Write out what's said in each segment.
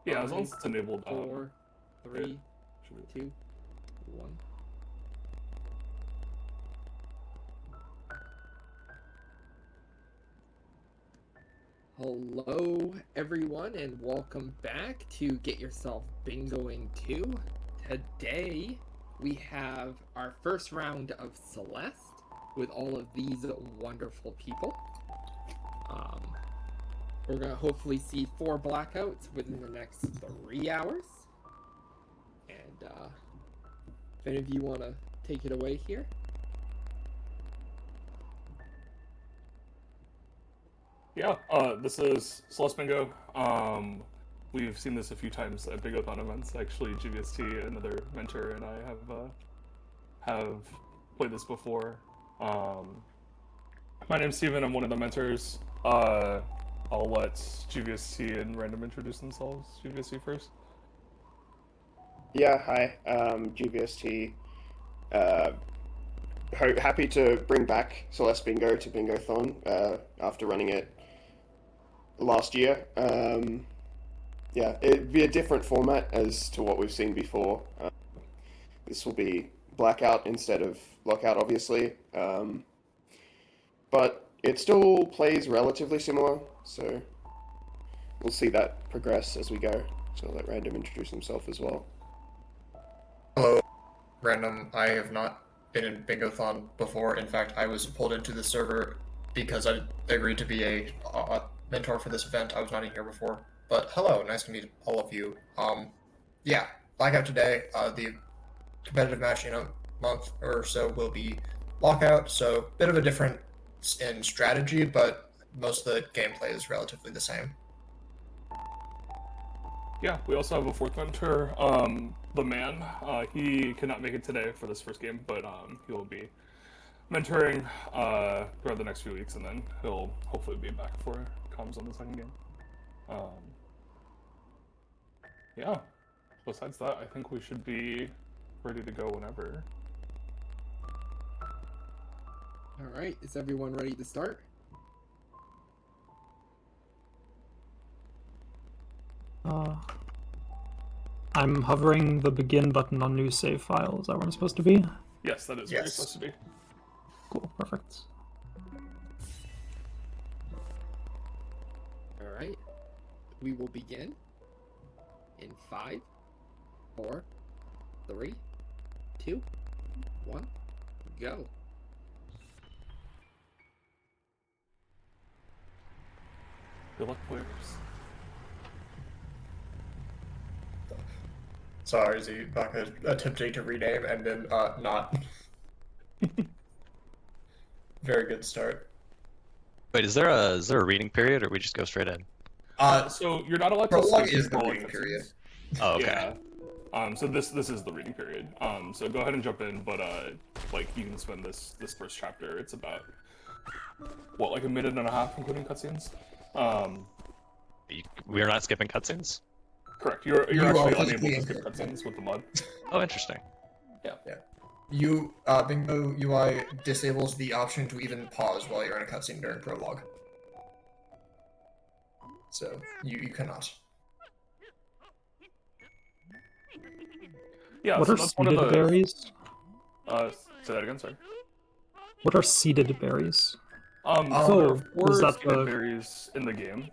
Yeah, as long as it's enabled. 4, 3, Should be- 2, 1. Hello, everyone, and welcome back to Get Yourself Bingoing 2. Today, we have our first round of Celeste with all of these wonderful people. We're going to hopefully see 4 blackouts within the next 3 hours. And if any of you want to take it away here. Yeah, this is Celeste Bingo. We've seen this a few times at Bingo-thon events. Actually, GVST, another mentor, and I have played this before. My name's Steven. I'm one of the mentors. I'll let GVST and Random introduce themselves. GVST first. Yeah, hi, GVST. Happy to bring back Celeste Bingo to Bingo-thon after running it last year. Yeah, it'd be a different format as to what we've seen before. This will be blackout instead of lockout, obviously. But it still plays relatively similar, so we'll see that progress as we go. So I'll let Random introduce himself as well. Hello, Random. I have not been in Bingo-thon before. In fact, I was pulled into the server because I agreed to be a mentor for this event. I was not in here before. But hello, nice to meet all of you. Yeah, blackout today. The competitive match in a month or so will be lockout, so bit of a difference in strategy, but most of the gameplay is relatively the same. Yeah, we also have a fourth mentor, the man. He cannot make it today for this first game, but he will be mentoring throughout the next few weeks, and then he'll hopefully be back for comms on the second game. Yeah, besides that, I think we should be ready to go whenever. All right, is everyone ready to start? I'm hovering the begin button on new save file. Is that where I'm supposed to be? Yes, that is where you're supposed to be. Cool, perfect. All right, we will begin in 5, 4, 3, 2, 1, go. Good luck, players. Sorry, Z, back attempting to rename and then not. Very good start. Wait, is there a reading period, or we just go straight in? So you're not allowed to Prologue skip is the prologue reading cutscenes. period. Oh, okay. Yeah. So this is the reading period. So go ahead and jump in, but like you can spend this first chapter. It's about what, like a minute and a half, including cutscenes. We're not skipping cutscenes? Correct. You're You actually are unable to physically skip incorrect. cutscenes with the mod. Oh, interesting. You Bingo UI disables the option to even pause while you're in a cutscene during prologue. So you cannot. Yeah. What so are that's one of seeded the. berries? Say that again. Sorry. What are seeded berries? There are Oh, four is that seeded the- berries in the game.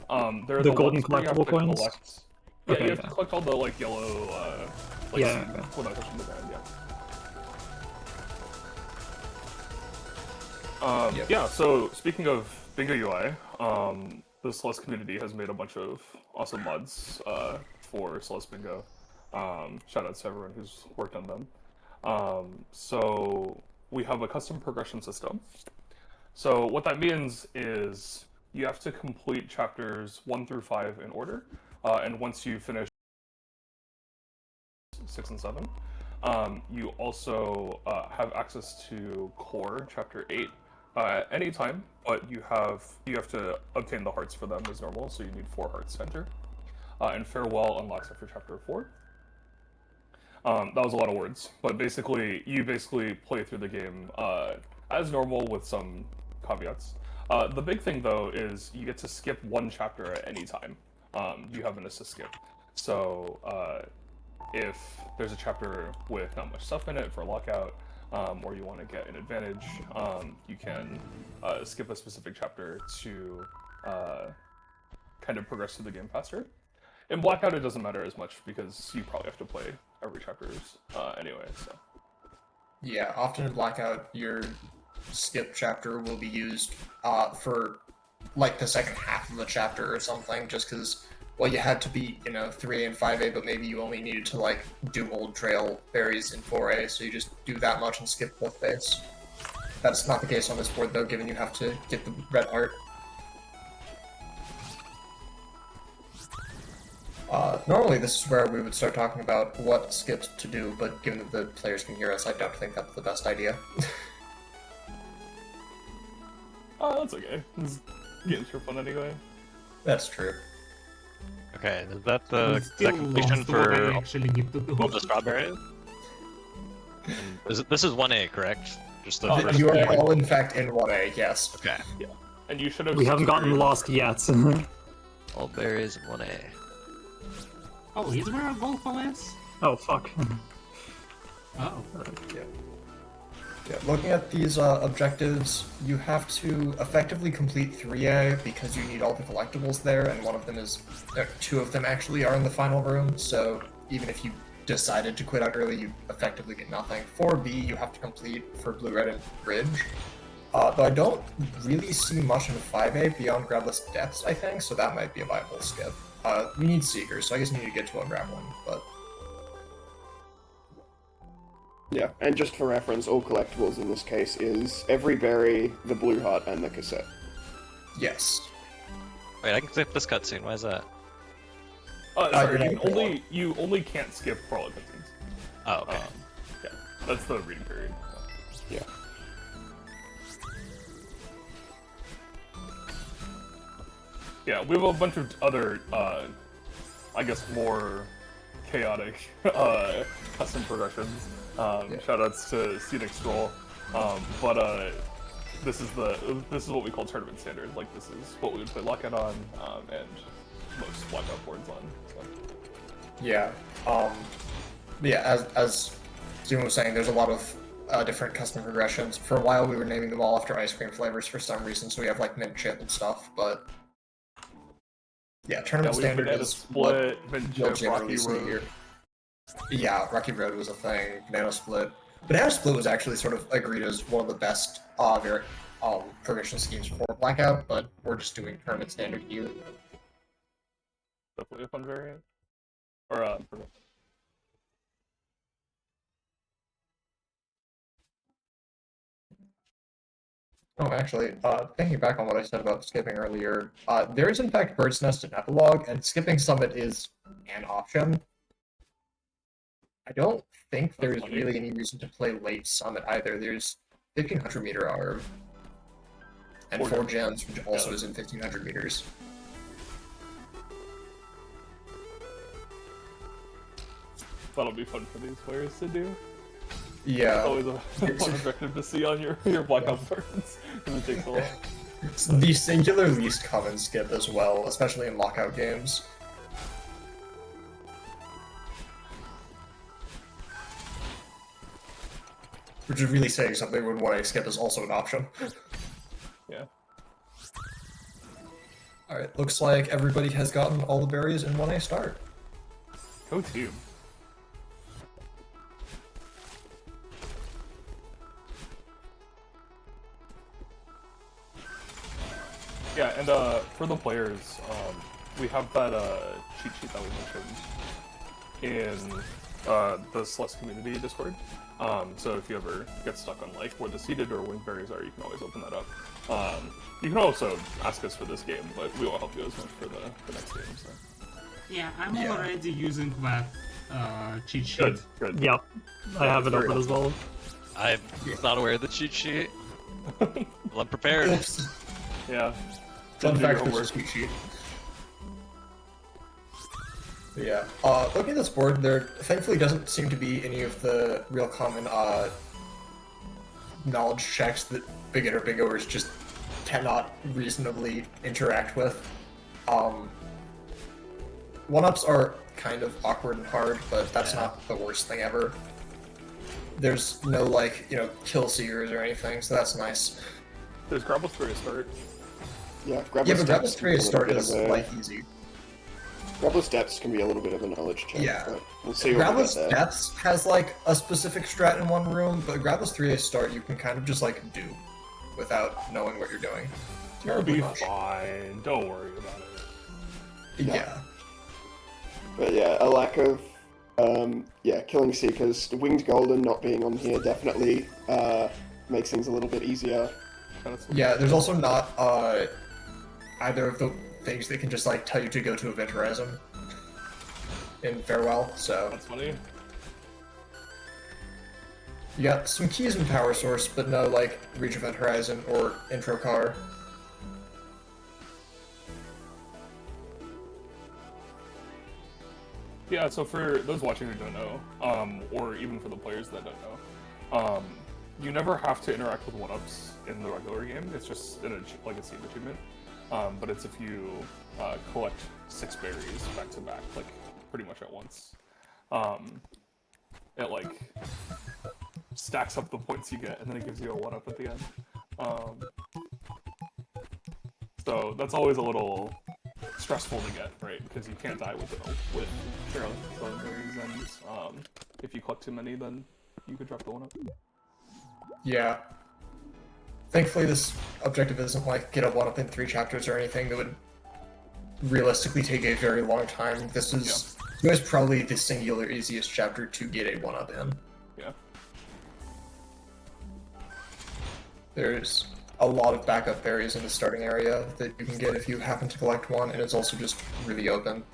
They're the the golden ones where you have collectible to coins? collect. Yeah, Okay, you have yeah. to collect all the like yellow like Yeah, seeds okay. without touching the ground. Yep. Yeah. So speaking of Bingo UI, the Celeste community has made a bunch of awesome mods for Celeste Bingo. Shout out to everyone who's worked on them. So we have a custom progression system. So what that means is you have to complete chapters 1 through 5 in order, and once you finish 6 and 7, you also have access to Core Chapter 8 at any time, but you have to obtain the hearts for them as normal, so you need 4 hearts to enter. And Farewell unlocks after Chapter 4. That was a lot of words, but basically, you play through the game as normal with some caveats. The big thing, though, is you get to skip one chapter at any time. You have an assist skip. So if there's a chapter with not much stuff in it for lockout, or you want to get an advantage, you can skip a specific chapter to kind of progress through the game faster. In Blackout, it doesn't matter as much because you probably have to play every chapters anyway. So Yeah, often in Blackout, your skip chapter will be used for like the second half of the chapter or something, just because, well, you had to beat, 3A and 5A, but maybe you only needed to like do Old Trail berries in 4A, so you just do that much and skip both base. That's not the case on this board though, given you have to get the red heart. Normally this is where we would start talking about what skips to do, but given that the players can hear us, I don't think that's the best idea. that's okay. This game's for fun anyway. That's true. Okay, is that the I'm still completion lost what I for actually get to do. all the strawberries? This is 1A, correct? Just the Oh, first You are one? all in fact in 1A, yes. Okay. And you should have. We haven't gotten lost yet. All berries in 1A. Oh, is there a goal for less? Oh, fuck. Oh. Yeah, looking at these objectives, you have to effectively complete 3A because you need all the collectibles there, and one of them is, 2 of them actually are in the final room, so even if you decided to quit out early, you effectively get nothing. 4B you have to complete for Blue, Red, and Bridge. Though I don't really see much in 5A beyond Grabless Depths, I think, so that might be a viable skip. We need Seekers, so I guess you need to get to Unraveling, but... Yeah, and just for reference, all collectibles in this case is every berry, the blue heart, and the cassette. Yes. Wait, I can skip this cutscene. Why is that? Sorry, you're you only can't skip prologue cutscenes. Oh, okay. Yeah, that's the reading period. Yeah. Yeah, we have a bunch of other, I guess, more chaotic custom progressions. Shoutouts to Scenic Stroll, but this is what we call tournament standard. Like this is what we would play Lockout on, and most Blackout boards on. So. Yeah. As Zoom was saying, there's a lot of different custom progressions. For a while, we were naming them all after ice cream flavors for some reason, so we have like mint chip and stuff. But yeah, tournament standard Banana is Split, what Mint you'll Chip, generally Rocky see Road. here. Yeah, Rocky Road was a thing. Banana Split. Banana Split was actually sort of agreed as one of the best progression schemes for Blackout, but we're just doing tournament standard here. Definitely a fun variant. Or Oh, actually, thinking back on what I said about skipping earlier, there is in fact Bird's Nest and Epilogue, and skipping Summit is an option. I don't think there's really any reason to play late Summit either. There's 1500 meter arm, and 4 gems, which also is in 1500 meters. that'll be fun for these players to do. Yeah. Always a fun objective to see on your Blackout boards. Because it takes a while. It's the singular least common skip as well, especially in lockout games. Which is really saying something when 1A skip is also an option. Yeah. Alright, looks like everybody has gotten all the berries in 1A start. Go team. Yeah, and for the players, we have that cheat sheet that we mentioned in the Celeste community Discord. So if you ever get stuck on like where the seeded or winged berries are, you can always open that up. You can also ask us for this game, but we won't help you as much for the next game. So. Yeah, I'm already using that cheat sheet. Good, good. Yep, I have it open as well. I'm not aware of the cheat sheet. Well, I'm prepared. Oops. Yeah. Fun Didn't do your fact, there's a homework. cheat sheet. But yeah, looking at this board, there thankfully doesn't seem to be any of the real common knowledge checks that beginner bingoers just cannot reasonably interact with. 1-ups are kind of awkward and hard, but that's not the worst thing ever. There's no, like, kill seekers or anything, so that's nice. There's grapple through a start. Yeah, But grapple through a start is, easy. Grapple's depths can be a little bit of a knowledge check. Yeah. But we'll see what we Grapple's get there. depths has, like, a specific strat in one room, but Grapple's 3A start you can kind of just, like, do without knowing what you're doing. You'll Terribly be much. fine. Don't worry about it. Yeah. But yeah, a lack of killing seekers. The winged golden not being on here definitely makes things a little bit easier. Yeah, there's also not either of the things that can just like tell you to go to Event Horizon in Farewell, so That's funny. you got some keys in Power Source, but no like Reach Event Horizon or Intro Car. Yeah, so for those watching who don't know, or even for the players that don't know, you never have to interact with 1-ups in the regular game. It's just in a legacy achievement. But it's if you collect 6 berries back to back, like pretty much at once. It like stacks up the points you get, and then it gives you a 1-up at the end. So that's always a little stressful to get, right? Because you can't die with Carolyn berries, and if you collect too many, then you could drop the 1-up. Yeah. Thankfully, this objective isn't like get a 1-up in 3 chapters or anything that would realistically take a very long time. This is probably the singular easiest chapter to get a 1-up in. Yeah. There's a lot of backup berries in the starting area that you can get if you happen to collect one, and it's also just really open.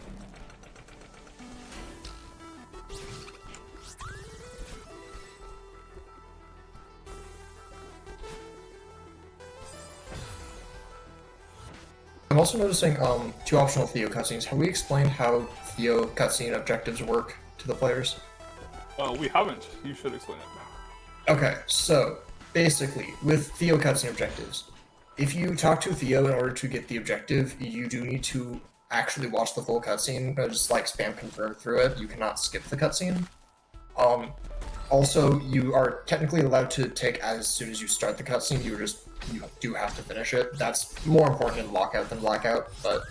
I'm also noticing 2 optional Theo cutscenes. Have we explained how Theo cutscene objectives work to the players? We haven't. You should explain it. Okay, so basically, with Theo cutscene objectives, if you talk to Theo in order to get the objective, you do need to actually watch the full cutscene, just like spam confirm through it. You cannot skip the cutscene. Also, you are technically allowed to take as soon as you start the cutscene. You do have to finish it. That's more important in Lockout than Blackout, but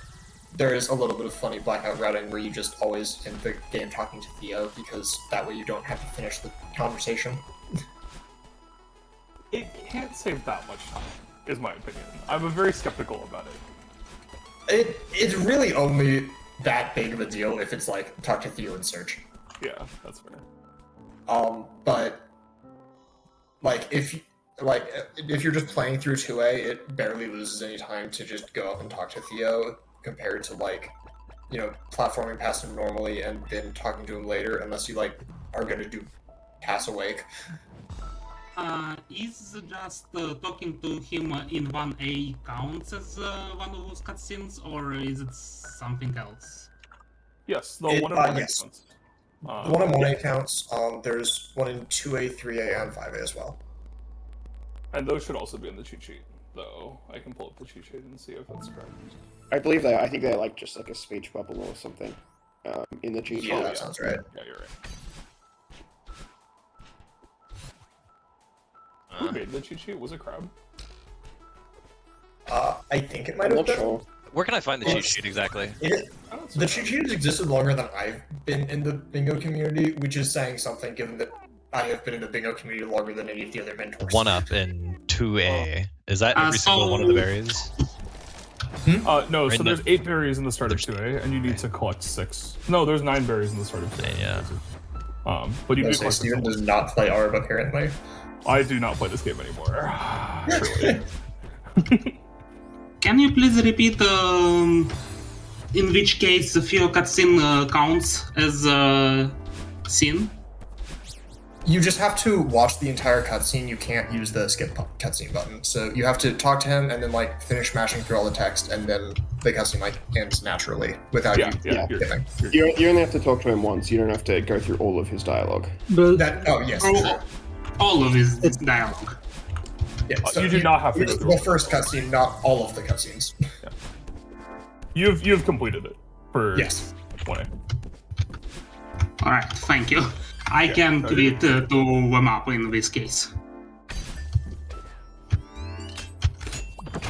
there is a little bit of funny Blackout routing where you just always in the game talking to Theo, because that way you don't have to finish the conversation. It can't save that much time, is my opinion. I'm very skeptical about it. It's really only that big of a deal if it's like talk to Theo and search. Yeah, that's fair. But like if you're just playing through 2A, it barely loses any time to just go up and talk to Theo compared to like, platforming past him normally and then talking to him later, unless you like are gonna do Pass Awake. Is just talking to him in 1A counts as one of those cutscenes, or is it something else? Yes, the one of yes. counts. One in 1A counts. There's one in 2A, 3A, and 5A as well. And those should also be in the cheat sheet, though. I can pull up the cheat sheet and see if that's correct. I think they're like just like a speech bubble or something in the cheat sheet. Yeah, that sounds right. Yeah, you're right. Who made the cheat sheet? Was it Crab? I think it might I'm have not been. sure. Where can I find the cheat sheet exactly? The cheat sheet has existed longer than I've been in the bingo community, which is saying something given that I have been in the bingo community longer than any of the other mentors. 1-up in 2A. Is that every single one of the berries? No, Right so now- there's 8 berries in the start of 2A, and you need to collect 6. No, there's 9 berries in the start of 2A. Yeah. But you do Say collect Steven 6. does not play ARB apparently. I do not play this game anymore. Truly. Can you please repeat in which case the Theo cutscene counts as a scene? You just have to watch the entire cutscene. You can't use the skip cutscene button. So you have to talk to him and then like finish mashing through all the text, and then the cutscene like ends naturally without Yeah, you yeah. skipping. You only have to talk to him once. You don't have to go through all of his dialogue. But Yes. All of his dialogue. Yeah, so you do not have to go use through all the first cutscene, not all of the cutscenes. You've completed it. Yes. 1A. Alright, thank you. I can quit to warm up in this case.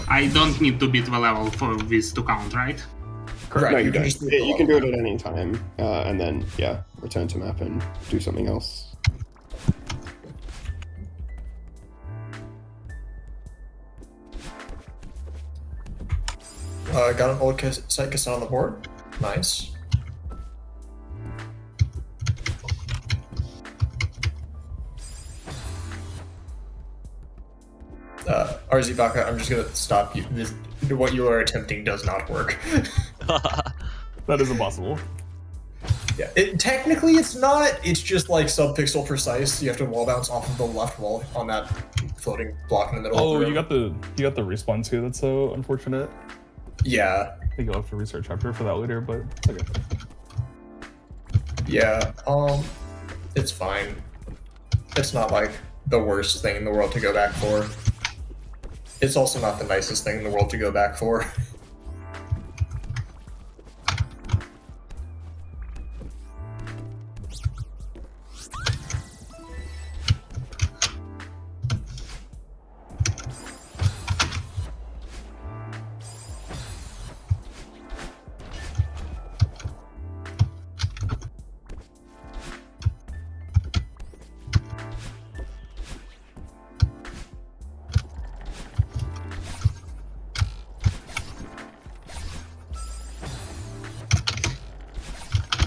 I don't need to beat the level for this to count, right? Correct. No, Right, you don't. just You can do it at any time, and then return to map and do something else. Got an old site cassette on the board. Nice. RZ Baka, I'm just gonna stop you. What you are attempting does not work. That is impossible. Yeah, technically it's not. It's just like sub-pixel precise. You have to wall bounce off of the left wall on that floating block in the middle. Oh, of the room. you got the respawn too. That's so unfortunate. Yeah, I think you'll have to research chapter for that later, but it's okay. yeah. It's fine. It's not like the worst thing in the world to go back for. It's also not the nicest thing in the world to go back for.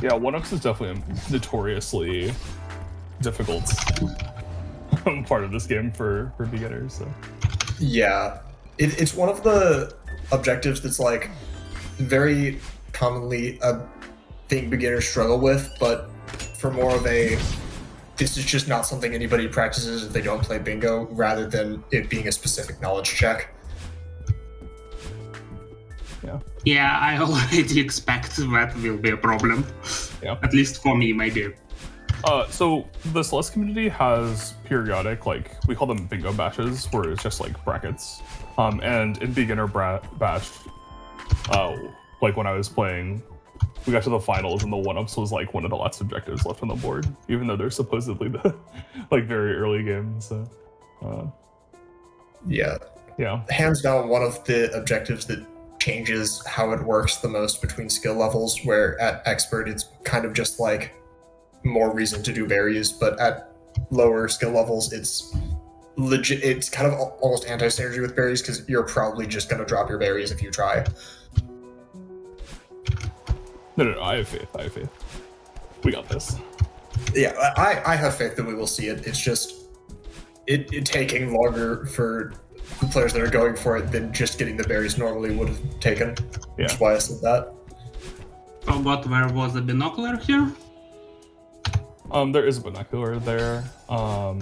Yeah, 1-ups is definitely a notoriously difficult part of this game for beginners. So. Yeah, it's one of the objectives that's like very commonly a thing beginners struggle with, but for more of a this is just not something anybody practices if they don't play bingo, rather than it being a specific knowledge check. Yeah. Yeah, I already expect that will be a problem. Yeah. At least for me, maybe. So the Celeste community has periodic, like, we call them bingo bashes, where it's just like brackets. And in beginner bash, like when I was playing, we got to the finals and the 1-ups was like one of the last objectives left on the board, even though they're supposedly the like very early games. So, Yeah, hands down one of the objectives that changes how it works the most between skill levels, where at expert it's kind of just like more reason to do berries, but at lower skill levels it's legit. It's kind of almost anti-synergy with berries because you're probably just going to drop your berries if you try. No, I have faith. We got this. Yeah, I have faith that we will see it. It's just it taking longer for the players that are going for it than just getting the berries normally would have taken. Yeah. Which is why I said that. Forgot where was the binocular here? There is a binocular there, all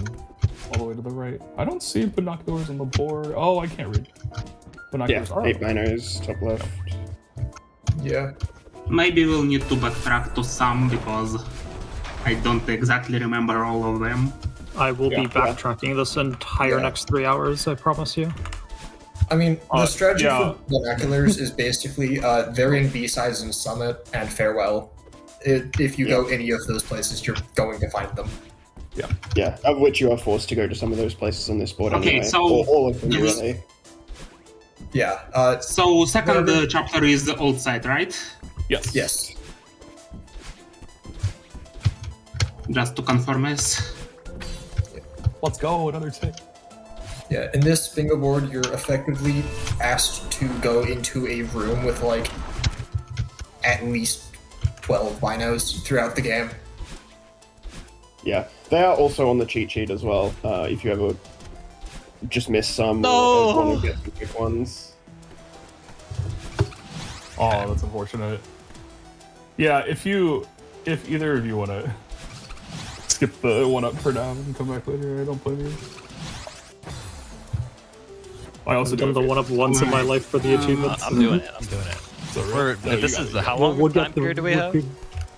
the way to the right. I don't see binoculars on the board. Oh, I can't read. Binoculars are 8 minors, top left. Yeah. Maybe we'll need to backtrack to some because I don't exactly remember all of them. I will be backtracking this entire next 3 hours, I promise you. I mean, the strategy yeah. for binoculars is basically they're in B-sides and Summit and Farewell. If you go any of those places, you're going to find them. Yeah, of which you are forced to go to some of those places on this board Okay, anyway. so Or all of them, there is- really. Yeah. So second chapter is the old side, right? Yes. Yes. Just to confirm this. Let's go, another tick. Yeah, in this bingo board, you're effectively asked to go into a room with like at least 12 binos throughout the game. Yeah, they are also on the cheat sheet as well. If you ever just miss some No! or want to get some quick ones. Oh, that's unfortunate. Yeah, if either of you want to skip the 1-up for now and come back later, I don't blame you. I also I've done the 1-up once in my life for the achievements. I'm doing it. So, This is the how long time period do we have? you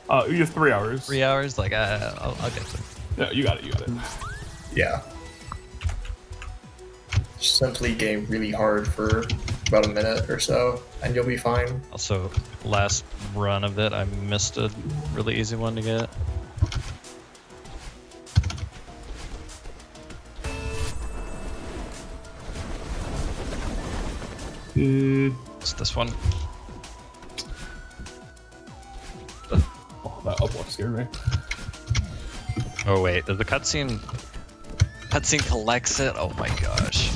have 3 hours. 3 hours? Like, I'll get them. Yeah, you got it. Yeah. Simply game really hard for about a minute or so, and you'll be fine. Also, last run of it, I missed a really easy one to get. It's this one. Oh, that uplift scared me. Oh wait, does the cutscene collects it? Oh my gosh.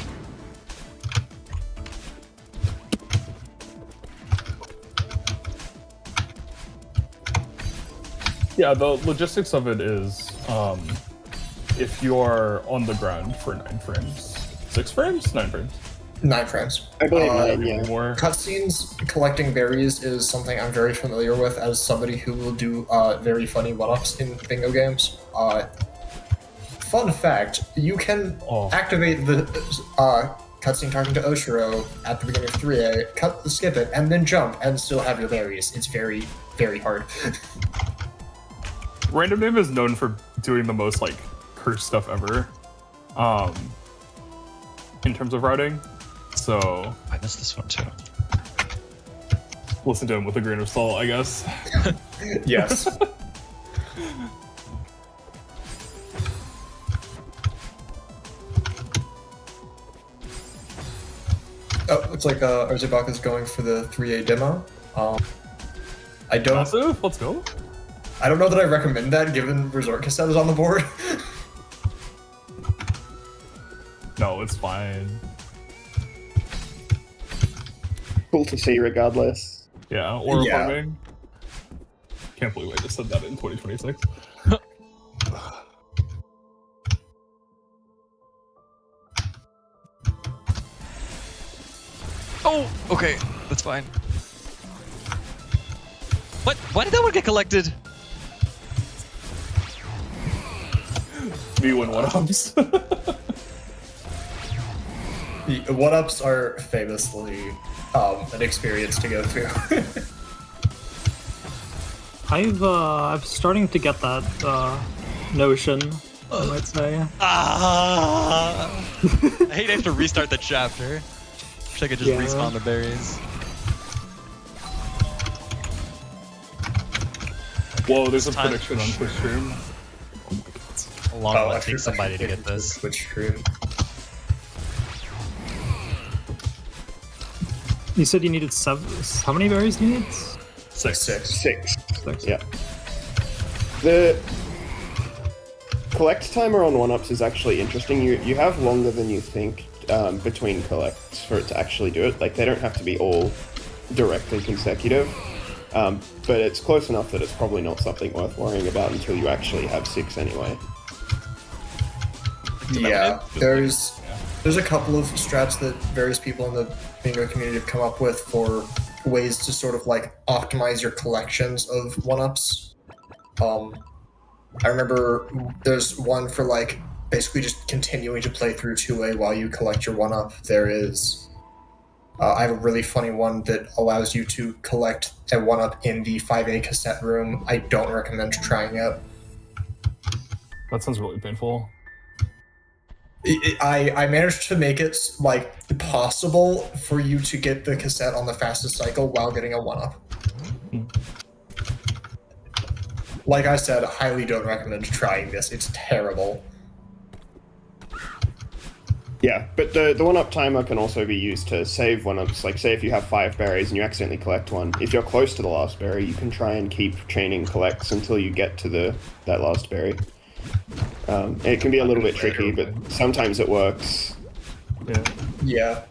Yeah, the logistics of it is, if you're on the ground for 9 frames, 6 frames, 9 frames. 9 frames. I believe 9, yeah. More. Cutscenes collecting berries is something I'm very familiar with as somebody who will do very funny one-ups in bingo games. Fun fact, you can activate the cutscene talking to Oshiro at the beginning of 3A, skip it, and then jump, and still have your berries. It's very, very hard. Random Name is known for doing the most, like, cursed stuff ever. In terms of routing. So I missed this one too. listen to him with a grain of salt, I guess. Yes. Oh, looks like Arzabaka's going for the 3A demo. I don't. Massive, let's go. I don't know that I recommend that, given Resort Cassette is on the board. No, it's fine. Cool to see, regardless. Yeah, or Yeah. farming. Can't believe I just said that in 2026. Oh, okay, that's fine. What? Why did that one get collected? Me win one-ups. The one-ups are famously an experience to go through. I'm starting to get that notion, I might say. Ah! I hate I have to restart the chapter. Wish I could just Yeah. respawn the berries. Whoa, there's a Time. prediction on Twitch stream. How long will I it take somebody to get this? Twitch stream. You said you needed 7. How many berries do you need? 6. 6. 6. Yeah. The collect timer on 1-ups is actually interesting. You have longer than you think between collects for it to actually do it. Like, they don't have to be all directly consecutive. But it's close enough that it's probably not something worth worrying about until you actually have 6 anyway. Yeah, there's a couple of strats that various people in the bingo community have come up with for ways to sort of like optimize your collections of 1-ups. I remember there's one for like basically just continuing to play through 2A while you collect your 1-up. There is I have a really funny one that allows you to collect a 1-up in the 5A cassette room. I don't recommend trying it. That sounds really painful. I managed to make it like possible for you to get the cassette on the fastest cycle while getting a 1-up. Like I said, I highly don't recommend trying this. It's terrible. Yeah, but the 1-up timer can also be used to save 1-ups. Like, say if you have 5 berries and you accidentally collect one, if you're close to the last berry, you can try and keep chaining collects until you get to that last berry. It can be a little bit tricky, but sometimes it works. Yeah. Yeah,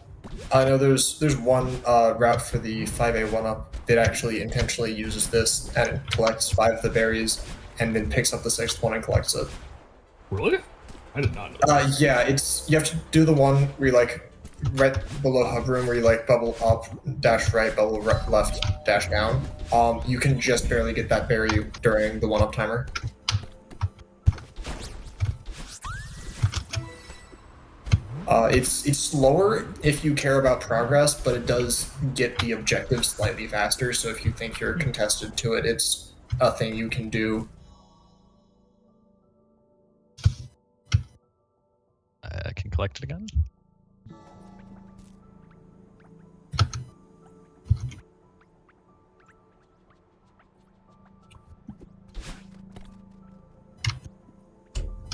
I know there's one route for the 5A 1-up that actually intentionally uses this and it collects 5 of the berries and then picks up the 6th one and collects it. Really? I did not know. Yeah, it's you have to do the one where you like right below hub room where you like bubble up, dash right, bubble left, dash down. You can just barely get that berry during the 1-up timer. It's slower if you care about progress, but it does get the objectives slightly faster. So if you think you're contested to it, it's a thing you can do. I can collect it again.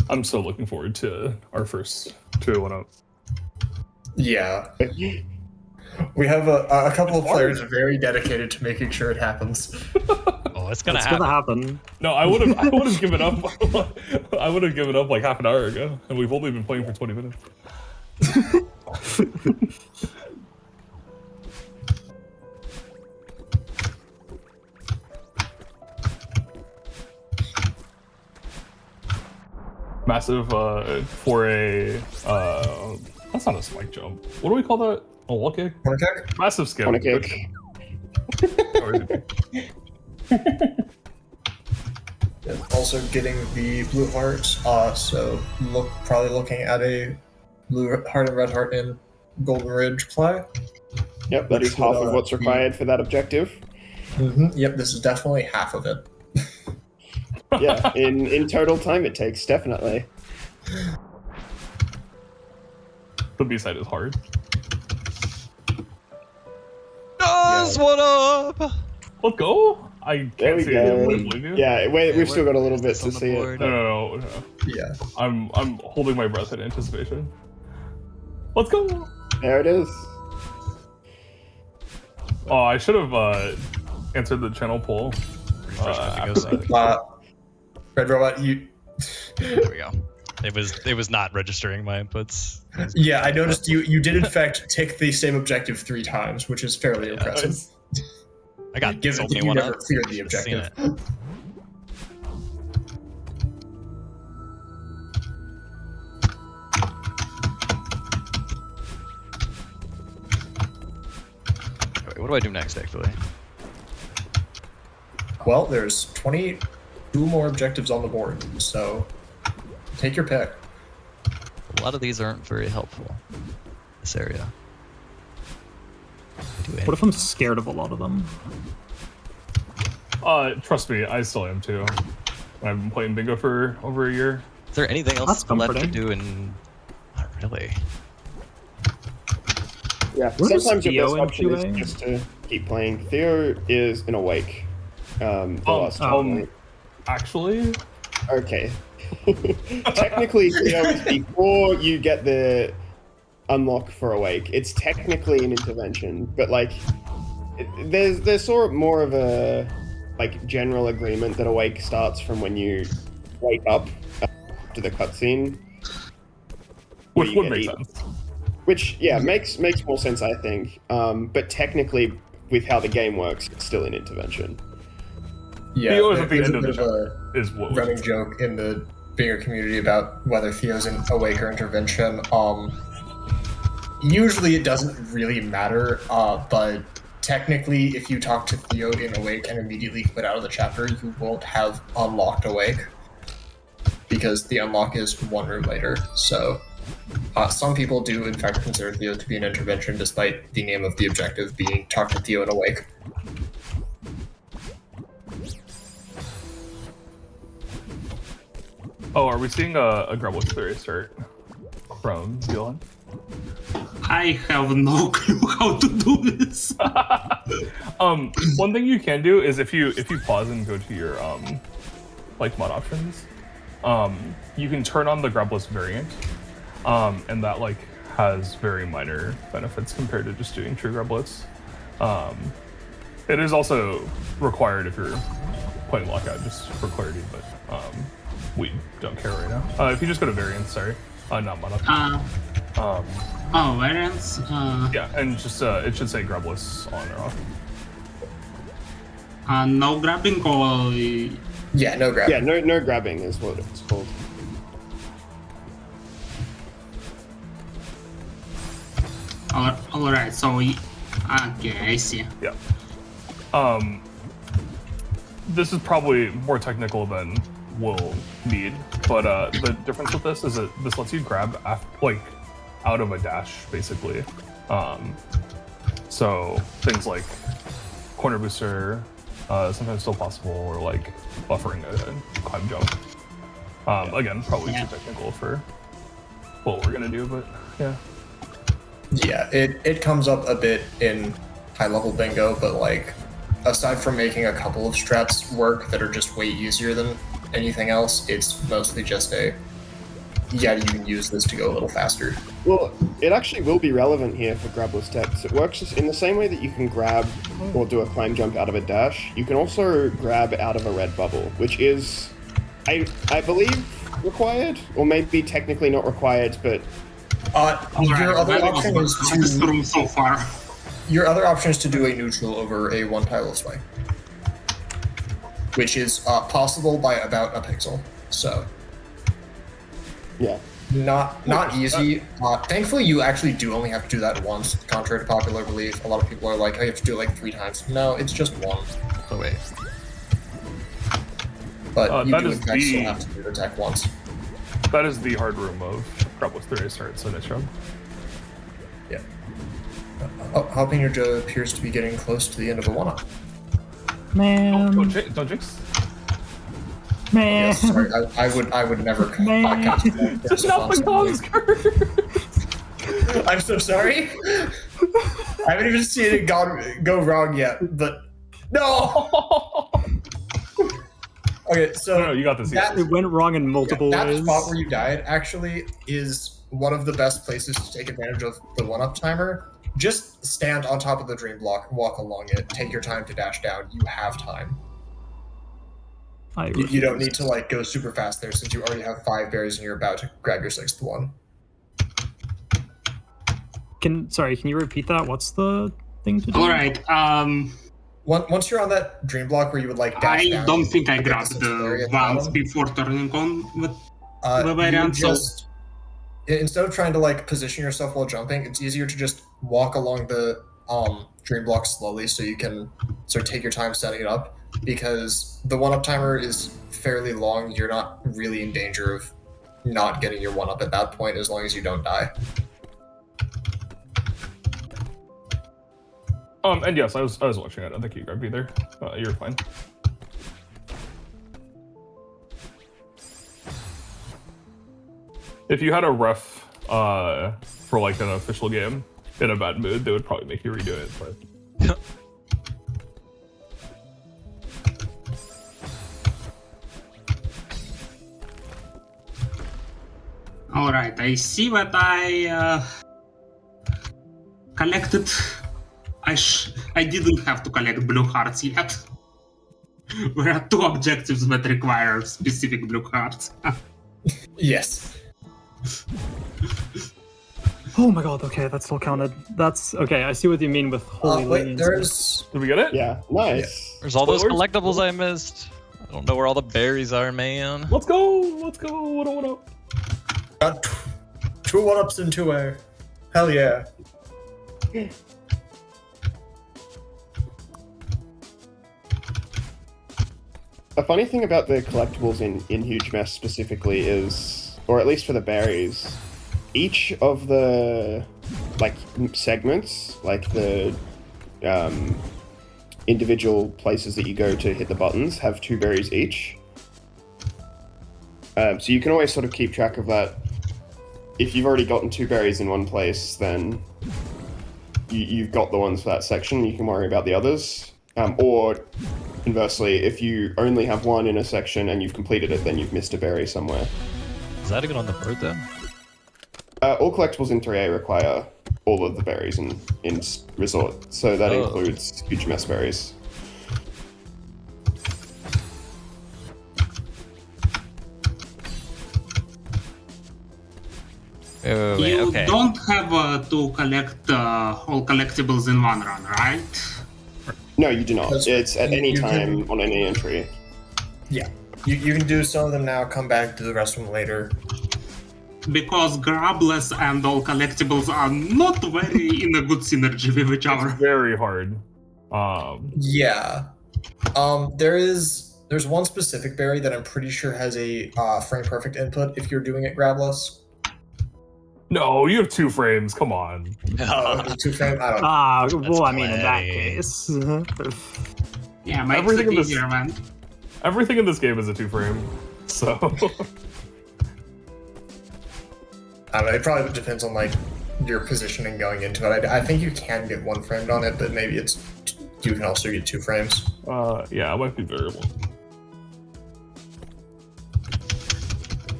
I'm so looking forward to our first 201 up. Yeah. We have a couple of players very dedicated to making sure it happens. Oh, it's gonna It's happen. gonna happen. No, I would have given up. I would have given up like half an hour ago, and we've only been playing for 20 minutes. Massive for a that's not a spike jump. What do we call that? A wall kick? Corner kick? Massive skip. Corner kick. Or is it- Also getting the blue heart, so probably looking at a blue heart and red heart in Golden Ridge play. Yep, that is half of what's required for that objective. Yep, this is definitely half of it. Yeah, in total time it takes, definitely. The B side is hard. Guys, what up? Let's go. I There can't we see it. I go. wouldn't believe you. Yeah, wait, we've Yeah, still got a little where's bit this to on the see board? it. No. Yeah. I'm holding my breath in anticipation. Let's go. There it is. Oh, I should have answered the channel poll. After that. Red Robot, you. There we go. It was not registering my inputs. Yeah, I noticed you did in fact tick the same objective 3 times, which is fairly impressive. I got Given only that you one never up. cleared the Should've seen objective. it. Wait, what do I do next, actually? Well, there's 22 more objectives on the board, so take your pick. A lot of these aren't very helpful. This area. What if I'm scared of a lot of them? Trust me, I still am too. I've been playing bingo for over a year. Is there anything else That's left to comforting. do in... Not really. Yeah, What is sometimes your Theo best in option is QA? just to keep playing. Theo is an awake. The last time. Actually, Okay. Technically, Theo is before you get the unlock for awake. It's technically an intervention, but like, there's sort of more of a like general agreement that awake starts from when you wake up to the cutscene. which you would get make eaten. sense. Which makes more sense, I think. But technically, with how the game works, it's still an intervention. Yeah, Theo is at the there's end a of bit the of a Is what running joke in the bigger community about whether Theo's an awake or intervention. Usually it doesn't really matter, but technically if you talk to Theo in awake and immediately quit out of the chapter, you won't have unlocked awake, because the unlock is one room later. So some people do in fact consider Theo to be an intervention, despite the name of the objective being talk to Theo in awake. Oh, are we seeing a Grubble theory start from Elon? I have no clue how to do this. One thing you can do is if you pause and go to your like mod options, you can turn on the Grubless variant, and that like has very minor benefits compared to just doing true Grublets. It is also required if you're playing Lockout, just for clarity, but we don't care right now. If you just go to variants, sorry, not mod options. Oh, variants. Yeah, and just it should say Grubless on or off. No grabbing or Yeah, no grab. Yeah, no grabbing is what it's called. all right. So, okay, I see. Yeah. This is probably more technical than we'll need, but the difference with this is that this lets you grab like out of a dash, basically. So things like corner booster, sometimes still possible, or like buffering a climb jump. Again, probably too technical for what we're gonna do, but yeah. Yeah, it comes up a bit in high level bingo, but like aside from making a couple of strats work that are just way easier than anything else, it's mostly just a yeah, you can use this to go a little faster. Well, it actually will be relevant here for grabless steps. It works in the same way that you can grab or do a climb jump out of a dash. You can also grab out of a red bubble, which is, I believe, required, or maybe technically not required, but Your other option is fastest room so far. Your other option is to do a neutral over a one-tile swing, which is possible by about a pixel. So, yeah. not easy. Thankfully, you actually do only have to do that once, contrary to popular belief. A lot of people are like, oh, you have to do it like 3 times. No, it's just one. Oh wait. But you that do is in fact still the- have to do the attack once. That is the hard room of grabless 3 starts in this round. Yeah. Jalapeno Joe appears to be getting close to the end of the one-up. Man. Don't jinx. Man. Yes, sorry, I would never Man. podcast that. Just not the comms curve. I'm so sorry. I haven't even seen it go wrong yet, but no. Okay, so No, you got this. that- It went wrong in multiple that ways. spot where you died actually is one of the best places to take advantage of the one-up timer. Just stand on top of the dream block and walk along it. Take your time to dash down. You have time. You don't need to like go super fast there since you already have 5 berries and you're about to grab your 6th one. Can you repeat that? What's the thing to do? Alright, Once you're on that dream block where you would like dash I down, don't think I get the grabbed 6th the berry at ones bottom, before turning on with the you variant, so just instead of trying to like position yourself while jumping, it's easier to just walk along the dream block slowly so you can sort of take your time setting it up, because the one-up timer is fairly long. You're not really in danger of not getting your one-up at that point as long as you don't die. And yes, I was watching it. I don't think you grabbed either. You're fine. If you had a ref for like an official game in a bad mood, they would probably make you redo it. But alright, I see that I collected. I didn't have to collect blue hearts yet. There are 2 objectives that require specific blue hearts. Yes. Oh my god, okay, that still counted. That's okay, I see what you mean with holy Wait, leniency. there's did we get it? Yeah, nice. There's all those Spoilers? collectibles I missed. I don't know where all the berries are, man. Let's go. Let's go. What up? got 2 one-ups and 2 air. Hell yeah. A funny thing about the collectibles in Huge Mess specifically is, or at least for the berries, each of the like segments, like the individual places that you go to hit the buttons, have 2 berries each. So you can always sort of keep track of that. If you've already gotten 2 berries in one place, then you've got the ones for that section. You can worry about the others. Or conversely, if you only have 1 in a section and you've completed it, then you've missed a berry somewhere. Is that even on the board then? All collectibles in 3A require all of the berries in Resort, so that Oh. includes Huge Mess berries. Wait, You okay. don't have to collect all collectibles in one run, right? No, you do not. That's- It's at any you time can- on any entry. Yeah. You can do some of them now, come back to the rest of them later. Because grabless and all collectibles are not very in a good synergy with each other. It's very hard. Yeah. There's one specific berry that I'm pretty sure has a frame perfect input if you're doing it grabless. No, you have 2 frames. Come on. Is it 2 frame? I don't know. Ah, well, I mean, in that play. case. Yeah, makes Everything it in this- easier, man. Everything in this game is a 2 frame. So I don't know. It probably depends on like your positioning going into it. I think you can get 1 framed on it, but maybe you can also get 2 frames. yeah, it might be variable.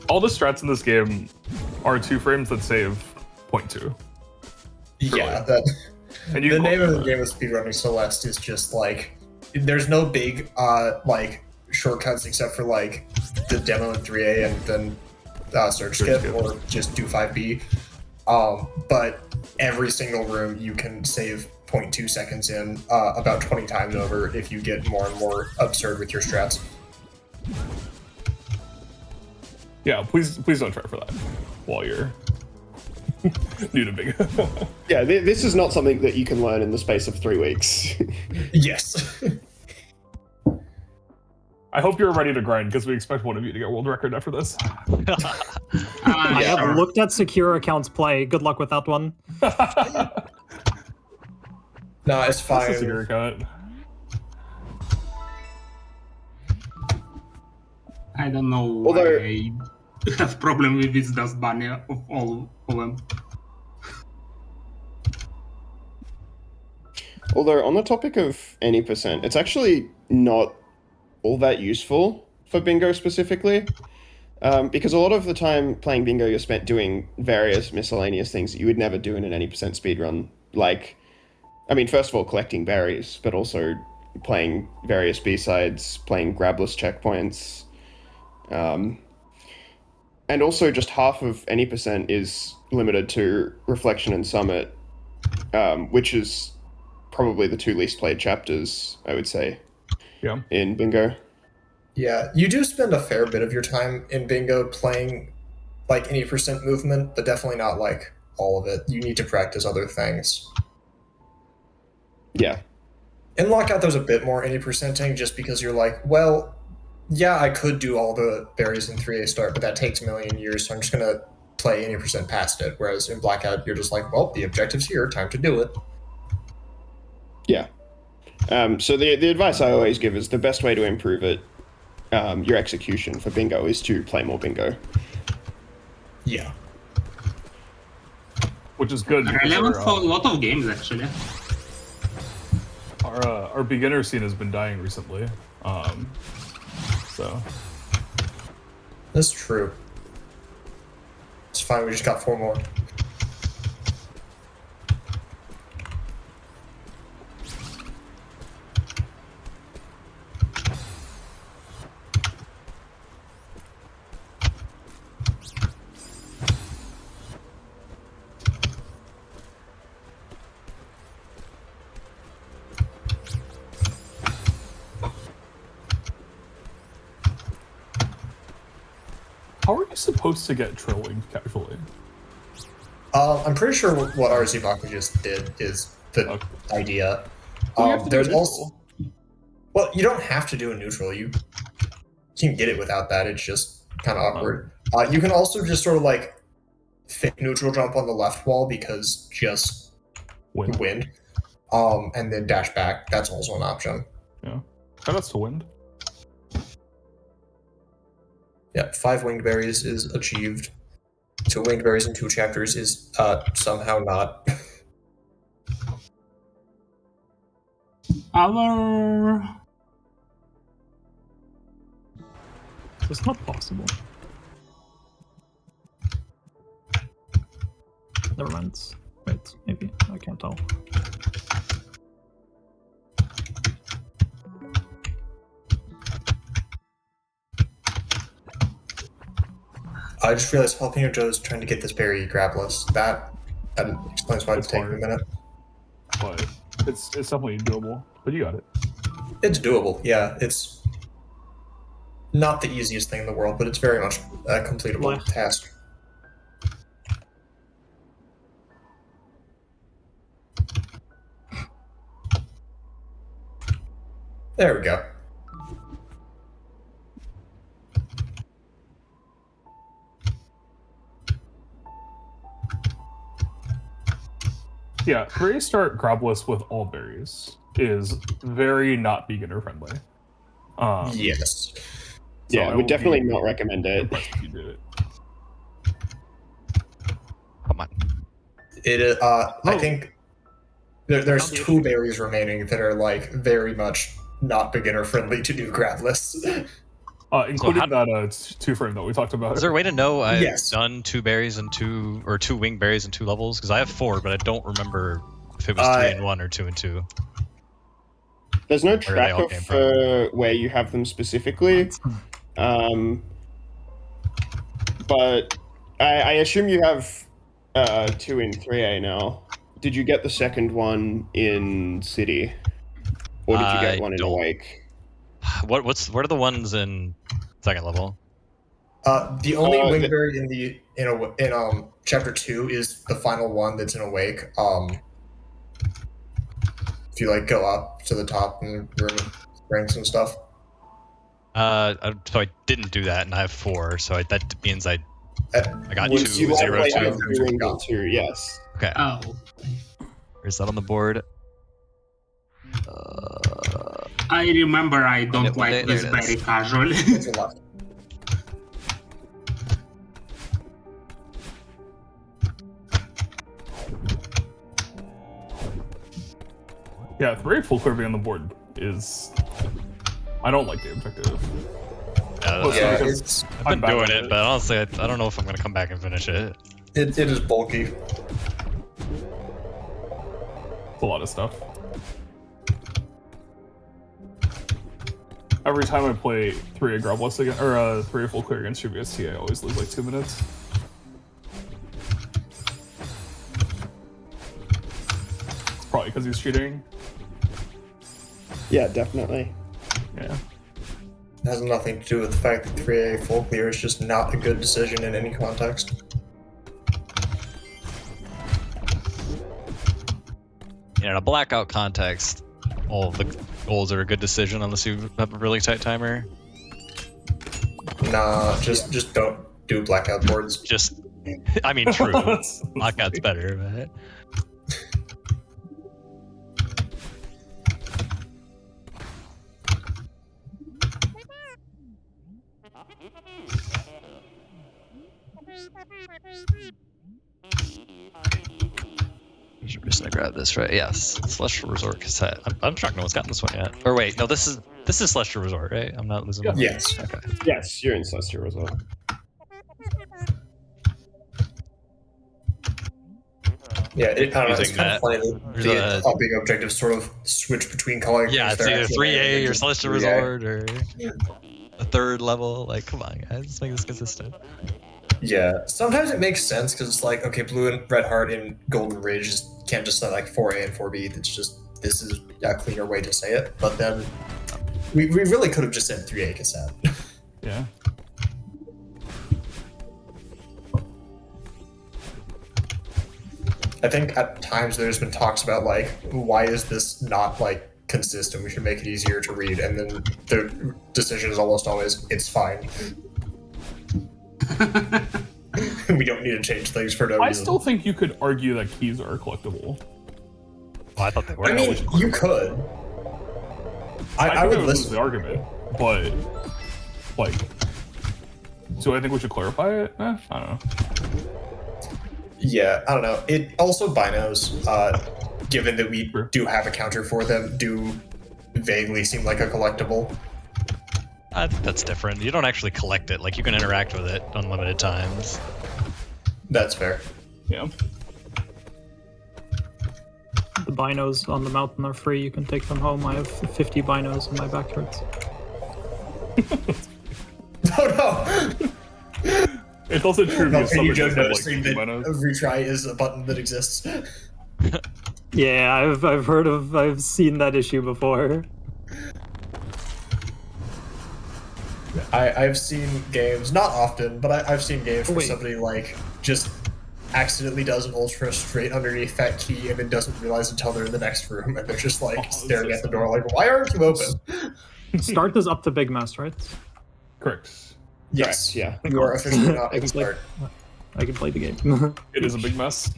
All the strats in this game are two frames that save 0.2. Yeah, that. And you The can name of the that. game of speedrunning Celeste is just like there's no big like shortcuts except for like the demo in 3A and then search skip or just do 5B. But every single room you can save 0.2 seconds in about 20 times over if you get more and more absurd with your strats. Yeah, please don't try for that while you're new to bingo. Yeah, this is not something that you can learn in the space of 3 weeks. Yes. I hope you're ready to grind because we expect one of you to get world record after this. I have Sure. looked at secure accounts play. Good luck with that one. No, it's That's a fine. secure account. I don't know Although- why I have problem with this dust bunny of all of them. Although, on the topic of any percent, it's actually not all that useful for bingo specifically. Because a lot of the time playing bingo, you're spent doing various miscellaneous things that you would never do in an any percent speedrun. Like, I mean, first of all, collecting berries, but also playing various B-sides, playing grabless checkpoints. And also just half of any percent is limited to Reflection and Summit, which is probably the two least played chapters, I would say, Yeah. in bingo. Yeah, you do spend a fair bit of your time in bingo playing like any percent movement, but definitely not like all of it. You need to practice other things. Yeah. In Lockout, there's a bit more any percenting just because you're like, well, yeah, I could do all the berries in 3A start, but that takes a million years, so I'm just gonna play any percent past it. Whereas in Blackout, you're just like, well, the objective's here, time to do it. Yeah. So the advice I always give is the best way to improve it, your execution for bingo, is to play more bingo. Yeah. Which is good. because Relevant for a lot of games actually. our beginner scene has been dying recently. So That's true. It's fine, we just got 4 more. how are you supposed to get trilling casually? I'm pretty sure what RZ Baku just did is the Okay. idea. Well, you have to do There's it also well, you don't have to do a neutral. You can get it without that. It's just kind of awkward. You can also just sort of like fake neutral jump on the left wall because just wind, and then dash back. That's also an option. Yeah. Shout outs to wind. Yeah, 5 winged berries is achieved. 2 winged berries in 2 chapters is somehow not. Our It's not possible. Never mind. Wait, maybe. I can't tell. I just realized Jalapeno Joe's trying to get this berry grabless. That explains why it's That's taking hard. a minute. But it's definitely doable. But you got it. It's doable, yeah. It's not the easiest thing in the world, but it's very much a completable Yeah. task. There we go. Yeah, restart grabless with all berries is very not beginner friendly. Yes. Yeah, I I will would definitely be not recommend it. impressed if you did it. Come on. It I think there's Found the 2 berries remaining that are like very much not beginner friendly to do grabless. Including how- that two frame that we talked about. Is there a way to know I've Yes. done 2 berries and 2 wing berries and 2 levels? Because I have 4, but I don't remember if it was 3 and 1 or 2 and 2. There's no Where they all tracker came for where you have them specifically, but I assume you have 2 in 3A now. Did you get the second one in City, or did you get I one in don't. Awake? What are the ones in second level? The only the- wingberry in chapter 2 is the final one that's in Awake. If you like go up to the top and room ranks and stuff. So I didn't do that, and I have 4. So that means I got Would 2, You 0, likely 2. have 2 in 2, yes. Okay, Oh, where's that on the board? I remember I don't it one day, like this there it is. very casually. It's your left. Yeah, 3 full clear being on the board is. I don't like the objective. Yeah, because it's I've I'm been bad doing at it, but honestly, I don't know if I'm gonna come back and finish it. it is bulky. It's a lot of stuff. Every time I play 3A Grobless again, or 3A full clear against UBST, I always lose like 2 minutes. It's probably because he's cheating. Yeah, definitely. Yeah. It has nothing to do with the fact that 3A full clear is just not a good decision in any context. In a blackout context, all of the goals are a good decision unless you have a really tight timer. Nah, just don't do blackout boards. Just, I mean, true. Blackout's better, but. I'm just gonna grab this, right? Yes, Celestial Resort cassette. I'm shocked no one's gotten this one yet. Or wait, no, this is Celestial Resort, right? I'm not losing. Yeah. my- Yes. Okay. Yes, you're in Celestial Resort. Yeah, I don't know. It's Using kind of that. funny that There's the a- topping objectives sort of switch between color. Yeah, it's either 3A or Celestial 3A. Resort or a third level. Like, come on, guys, let's make this consistent. Yeah, sometimes it makes sense because it's like, okay, blue and red heart and golden ridge just can't just say like 4A and 4B. It's just, this is a cleaner way to say it. But then we really could have just said 3A cassette. Yeah. I think at times there's been talks about like, why is this not like consistent? We should make it easier to read. And then the decision is almost always, it's fine. We don't need to change things for no I reason. still think you could argue that keys are collectible. Well, I thought they were. I mean, you could. I think would lose listen. the argument, but like, do I think we should clarify it? I don't know. Yeah, I don't know. It also binos, given that we Sure. do have a counter for them, do vaguely seem like a collectible. I think that's different. You don't actually collect it. Like, you can interact with it unlimited times. That's fair. Yeah. The binos on the mountain are free. You can take them home. I have 50 binos in my backyards. Oh no! It's also true because And you some don't have like noticing that Buenos. retry is a button that exists. Yeah, I've seen that issue before. I've seen games, not often, but I've seen games where Wait. somebody like just accidentally does an ultra straight underneath that key and then doesn't realize until they're in the next room and they're just like Oh, staring so at the door like, why aren't you open? Start is up to Big Mess, right? Correct. Yes, Yeah. you are officially not I in can play- start. I can play the game. It is a big mess.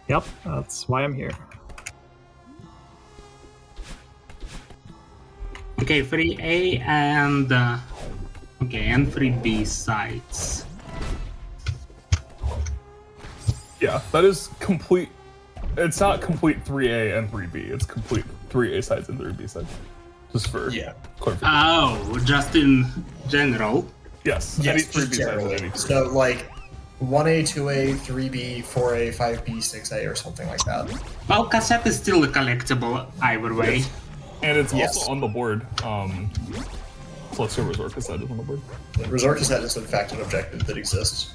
Yep, that's why I'm here. Okay, 3A and and 3B sites. Yeah, that is complete. It's not complete 3A and 3B. It's complete 3A sides and 3B sides. Just for Yeah. clarification. Oh, just in general. Yes. Yes, Any just 3B size generally. and any 3. So like 1A, 2A, 3B, 4A, 5B, 6A, or something like that. Well, cassette is still a collectible either way. Yes. And it's Yes. also on the board. Celeste Resort cassette is on the board. Resort cassette is in fact an objective that exists.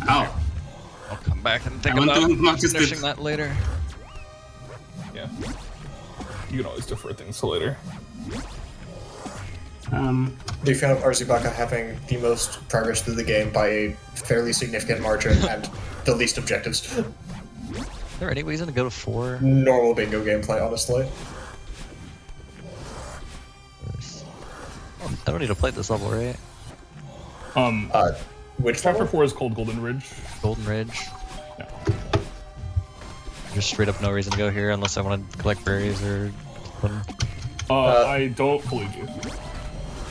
Oh, I'll come back and think I want about to notice finishing it. that later. Yeah. You can always defer things to later. Big fan of Arzubaka having the most progress through the game by a fairly significant margin and the least objectives. Is there any reason to go to 4? Normal bingo gameplay, honestly. I don't need to play this level, right? Which Chapter level? 4 is called Golden Ridge. Golden Ridge. Yeah. Just straight up no reason to go here unless I want to collect berries or something. I don't believe you.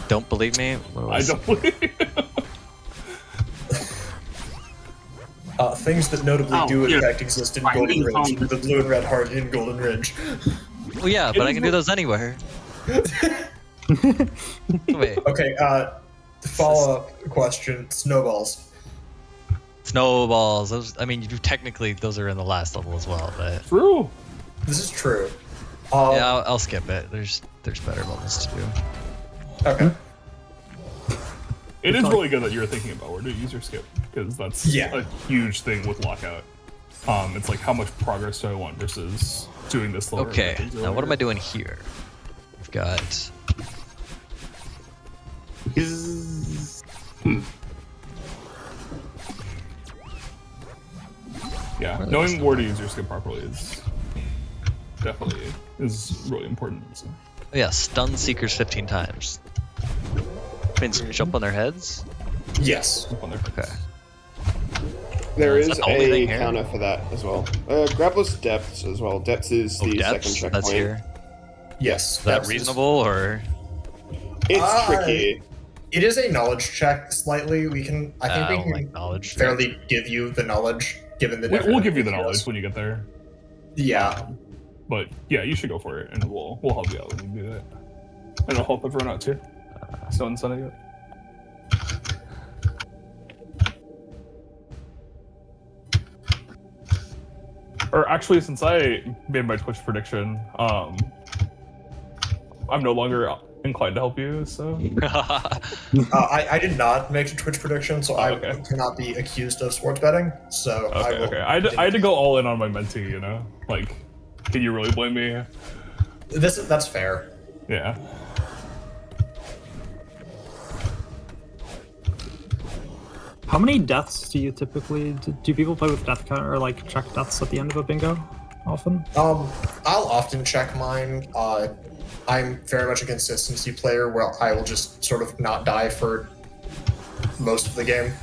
Don't believe me? I don't believe you. Things that notably Oh, do in here. fact exist in Finally Golden Ridge. found it. The blue and red heart in Golden Ridge. Well, yeah, but I can do those anywhere. Wait, Okay, follow-up question. Snowballs. snowballs. Those. I mean, you technically those are in the last level as well, but True. This is true. yeah, I'll skip it. There's better levels to do. Okay. It is really good that you're thinking about where to use your skip, because that's Yeah. a huge thing with lockout. It's like how much progress do I want versus doing this level. Okay, now what am I doing here? We've got. Yeah, Where knowing is where to use your skip properly is definitely really important. So. Oh yeah, stun seekers 15 times. Means jump on their heads. Yes. Up on there. Okay. There Is is that the only thing a here? counter for that as well. Grappler's depths as well. Depths is Oh, the depths. second checkpoint. That's here. Yes. Is that reasonable or? It's tricky. It is a knowledge check slightly. We can. I think I we don't can like knowledge. fairly give you the knowledge, given the. We'll give you the different- knowledge when you get there. Yeah. But yeah, you should go for it, and we'll help you out when you do that. And I'll help everyone out too. So inside yet. Or actually, since I made my Twitch prediction, I'm no longer inclined to help you. So I did not make a Twitch prediction, so okay. I cannot be accused of sports betting. So I will. okay. I had to go all in on my mentee. You know, like, can you really blame me? That's fair. Yeah. How many deaths do you typically do? People play with death counter or like check deaths at the end of a bingo often? I'll often check mine. I'm very much a consistency player where I will just sort of not die for most of the game.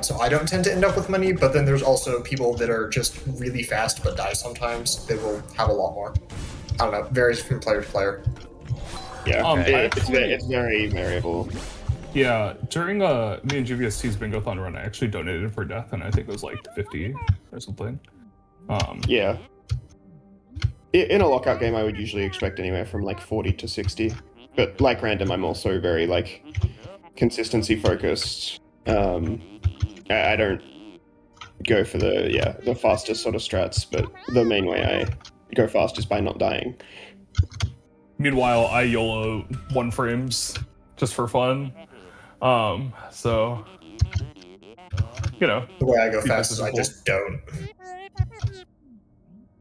So I don't tend to end up with many, but then there's also people that are just really fast but die sometimes. They will have a lot more. I don't know, varies from player to player. Yeah, Okay. it's very variable. Yeah, during me and GVST's Bingo-thon run, I actually donated for death, and I think it was like 50 or something. Yeah. In a lockout game, I would usually expect anywhere from like 40 to 60. But like random, I'm also very like consistency focused. I don't go for the fastest sort of strats, but the main way I go fast is by not dying. Meanwhile, I YOLO 1 frames just for fun. So, you know. The way I go Be fast is I physical. just don't.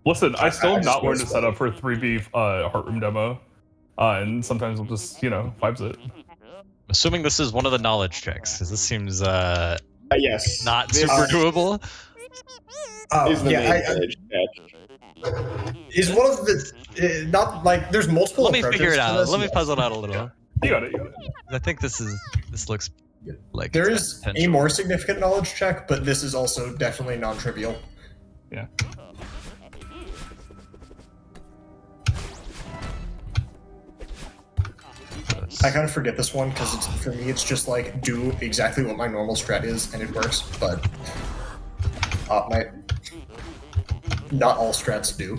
Listen, I still I have just not learned to noticed set that. up for 3B Heart Room demo. And sometimes I'll just, vibes it. Assuming this is one of the knowledge checks, because this seems Yes. not this super doable. is the main yeah, village check. is one of the not like there's multiple. Let me approaches figure it to out. this. Let me puzzle it out a little. You got it. I think this looks like There it's is got a potential. more significant knowledge check, but this is also definitely non-trivial. Yeah. I kind of forget this one because for me it's just like do exactly what my normal strat is and it works, but not all strats do.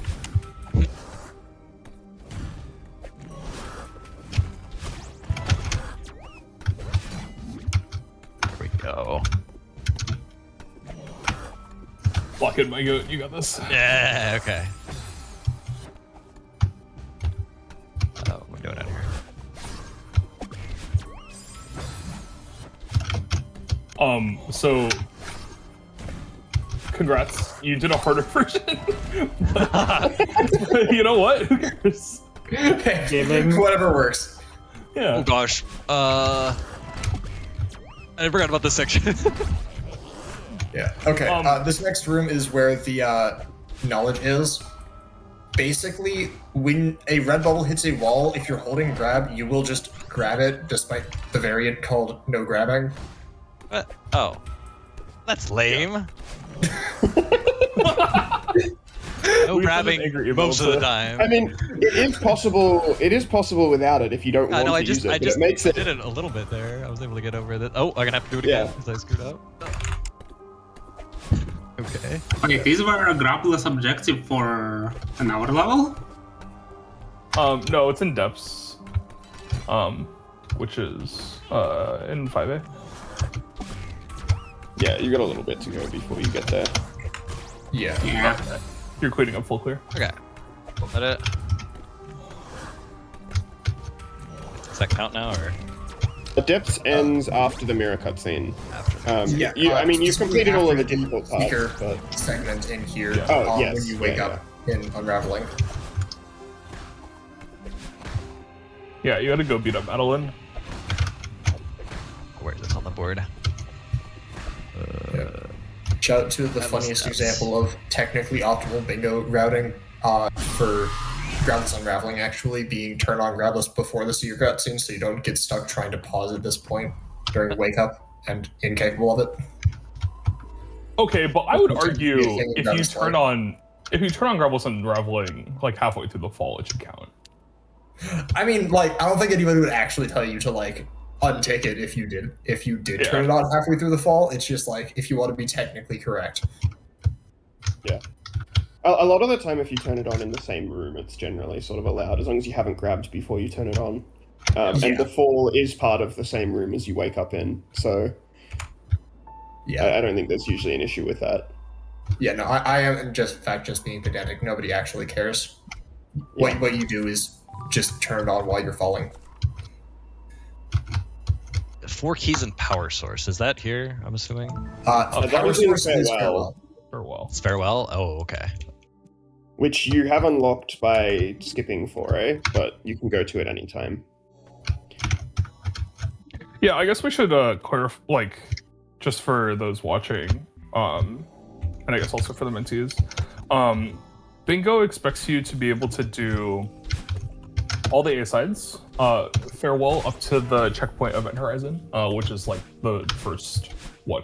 Lock in, my goat. You got this. Yeah, okay. Oh, what are we doing out here? So congrats. You did a harder version. But you know what? Who cares? Whatever works. Yeah. Oh gosh. I forgot about this section. Yeah. Okay. This next room is where the knowledge is. Basically, when a red bubble hits a wall, if you're holding grab, you will just grab it, despite the variant called no grabbing. What? Oh, that's lame. No grabbing most of the time. I mean, it is possible. It is possible without it if you don't want to use it. I But it makes I it. did it a little bit there. I was able to get over that. Oh, I'm gonna have to do it again because I screwed up. Okay. Okay, these were a grappleless objective for an hour level? No, it's in depths. Which is in 5A. Yeah, you got a little bit to go before you get there. Yeah. Yeah. You're cleaning up full clear. Okay. Is that it? Does that count now, or The depths ends after the mirror cutscene. after? Yeah. I mean, you've completed all of the after difficult speaker parts, but segment in here. Yeah. Oh, yes, When you wake yeah, up in Unraveling. Yeah, you gotta go beat up Madeline. Where is this on the board? Shout out to the That funniest was- example of technically optimal bingo routing for grabless unraveling actually being turn on grabless before the secret cutscene, so you don't get stuck trying to pause at this point during wake up and incapable of it. Okay, but I would Which would argue be a thing if that you is turn like- on Gravel's Unraveling like halfway through the fall, it should count. I mean, like, I don't think anybody would actually tell you to like untick it if you did Yeah. turn it on halfway through the fall. It's just like if you want to be technically correct. a lot of the time, if you turn it on in the same room, it's generally sort of allowed, as long as you haven't grabbed before you turn it on. And the fall is part of the same room as you wake up in, so Yeah. I don't think there's usually an issue with that. Yeah, no, I am just being pedantic. Nobody actually cares. What you do is just turn it on while you're falling. 4 keys and power source. Is that here? I'm assuming. that Power was in source is Farewell. Farewell. It's farewell. Oh, okay. Which you have unlocked by skipping 4A, but you can go to it anytime. Yeah, I guess we should clarify, like, just for those watching, and I guess also for the mentees. Bingo expects you to be able to do all the A sides, farewell up to the checkpoint Event Horizon, which is like the first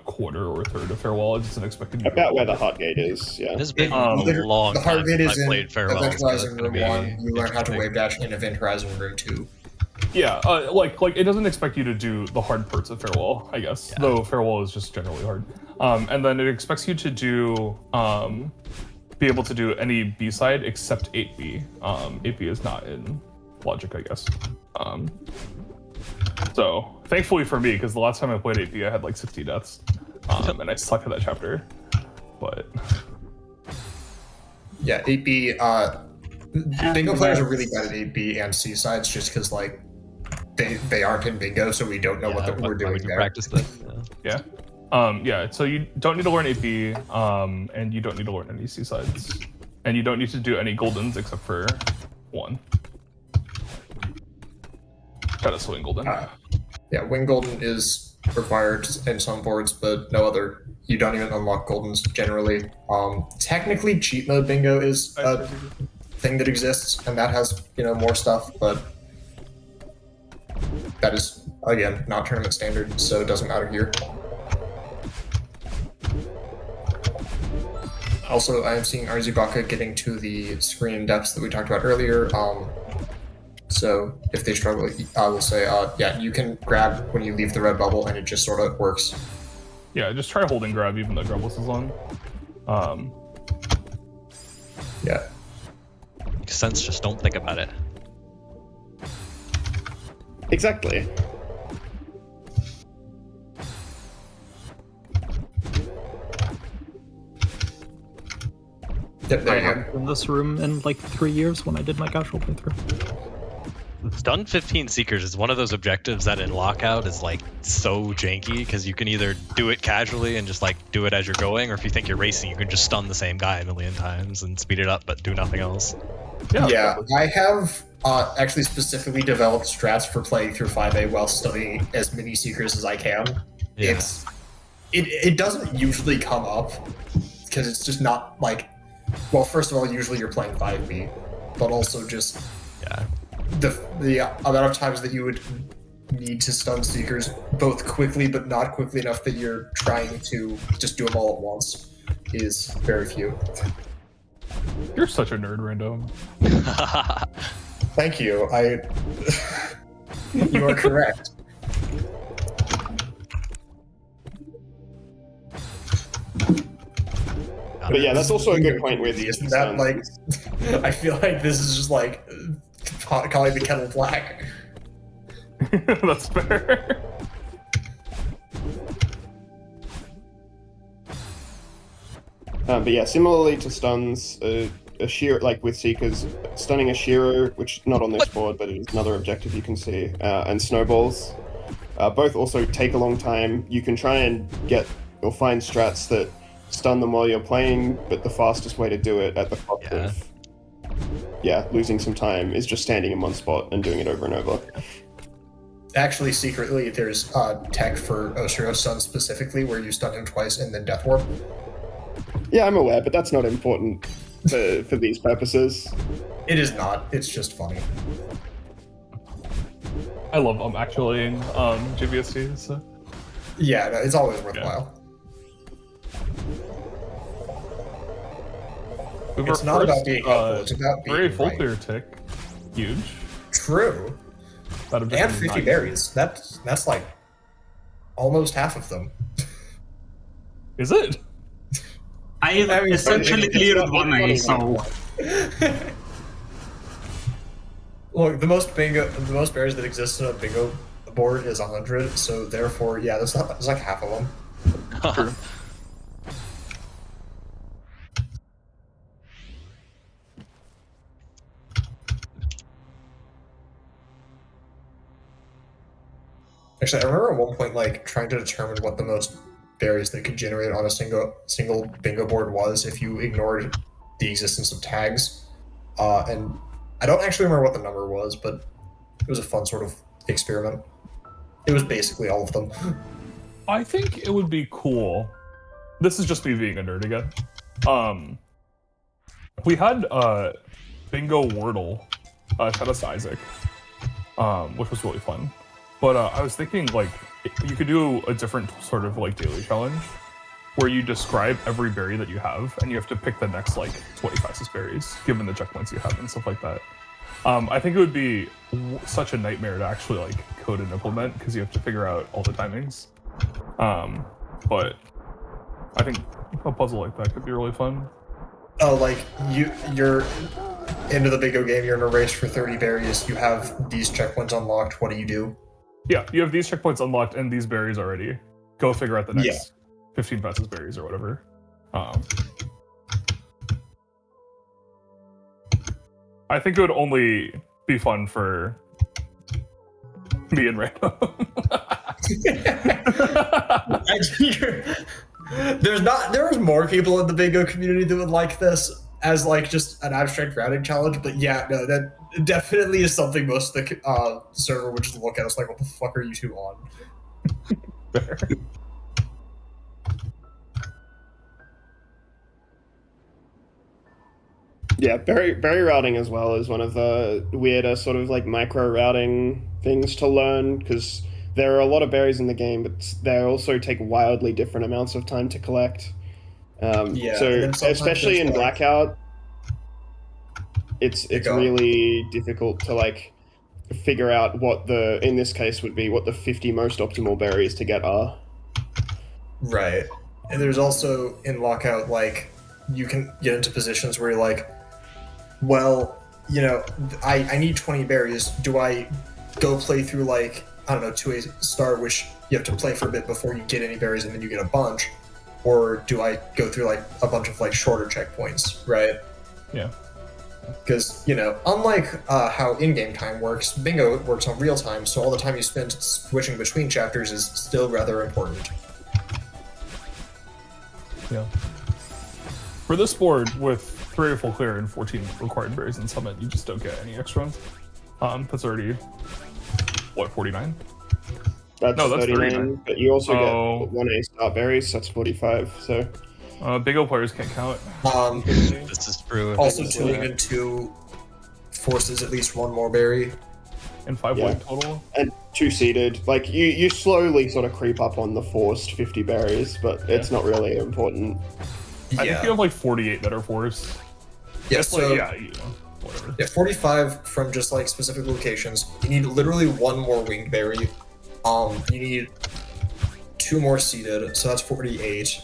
quarter or third of farewell. It doesn't expect you to do About all where of the it. hard gate is, yeah. It has been Um, a long The time hard gate since is I in played farewell. Event so that's Horizon gonna Room be 1. You learn how to interesting. wave dash in Event Horizon Room 2. Yeah, like it doesn't expect you to do the hard parts of farewell, I guess. Yeah. Though farewell is just generally hard. And then it expects you to do be able to do any B side except 8B. 8B is not in logic, I guess. So thankfully for me, because the last time I played 8B, I had like 60 deaths, and I suck at that chapter. But Yeah, 8B. Bingo players are really bad at 8B and C sides just because like they aren't in bingo, so we don't know Yeah, what we're why doing would you there. practice this? Yeah. yeah. So you don't need to learn 8B, and you don't need to learn any C sides, and you don't need to do any goldens except for 1. Gotta swing golden. Yeah, wing golden is required in some boards, but no other. You don't even unlock goldens generally. Technically, cheat mode bingo is a thing that exists, and that has more stuff, but that is again not tournament standard, so it doesn't matter here. Also, I am seeing Arzubaka getting to the screen depths that we talked about earlier. So if they struggle, I will say, yeah, you can grab when you leave the red bubble, and it just sort of works. Yeah, just try holding grab even though Grumble's is on. Yeah. Makes sense. Just don't think about it. Exactly. Yep, there I you go. haven't in this room in like 3 years when I did my casual playthrough. Stun 15 Seekers is one of those objectives that in Lockout is like so janky because you can either do it casually and just like do it as you're going, or if you think you're racing, you can just stun the same guy a million times and speed it up but do nothing else. Yeah, I have actually specifically developed strats for playing through 5A while stunning as many Seekers as I can. Yeah. It doesn't usually come up because it's just not like, well, first of all, usually you're playing 5B, but also just Yeah. the amount of times that you would need to stun Seekers both quickly but not quickly enough that you're trying to just do them all at once is very few. You're such a nerd, Random. Thank you. You are correct. But yeah, that's also a good point with Isn't that like? I feel like this is just like calling the kettle black. That's fair. But yeah, similarly to stuns, a Shiro, like with Seekers, stunning a Shiro, which is not on this board, but it is another objective you can see, and snowballs, both also take a long time. You can try and get or find strats that stun them while you're playing, but the fastest way to do it at the cost of losing some time is just standing in one spot and doing it over and over. Actually, secretly, there's tech for Oshiro stun specifically where you stun him twice and then Death Warp. Yeah, I'm aware, but that's not important for these purposes. It is not. It's just funny. I love actually GBSD. So. Yeah, no, it's always worthwhile. It's not about being helpful, it's about being very full right. clear tick. Huge. True. That And 50 berries. That's like almost half of them. Is it? I have essentially cleared one eye, so Look, the most berries that exist in a bingo board is 100, so therefore, yeah, there's like half of them. True. Actually, I remember at one point, like, trying to determine what the most berries that could generate on a single bingo board was if you ignored the existence of tags. And I don't actually remember what the number was, but it was a fun sort of experiment. It was basically all of them. I think it would be cool. This is just me being a nerd again. We had Bingo Wordle, shout out to Isaac, which was really fun. But I was thinking, like, you could do a different sort of, like, daily challenge where you describe every berry that you have, and you have to pick the next, like, 20 fastest berries, given the checkpoints you have and stuff like that. I think it would be such a nightmare to actually, like, code and implement, because you have to figure out all the timings. But I think a puzzle like that could be really fun. Oh, like, you're into the bingo game, you're in a race for 30 berries, you have these checkpoints unlocked, what do you do? Yeah, you have these checkpoints unlocked and these berries already. Go figure out the next 15 fastest berries or whatever. I think it would only be fun for me and Random. There's more people in the bingo community that would like this as like just an abstract routing challenge, but yeah, no, that definitely is something most of the server would just look at us like, what the fuck are you two on? Fair. Yeah, berry routing as well is one of the weirder sort of like micro routing things to learn, because there are a lot of berries in the game, but they also take wildly different amounts of time to collect. So especially in Blackout, it's really difficult to like figure out what in this case would be what the 50 most optimal berries to get are. Right. And there's also in Lockout, like, you can get into positions where you're like, well, you know, I need 20 berries. Do I go play through, like, I don't know, 2A Star, which you have to play for a bit before you get any berries and then you get a bunch? or do I go through like a bunch of like shorter checkpoints, right? Yeah. Because, you know, unlike how in-game time works, bingo works on real time, so all the time you spend switching between chapters is still rather important. Yeah. For this board, with 3 full clear and 14 required berries and summit, you just don't get any extra. That's already, what, 49? That's No, that's 39, 39. but you also Oh. get 1A start berries, that's 45, so... Bingo players can't count. This is true. Also, 2 and 2 forces at least 1 more berry. And 5 Yeah. white total. And 2-seeded. Like, you slowly sort of creep up on the forced 50 berries, but it's not really important. I think you have like 48 that are forced. Yeah, It's so like, yeah, you know, whatever. yeah, 45 from just like specific locations. You need literally 1 more winged berry. You need 2 more seeded, so that's 48.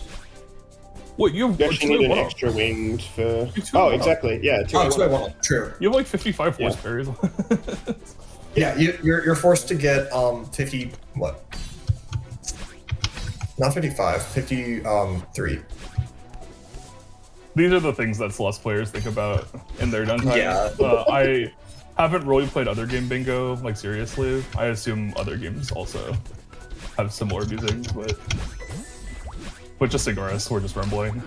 What, you have You actually two need an one-off. extra winged for... You two Oh, one-off. exactly, yeah. Oh, that's what I want. True. You have like 55 force Yeah. berries. Yeah, you're forced to get 50 what? Not 55, 53. These are the things that Celeste players think about in their downtime. Yeah. I haven't really played other game bingo, like seriously. I assume other games also have similar musings, but just ignore us, we're just rambling.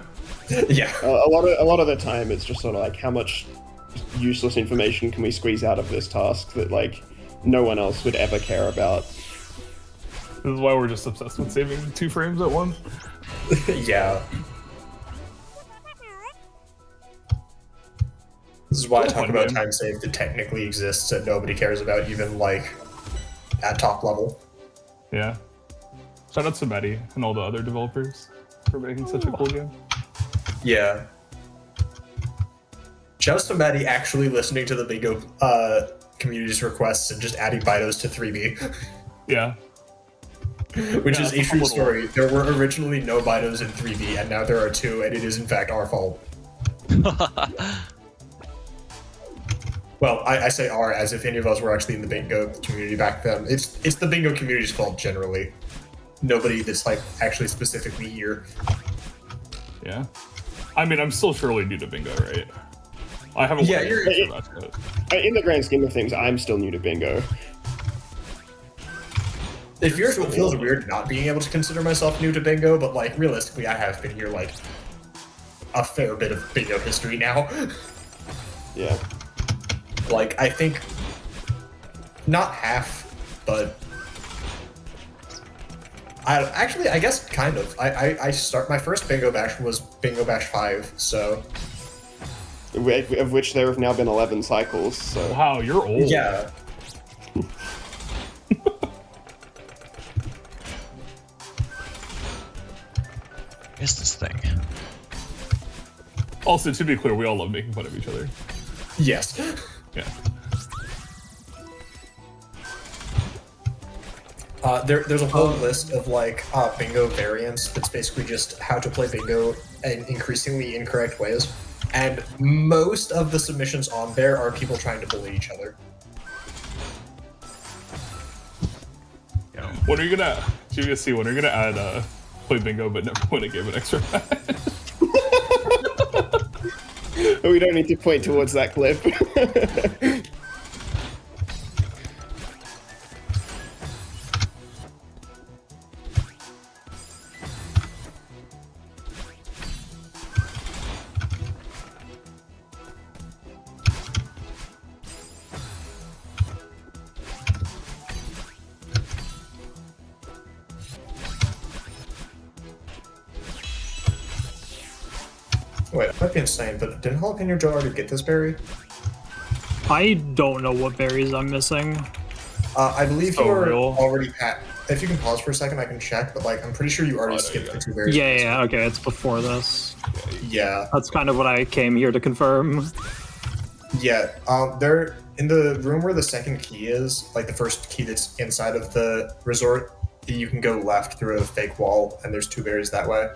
Yeah. A lot of the time, it's just sort of like, how much useless information can we squeeze out of this task that, like, no one else would ever care about? This is why we're just obsessed with saving 2 frames at once. Yeah. This is why I talk about time save that technically exists that nobody cares about, even like at top level. Yeah. Shout out to Maddie and all the other developers for making such a cool game. Yeah. Shouts to Maddie actually listening to the bingo community's requests and just adding bitos to 3B. Yeah. Which Yeah, is a that's true a story. There were originally no bitos in 3B, and now there are 2, and it is in fact our fault. Well, I say our as if any of us were actually in the bingo community back then. It's the bingo community's fault generally. Nobody that's like actually specifically here. Yeah. I mean, I'm still surely new to bingo, right? I haven't Yeah, played you're- it so much, but- In the grand scheme of things, I'm still new to bingo. It feels weird not being able to consider myself new to bingo, but like realistically, I have been here like a fair bit of bingo history now. Yeah. Like I think not half, but I guess kind of. I start my first bingo bash was Bingo Bash 5, so Of which there have now been 11 cycles, so... Wow, you're old. yeah. What is this thing? Also, to be clear, we all love making fun of each other. Yes. Yeah. There's a whole list of like bingo variants that's basically just how to play bingo in increasingly incorrect ways. And most of the submissions on there are people trying to bully each other. When are you gonna, GBSC, when are you gonna add, play bingo but never win a game an extra match? We don't need to point towards that clip. Wait, I might be insane, but didn't Jalapeno Joe already get this berry? I don't know what berries I'm missing. I believe So you were real. already at. If you can pause for a second, I can check. But like, I'm pretty sure you already Oh, there skipped you the go. 2 berries. Yeah, okay, it's before this. Yeah. That's kind of what I came here to confirm. Yeah. They're in the room where the second key is, like the first key that's inside of the resort. You can go left through a fake wall, and there's 2 berries that way.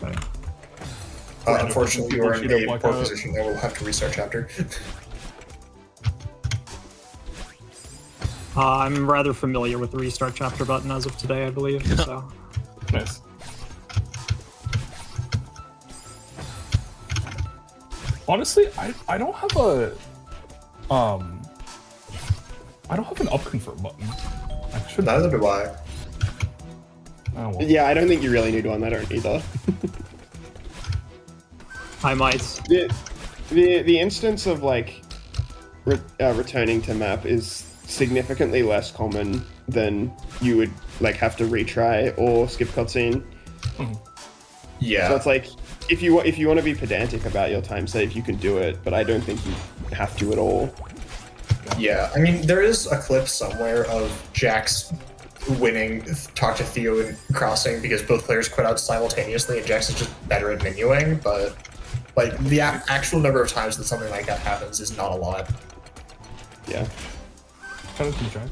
Okay. Unfortunately, you are in Cheetah a poor blackout. position. I will have to restart chapter. I'm rather familiar with the restart chapter button as of today, I believe, so... Nice. Honestly, I don't have a I don't have an up confirm button. I should. Neither do I. Oh, well. Yeah, I don't think you really need one. I don't either. I might. The instance of like returning to map is significantly less common than you would like have to retry or skip cutscene. Yeah. So it's like if you want to be pedantic about your time save, you can do it, but I don't think you have to at all. Yeah, I mean, there is a clip somewhere of Jax winning Talk to Theo and Crossing because both players quit out simultaneously and Jax is just better at minuing, but like the actual number of times that something like that happens is not a lot. Yeah. Kind of try.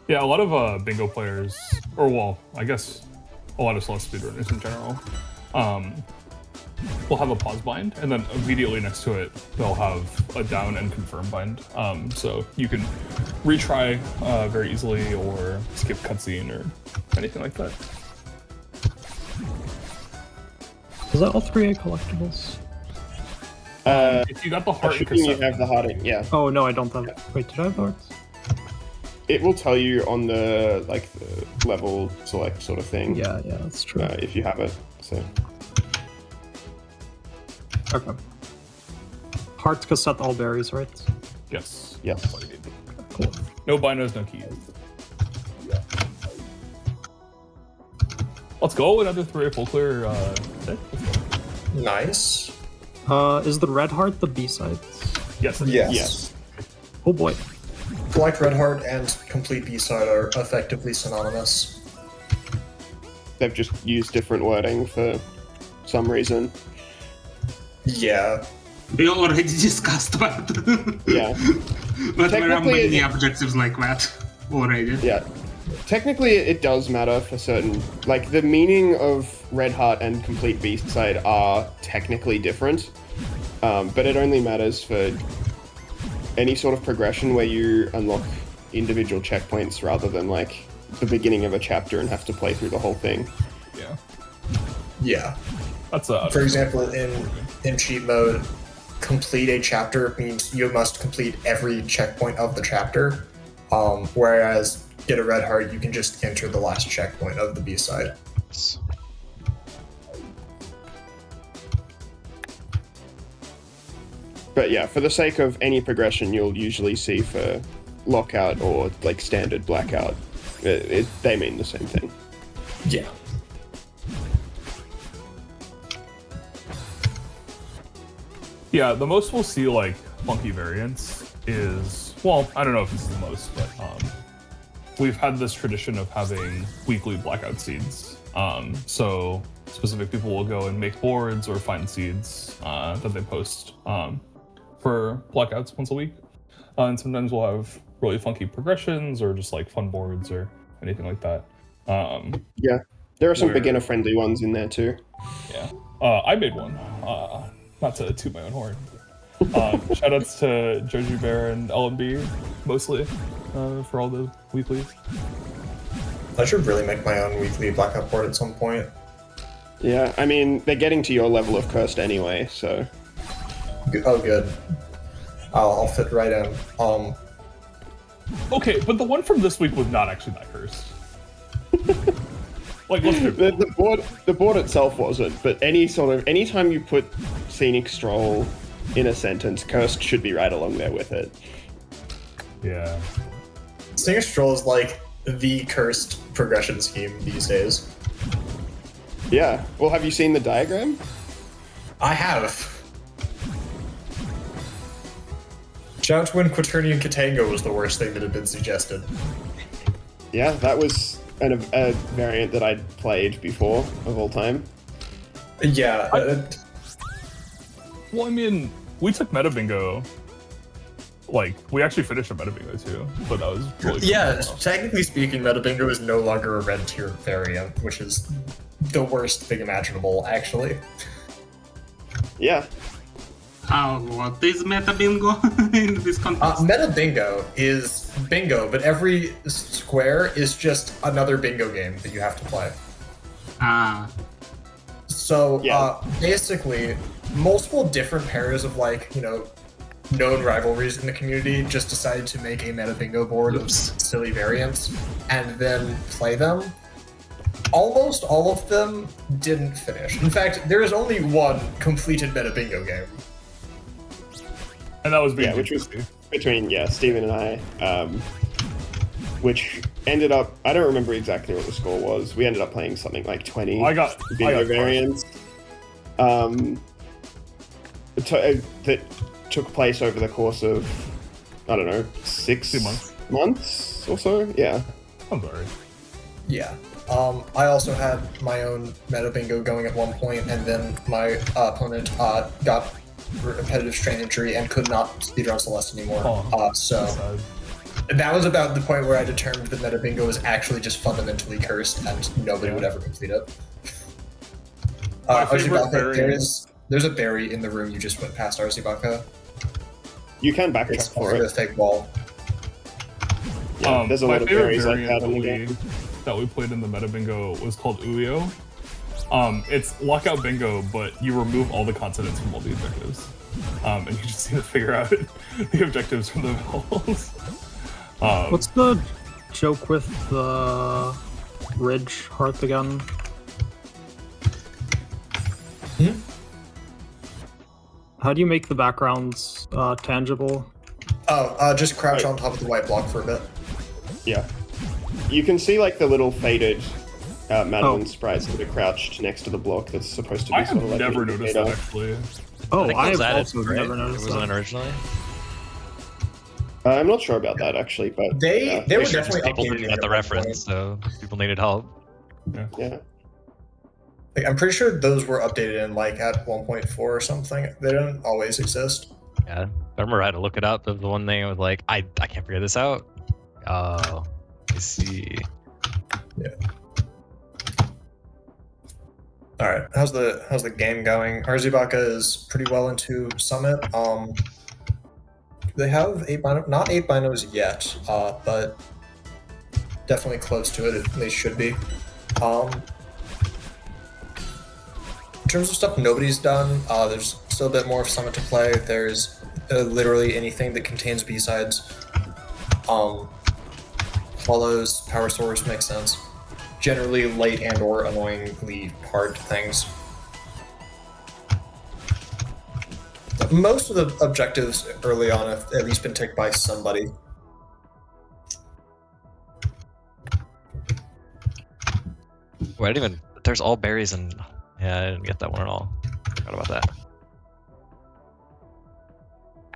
Yeah, a lot of bingo players, or well, I guess a lot of Celeste speedrunners in general, will have a pause bind, and then immediately next to it, they'll have a down and confirm bind. So you can retry very easily, or skip cutscene, or anything like that. Is that all 3A collectibles? If you got the heart, Assuming you have the heart, yeah. Oh no, I don't have. Wait, did I have the hearts? It will tell you on the like the level select sort of thing. Yeah, that's true. If you have it. So. Okay. Hearts cassette all berries, right? Yes. Yes. That's all you need. Cool. No binos, no keys. Let's go. Another 3A full clear. Day. Let's go. Nice. Is the red heart the B-side? Yes. it is. Yes. Oh boy. Collect Red Heart and Complete B-Side are effectively synonymous. They've just used different wording for some reason. Yeah. We already discussed that. Yeah. But there are Technically, many objectives like that already. Yeah. Technically, it does matter for certain. Like, the meaning of Red Heart and Complete Beast Side are technically different, but it only matters for any sort of progression where you unlock individual checkpoints rather than, like, the beginning of a chapter and have to play through the whole thing. Yeah. Yeah. That's For example, in cheat mode, complete a chapter means you must complete every checkpoint of the chapter, whereas get a red heart, you can just enter the last checkpoint of the B-side. But yeah, for the sake of any progression you'll usually see for lockout or like standard blackout, they mean the same thing. Yeah. Yeah, the most we'll see, like, funky variants is, well, I don't know if this is the most, but we've had this tradition of having weekly blackout seeds. So specific people will go and make boards or find seeds that they post for blackouts once a week. And sometimes we'll have really funky progressions or just like fun boards or anything like that. Yeah, there are some Where- beginner-friendly ones in there too. Yeah. I made one. Not to toot my own horn. Shoutouts to Joji Bear and LMB, mostly, for all the weeklies. I should really make my own weekly blackout board at some point. Yeah, I mean, they're getting to your level of cursed anyway, so... Oh, good. I'll fit right in. Okay, but the one from this week was not actually that cursed. Like, let's do it. The board itself wasn't, but anytime you put Scenic Stroll in a sentence, cursed should be right along there with it. Yeah. Singer Stroll is like the cursed progression scheme these days. Yeah, well, have you seen the diagram? I have. Shout out to when Quaternion Katango was the worst thing that had been suggested. Yeah, that was a variant that I'd played before, of all time. Yeah. Well, I mean, we took Meta Bingo. Like, we actually finished a Meta Bingo too, but that was really Yeah, fun. technically speaking, Meta Bingo is no longer a red tier variant, which is the worst thing imaginable, actually. Yeah. What is meta bingo in this context? Meta bingo is bingo, but every square is just another bingo game that you have to play. Ah, So Yeah. basically, multiple different pairs of known rivalries in the community just decided to make a meta bingo board of silly variants and then play them. Almost all of them didn't finish. In fact, there is only one completed meta bingo game. And that was Yeah, which was between Steven and I, which ended up, I don't remember exactly what the score was. We ended up playing something like 20 I got bingo variants. That took place over the course of, I don't know, 6 2 months. months or so. Yeah. I'm sorry. Yeah. I also had my own meta bingo going at one point, and then my opponent got repetitive strain injury and could not speedrun Celeste anymore. So that was about the point where I determined that meta bingo was actually just fundamentally cursed, and nobody would ever complete it. My favorite There's a berry in the room you just went past, Arzibaka. You can backtrack It's for under it. the fake wall. Yeah, there's a my lot of favorite berries like variant that in the game. that we played in the meta bingo was called Uyo. It's lockout bingo, but you remove all the consonants from all the objectives. And you just need to figure out the objectives from the vowels. What's the joke with the ridge hearth again? How do you make the backgrounds tangible? Just crouch on top of the white block for a bit. Yeah. You can see like the little faded Madeline sprites that are crouched next to the block that's supposed to be I sort have of like never an noticed that indicator. actually. Oh, I think it was I've added, also right? never noticed It wasn't that. originally. I'm not sure about that actually, but They were Sure, definitely just people updating didn't it get the at one reference, so people needed help. yeah. Like, I'm pretty sure those were updated in like at 1.4 or something. They don't always exist. Yeah, I remember I had to look it up. The one thing I was like, I can't figure this out. Oh, I see. Yeah. All right. How's the game going? Arzibaka is pretty well into Summit. They have not 8 binos yet, but definitely close to it. They should be. In terms of stuff nobody's done, there's still a bit more of Summit to play. There's literally anything that contains B-sides. Follows power source makes sense. Generally late and or annoyingly hard things. Most of the objectives early on have at least been ticked by somebody. Wait, I didn't even. There's all berries and. Yeah, I didn't get that one at all. Forgot about that.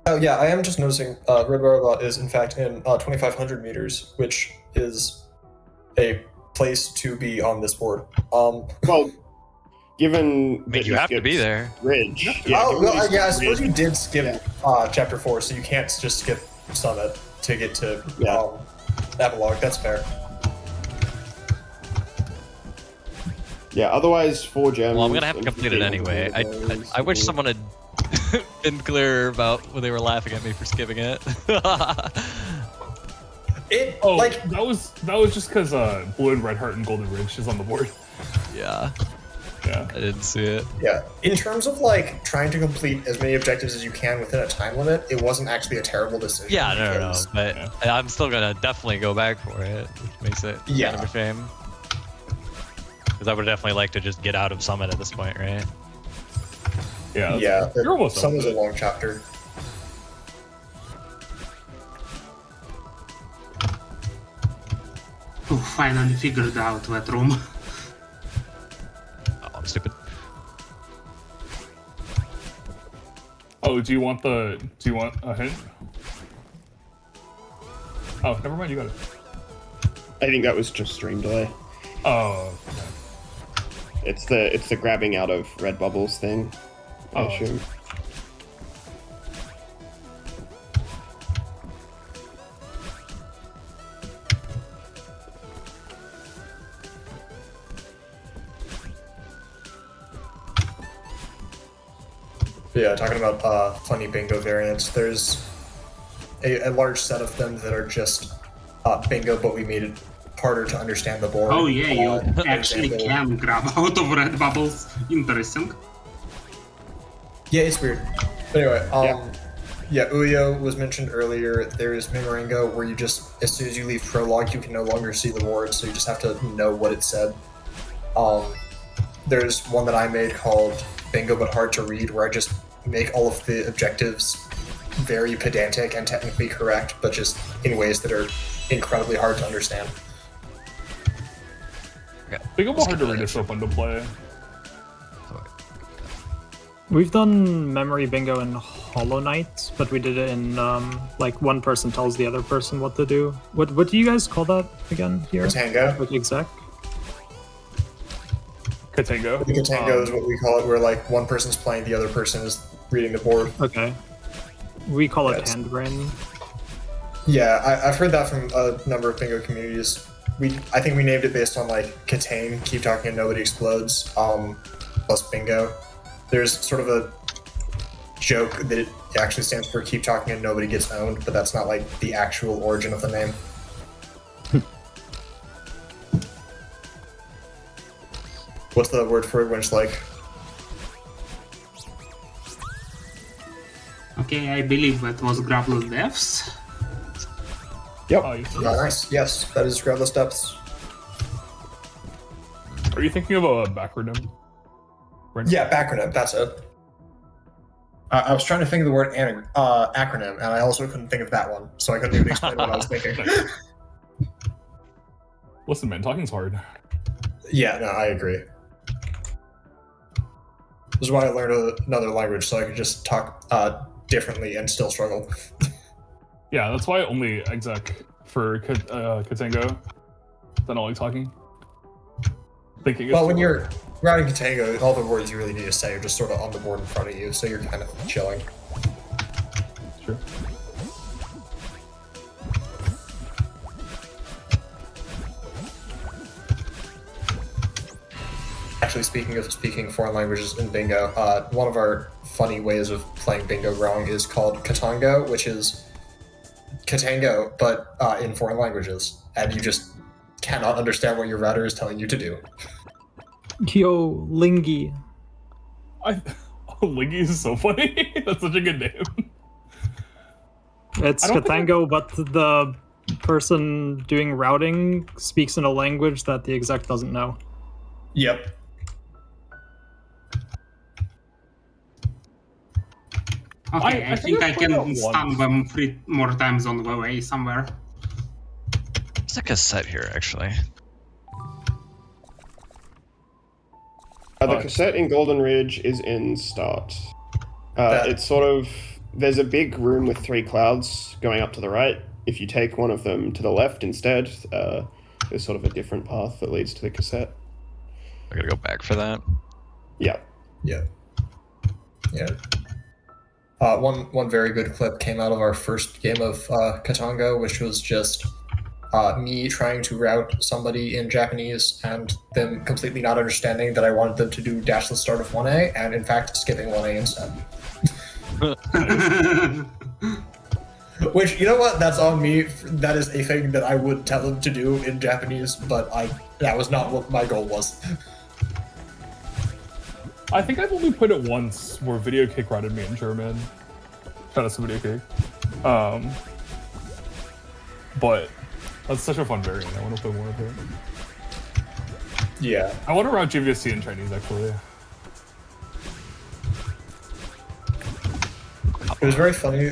Oh yeah, I am just noticing Red Robot is in fact in 2,500 meters, which is a place to be on this board. Well, given I mean, you have to be there. Ridge. I suppose you did skip chapter 4, so you can't just skip Summit to get to Epilogue. That's fair. Yeah, otherwise 4 gems. Well, I'm gonna have to complete it anyway. I wish someone had been clearer about when they were laughing at me for skipping it. That was just because Blue and Red Heart and Golden Ridge is on the board. Yeah, Yeah. I didn't see it. Yeah. In terms of like trying to complete as many objectives as you can within a time limit, it wasn't actually a terrible decision. Yeah, no, because- but I'm still gonna definitely go back for it, which makes it kind of a shame. Because I would definitely like to just get out of Summit at this point, right? Yeah. Yeah, You're almost some done was with a it. long chapter. Oh, finally figured out that room. Oh, I'm stupid. Oh, do you want a hint? Oh, never mind, you got it. I think that was just stream delay. Oh, okay. It's the grabbing out of red bubbles thing, I Oh. assume. Yeah, talking about funny bingo variants, there's a large set of them that are just bingo, but we made it harder to understand the board. Oh yeah, you for actually example- can grab out of red bubbles. Interesting. Yeah, it's weird. But anyway, yeah, Uyo was mentioned earlier. There is Memoringo, where you just, as soon as you leave prologue, you can no longer see the board, so you just have to know what it said. There's one that I made called Bingo But Hard to Read, where I just make all of the objectives very pedantic and technically correct, but just in ways that are incredibly hard to understand. Bingo But Hard to Read is so fun to play. We've done memory bingo in Hollow Knight, but we did it in like one person tells the other person what to do. What do you guys call that again here? Katango. Like exec? Katango. The Katango is what we call it, where like one person's playing, the other person is reading the board. Okay. We call it Yes. hand brain. Yeah, I've heard that from a number of bingo communities. I think we named it based on like Katane, Keep Talking and Nobody Explodes, plus bingo. There's sort of a joke that it actually stands for Keep Talking and Nobody Gets Owned, but that's not like the actual origin of the name. What's the word for it when it's like? Okay, I believe that was Grapple Depths. Yep. Oh, you said Yeah, nice. Yes, that is Grab the Steps. Are you thinking of a backronym? Yeah, backronym, that's it. I was trying to think of the word acronym, and I also couldn't think of that one, so I couldn't even explain what I was thinking. Listen, man, talking's hard. Yeah, no, I agree. This is why I learned another language, so I could just talk differently and still struggle. Yeah, that's why I only exec for Katango. Then I like talking. Thinking. Well, when you're routing Katango, all the words you really need to say are just sort of on the board in front of you, so you're kind of chilling. Sure. Actually, speaking foreign languages in bingo, one of our funny ways of playing bingo wrong is called Katango, which is Katango, but in foreign languages, and you just cannot understand what your router is telling you to do. Yo, Lingy. Lingy is so funny. That's such a good name. It's I don't think Katango, but the person doing routing speaks in a language that the exec doesn't know. Yep. Okay, I think I I've played can that stun once. them 3 more times on the way somewhere. There's a cassette here, actually. The cassette in Golden Ridge is in Start. That- It's sort of... There's a big room with 3 clouds going up to the right. If you take one of them to the left instead, there's sort of a different path that leads to the cassette. I gotta go back for that. Yeah. Yeah. One very good clip came out of our first game of Katango, which was just me trying to route somebody in Japanese and them completely not understanding that I wanted them to do dash the start of 1A, and in fact skipping 1A instead. Which, you know what, that's on me. That is a thing that I would tell them to do in Japanese, but that was not what my goal was. I think I've only played it once where Video Cake routed me in German. Shout out to Video Cake. But that's such a fun variant. I want to play more of it. Yeah. I want to route GVSC in Chinese, actually. It was very funny.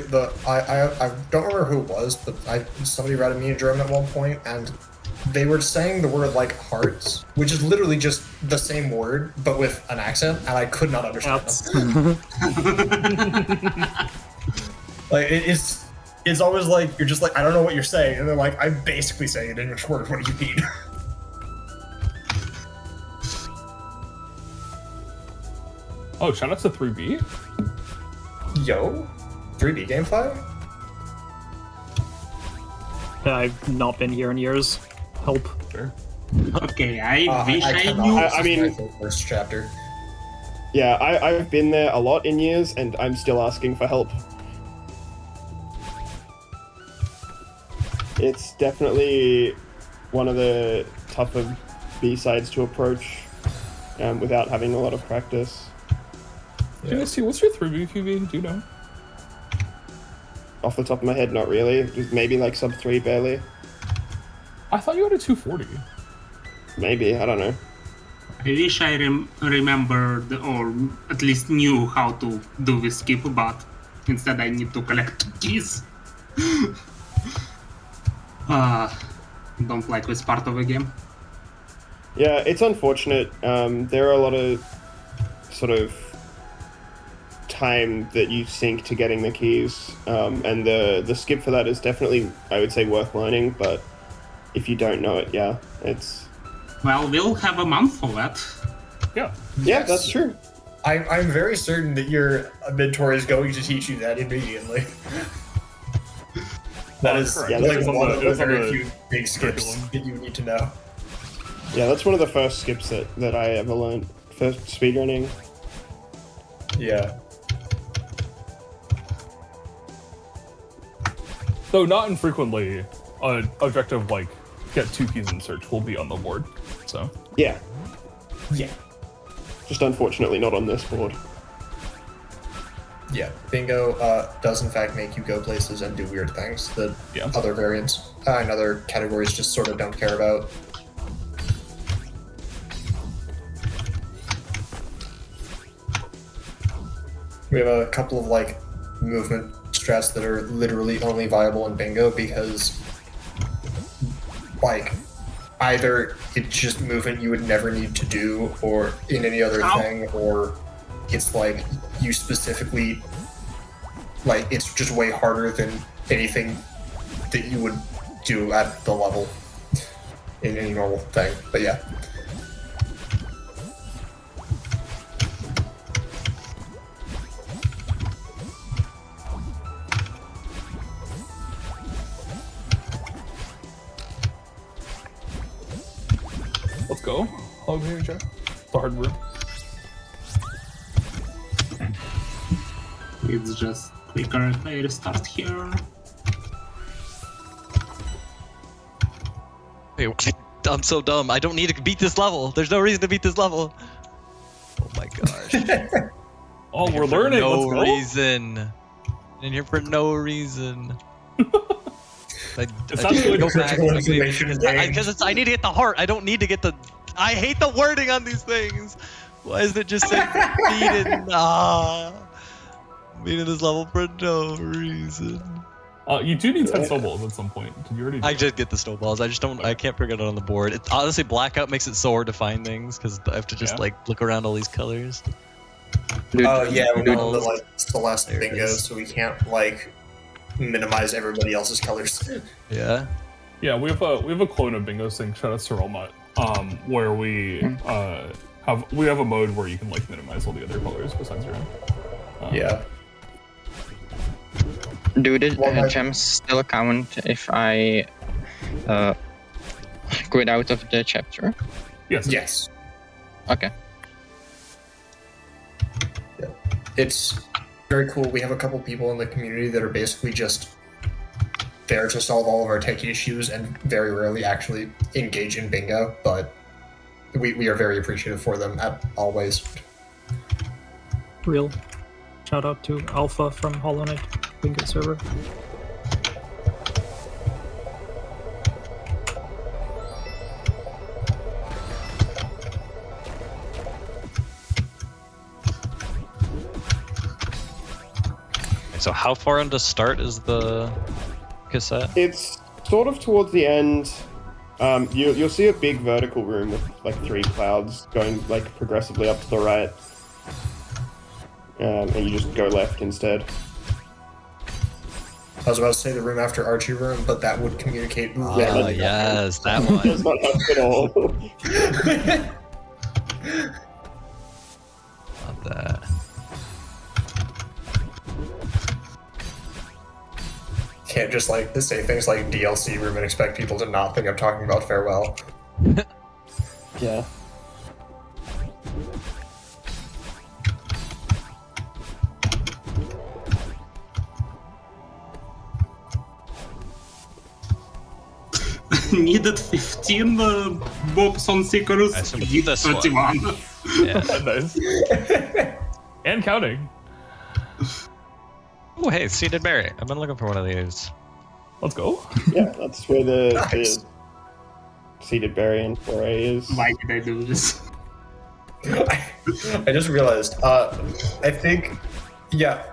I don't remember who it was, but somebody routed me in German at one point, and they were saying the word like hearts, which is literally just the same word but with an accent, and I could not understand them. Like it's always like you're just like, I don't know what you're saying, and they're like, I'm basically saying an English word. What do you mean? Oh, shout out to 3B. Yo, 3D gameplay. I've not been here in years. Help. Sure. Okay, I wish I cannot. knew. I mean- First chapter. Yeah, I've been there a lot in years, and I'm still asking for help. It's definitely one of the tougher B-sides to approach without having a lot of practice. GST, what's your 3BQB? Do you know? Off the top of my head, not really. Just maybe like sub 3 barely. I thought you had a 240. Maybe, I don't know. I wish I remembered or at least knew how to do this skip, but instead I need to collect keys. Don't like this part of the game. Yeah, it's unfortunate. There are a lot of sort of time that you sink to getting the keys, and the skip for that is definitely, I would say, worth learning, but if you don't know it, yeah, it's... Well, we'll have a month for that. Yeah. Yeah, that's true. I'm very certain that your mentor is going to teach you that immediately. That is correct. Yeah, like that's one of the on the very few big skips curriculum. that you need to know. Yeah, that's one of the first skips that I ever learned for speedrunning. Yeah. Though not infrequently, an objective like get 2 keys in search will be on the board. So Yeah, Yeah. just unfortunately not on this board. Yeah. Bingo does in fact make you go places and do weird things that Yeah. other variants and other categories just sort of don't care about. We have a couple of like movement strats that are literally only viable in bingo because like either it's just movement you would never need to do or in any other Ow. thing, or it's like you specifically like it's just way harder than anything that you would do at the level in any normal thing. But yeah. let's go. Hog here, Jack. The hard room. It's just quicker player start here. Wait, I'm so dumb. I don't need to beat this level. There's no reason to beat this level. Oh my gosh. Oh, I'm we're here for learning. No Let's go. reason. I'm in here for no reason. I It's not good go for back. critical information gained. Because I need to get the heart. I don't need to get the. I hate the wording on these things. Why isn't it just saying beaten? Beating this level for no reason. You do need 10 snowballs at some point. Did you already do I that? did get the snowballs. I just don't. I can't figure it out on the board. Honestly, blackout makes it so hard to find things because I have to just Yeah. like look around all these colors. Oh yeah, we're Dude. on the like Celeste There it bingo, is. so we can't like minimize everybody else's colors. Yeah. Yeah, we have a clone of Bingo Sync. Shout out to Rolmut. Where we have a mode where you can like minimize all the other colors besides your own. Yeah. Do the Well, gems still count if I quit out of the chapter? Yes. Yes. Okay. It's very cool. We have a couple people in the community that are basically just there to solve all of our tech issues and very rarely actually engage in bingo, but we are very appreciative for them at always. Real. Shout out to Alpha from Hollow Knight Bingo server. So how far into start is the cassette? It's sort of towards the end. You'll see a big vertical room with like 3 clouds going like progressively up to the right, and you just go left instead. I was about to say the room after Archie room, but that would communicate. Ah, that's- yes, that Does one. not help at all. Love that. Can't just like say things like DLC room and expect people to not think I'm talking about Farewell. Yeah. needed 15 bobs on Seekers. I assume Did this one. 31. Yeah. Nice. And counting. Oh, hey, seeded berry. I've been looking for one of these. Let's go. Yeah, that's where the Nice. seeded berry and foray is. Why did I do this? I just realized. I think, yeah,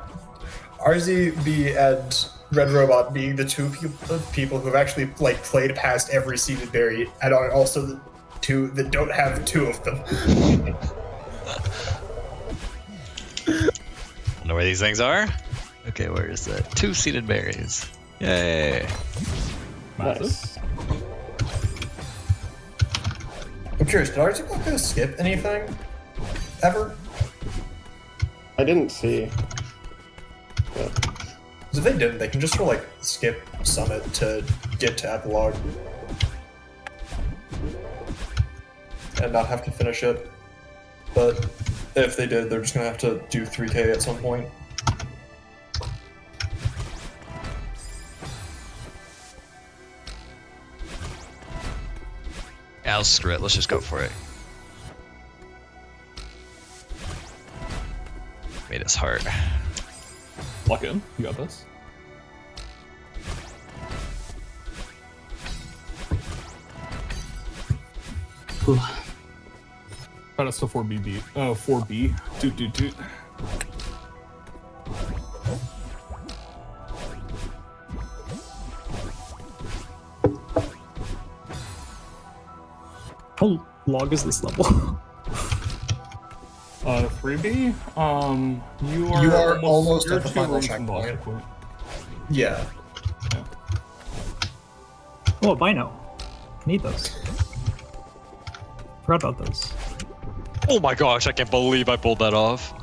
RZB and Red Robot being the two people who've actually like played past every seeded berry, and are also the two that don't have two of them. Know where these things are? Okay, where is that? 2 seeded berries. Yay! Nice. I'm curious, did RZB go skip anything ever? I didn't see. Yeah. 'Cause if they didn't, they can just sort of like skip Summit to get to Epilogue and not have to finish it. But if they did, they're just gonna have to do 3K at some point. Yeah, screw it. Let's just go for it. Made us hard. Lock in. You got this. Got us to 4BB. Oh, 4B. Doot, doot, doot. How long is this level? 3B. You are almost you're at the 2 final rooms from boss checkpoint. checkpoint. Yeah. Oh, a Bino. Need those. Forgot about those. Oh my gosh, I can't believe I pulled that off.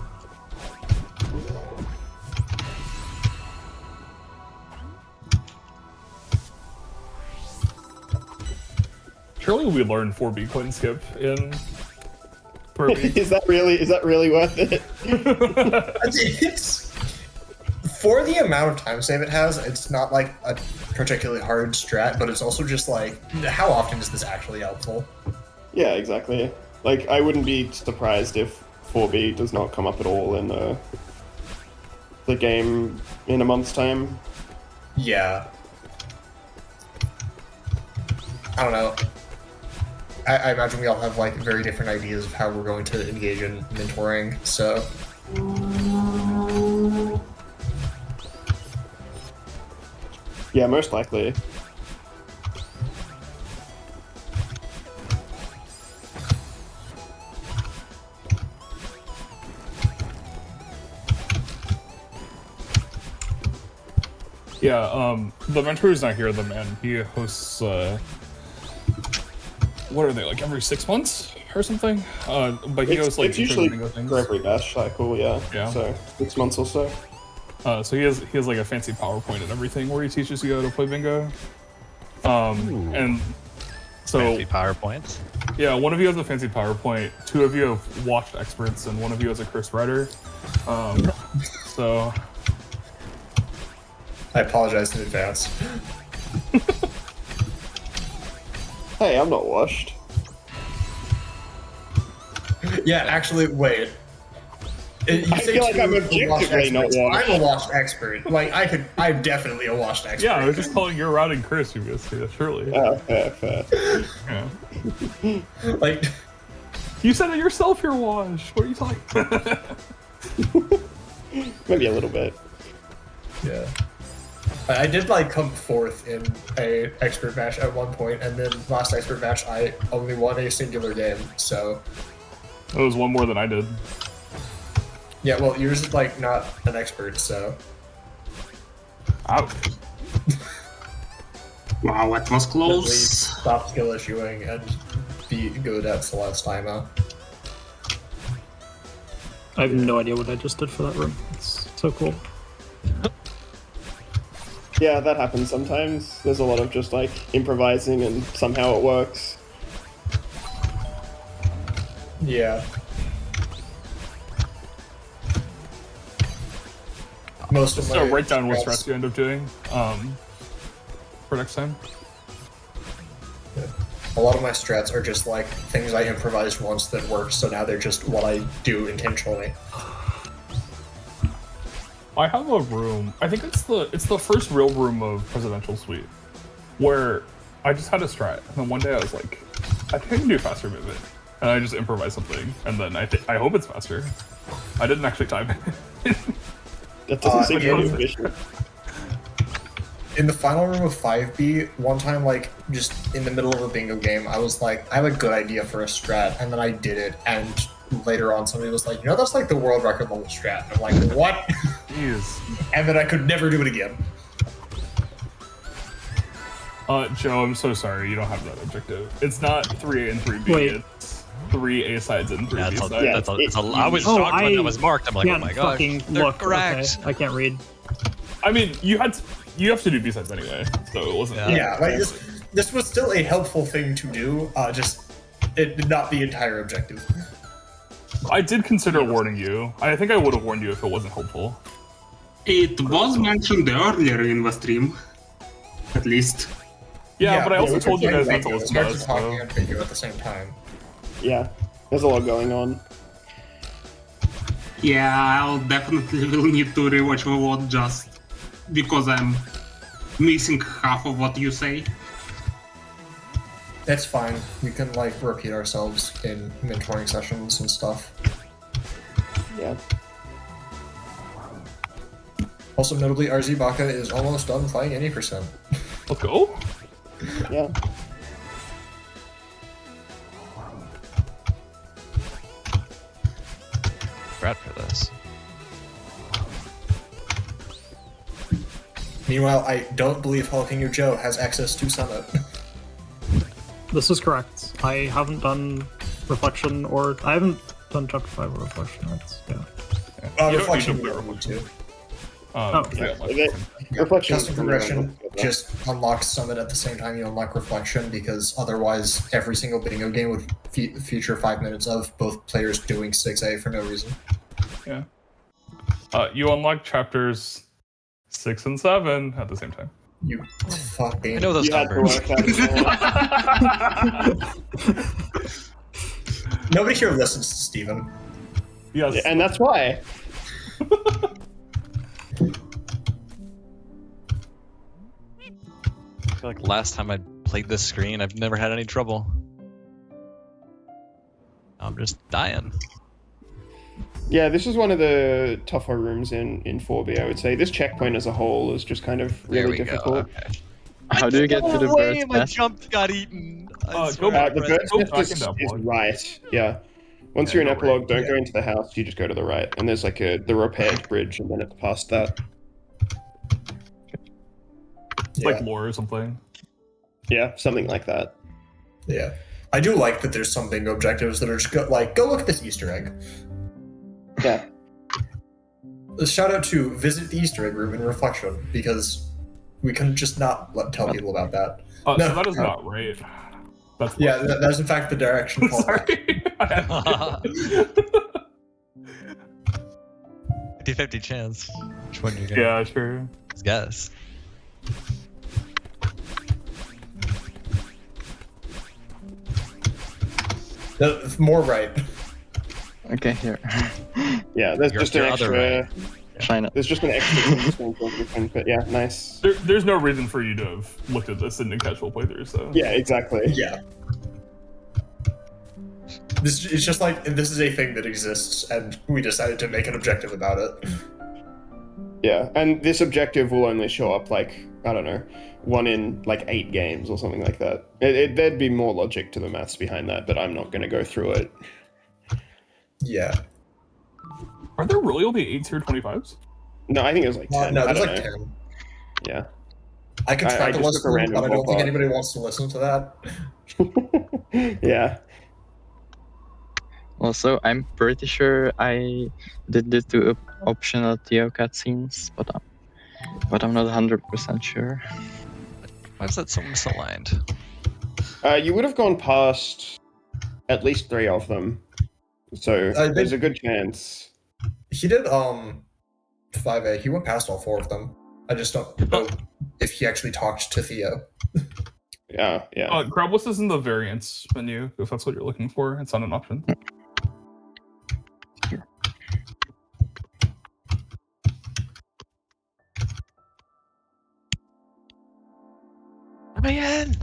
Surely we learned 4B coin skip in 3B. Is that really worth it? It's for the amount of time save it has, it's not like a particularly hard strat, but it's also just like, how often is this actually helpful? Yeah, exactly. Like, I wouldn't be surprised if 4B does not come up at all in the game in a month's time. Yeah. I don't know. I imagine we all have like very different ideas of how we're going to engage in mentoring, so. Yeah, most likely. Yeah, the mentor is not here, the man. He hosts, what are they, like every 6 months or something? But he hosts, like, it's usually bingo things. for every bash cycle, yeah. Yeah. So, 6 months or so. So he has like a fancy PowerPoint and everything where he teaches you how to play bingo. And so Fancy PowerPoints. yeah, one of you has a fancy PowerPoint, 2 of you have watched experts, and 1 of you has a curse writer. So I apologize in advance. Hey, I'm not washed. Yeah, actually, wait. You I say feel like two I'm washed objectively not experts. washed. I'm a washed expert. Like, I'm definitely a washed expert. yeah, I was just calling your routing curse, you guys. Yeah, surely. Oh, fair. Yeah. Like, You said it yourself. You're washed. What are you talking about? Maybe a little bit. yeah. I did, like, come 4th in a expert match at one point, and then last expert match, I only won a singular game, so. That was 1 more than I did. Yeah, well, yours is, like, not an expert, so. Ouch. Wow, that was At close. least stop skill issuing and be good at Celeste IMO. I have no idea what I just did for that room. It's so cool. Yeah, that happens sometimes. There's a lot of just like improvising and somehow it works. Yeah. Most of my So write down what strats- strats you end up doing for next time. a lot of my strats are just like things I improvised once that worked, so now they're just what I do intentionally. I have a room. I think it's the first real room of Presidential Suite, where I just had a strat, and then one day I was like, I think I can do faster movement, and I just improvised something, and then I hope it's faster. I didn't actually time it. That doesn't seem yeah. very efficient. In the final room of 5B, one time, like, just in the middle of a bingo game, I was like, I have a good idea for a strat, and then I did it, and later on somebody was like, you know, that's like the world record level strat. I'm like, what? Jeez. And then I could never do it again. Joe, I'm so sorry, you don't have that objective. It's not 3A and 3B, Wait. it's 3 A sides and 3 Yeah, B that's sides. I was Oh, shocked when I that was marked. I'm like, oh Can't my gosh, fucking they're look. correct. Okay, I can't read. I mean, you have to do B sides anyway, so it wasn't. Yeah, like, this was still a helpful thing to do, just it did not the entire objective. I did consider warning you. I think I would have warned you if it wasn't helpful. It was mentioned earlier in the stream, at least. Yeah, but I also we told you were guys playing not to bingo. listen We to were us. talking So. and bingo at the same time. Yeah, there's a lot going on. Yeah, I'll definitely will need to rewatch the VOD just because I'm missing half of what you say. That's fine. We can like repeat ourselves in mentoring sessions and stuff. Yeah. Also, notably, RZ Baka is almost done playing any percent. Let's go. Yeah. Strat for this. Meanwhile, I don't believe Jalapeno Joe has access to Summit. This is correct. I haven't done reflection, or I haven't done chapter 5 or reflection. That's, yeah. You don't Reflection need to we play don't need to. okay. Reflection. Custom progression just unlocks Summit at the same time you unlock Reflection, because otherwise every single bingo game would feature 5 minutes of both players doing 6A for no reason. Yeah. You unlock chapters 6 and 7 at the same time. You fucking... I know those You had to numbers. work that as well. Nobody here listens to Steven. Yes. And that's why. I feel like last time I played this screen, I've never had any trouble. I'm just dying. Yeah, this is one of the tougher rooms in 4B, I would say. This checkpoint as a whole is just kind of There really we difficult. go. Okay. How do you get to the No way, bird's my nest? jump got eaten. I Go swear. back. The bird's Go nest back is into epilogue. right. Yeah. Once Yeah, you're in go right. epilogue, don't Yeah. go into the house. You just go to the right, and there's like the repaired bridge, and then it's past that. Yeah. Like lore or something. Yeah, something like that. Yeah. I do like that there's some bingo objectives that are just go look at this Easter egg. Yeah. A shout out to visit the Easter egg room in Reflection, because we can just not tell people about that. So No. that is not right. That's Yeah, that is in fact the direction. Sorry. 50-50 chance. Which one you're gonna Yeah, sure. guess? More right. Okay, here. Yeah, there's Your- just an your other extra. Shine it. There's just an extra. But yeah, nice. There's no reason for you to have looked at this in a casual playthrough, so. Yeah, exactly. Yeah. It's just like, this is a thing that exists, and we decided to make an objective about it. Yeah, and this objective will only show up like, I don't know, 1 in like 8 games or something like that. There'd be more logic to the maths behind that, but I'm not going to go through it. Yeah. Are there really only 8 tier 25s? No, I think it was like 10. No, I there's don't like know. 10. Yeah. I could I try to just took a listen, random but I don't think ballpark. anybody wants to listen to that. Yeah. Also, I'm pretty sure I did the 2 optional Theo cutscenes, but I'm not 100% sure. Why is that so misaligned? You would have gone past at least 3 of them. So think- there's a good chance. He did 5A. He went past all 4 of them. I just don't know if he actually talked to Theo. Yeah. Grab list is in the variants menu, if that's what you're looking for. It's not an option. Let me in!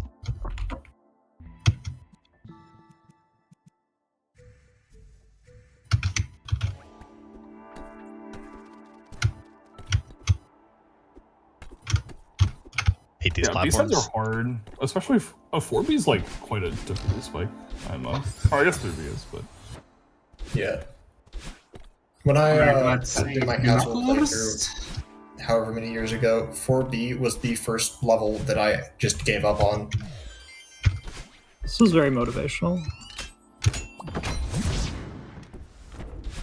Hate these platforms. B-sides are hard, especially if a 4B is like quite a difficult spike. Or I guess 3B is, but Yeah. When Alright, I let's did say my casual binoculars. playthrough, however many years ago, 4B was the first level that I just gave up on. This was very motivational.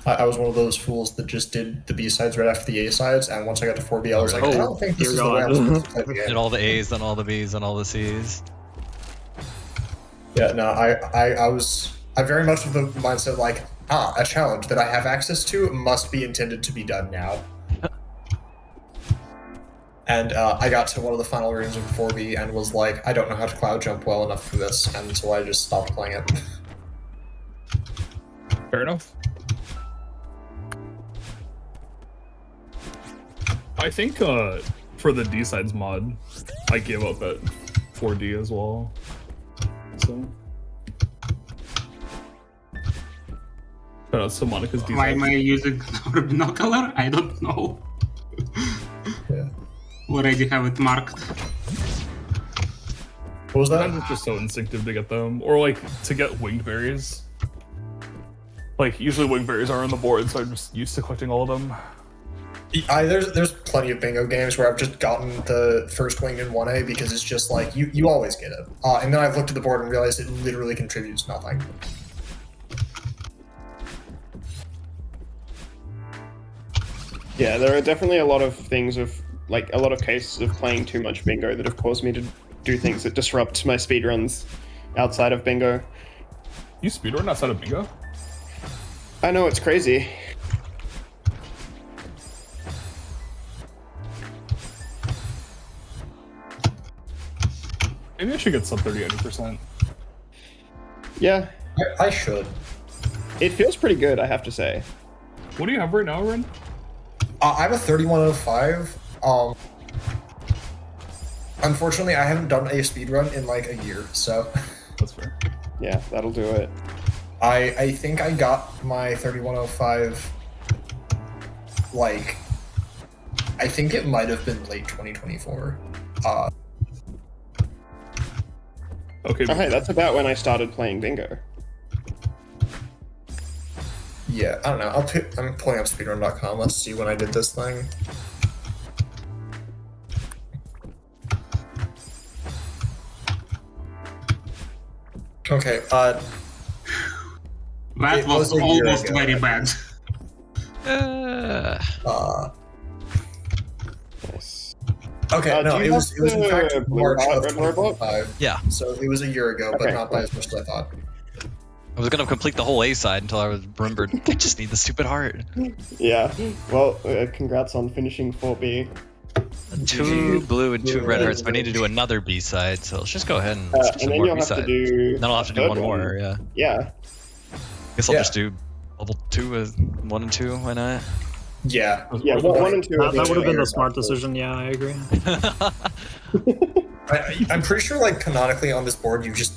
I was one of those fools that just did the B-sides right after the A-sides, and once I got to 4B, I was like, I don't think this dear is the way I'm God. supposed to play the game. Did all the A's, then all the B's, then all the C's. Yeah, no, I very much of the mindset like, a challenge that I have access to must be intended to be done now. And I got to one of the final rooms of 4B and was like, I don't know how to cloud jump well enough for this, and so I just stopped playing it. fair enough. I think for the D-sides mod, I gave up at 4D as well. So shout out to Monica's D-sides. Why am I using our binocular? I don't know. Yeah. Already have it marked. What was Sometimes that? it's just so instinctive to get them, or like to get winged berries. Like usually winged berries are on the board, so I'm just used to collecting all of them. There's plenty of bingo games where I've just gotten the first wing in 1A because it's just like, you always get it. And then I've looked at the board and realized it literally contributes nothing. Yeah, there are definitely a lot of things a lot of cases of playing too much bingo that have caused me to do things that disrupt my speedruns outside of bingo. You speedrun outside of bingo? I know, it's crazy. Maybe I should get sub 30-80%. Yeah, I should. it feels pretty good, I have to say. What do you have right now, Ren? I'm a 3105. Unfortunately, I haven't done a speedrun in like a year, so That's fair. Yeah, that'll do it. I think I got my 3105 like I think it might have been late 2024. Okay. Oh, hey, that's about when I started playing bingo. Yeah, I don't know. I'm pulling up speedrun.com. Let's see when I did this thing. Okay, That It was was a year almost ago. very bad. Nice. okay, no, do it you was in have fact the blue March heart of red robot? 2025. Yeah. So it was a year ago, but Okay, not by cool. as much as I thought. I was gonna complete the whole A side until I remembered I just need the stupid heart. Yeah, well, congrats on finishing 4B. 2 blue and 2 red hearts, but I need to do another B side, so let's just go ahead and let's do And some then more you'll B have to side. do. Then I'll have to a do third one more, yeah. Yeah. Guess I'll Yeah. just do level 2 with 1 and 2, why not? Yeah. Yeah, well, 1 and 2 are That would have been the the smart decision. Yeah, I agree. I'm pretty sure, like, canonically on this board, you just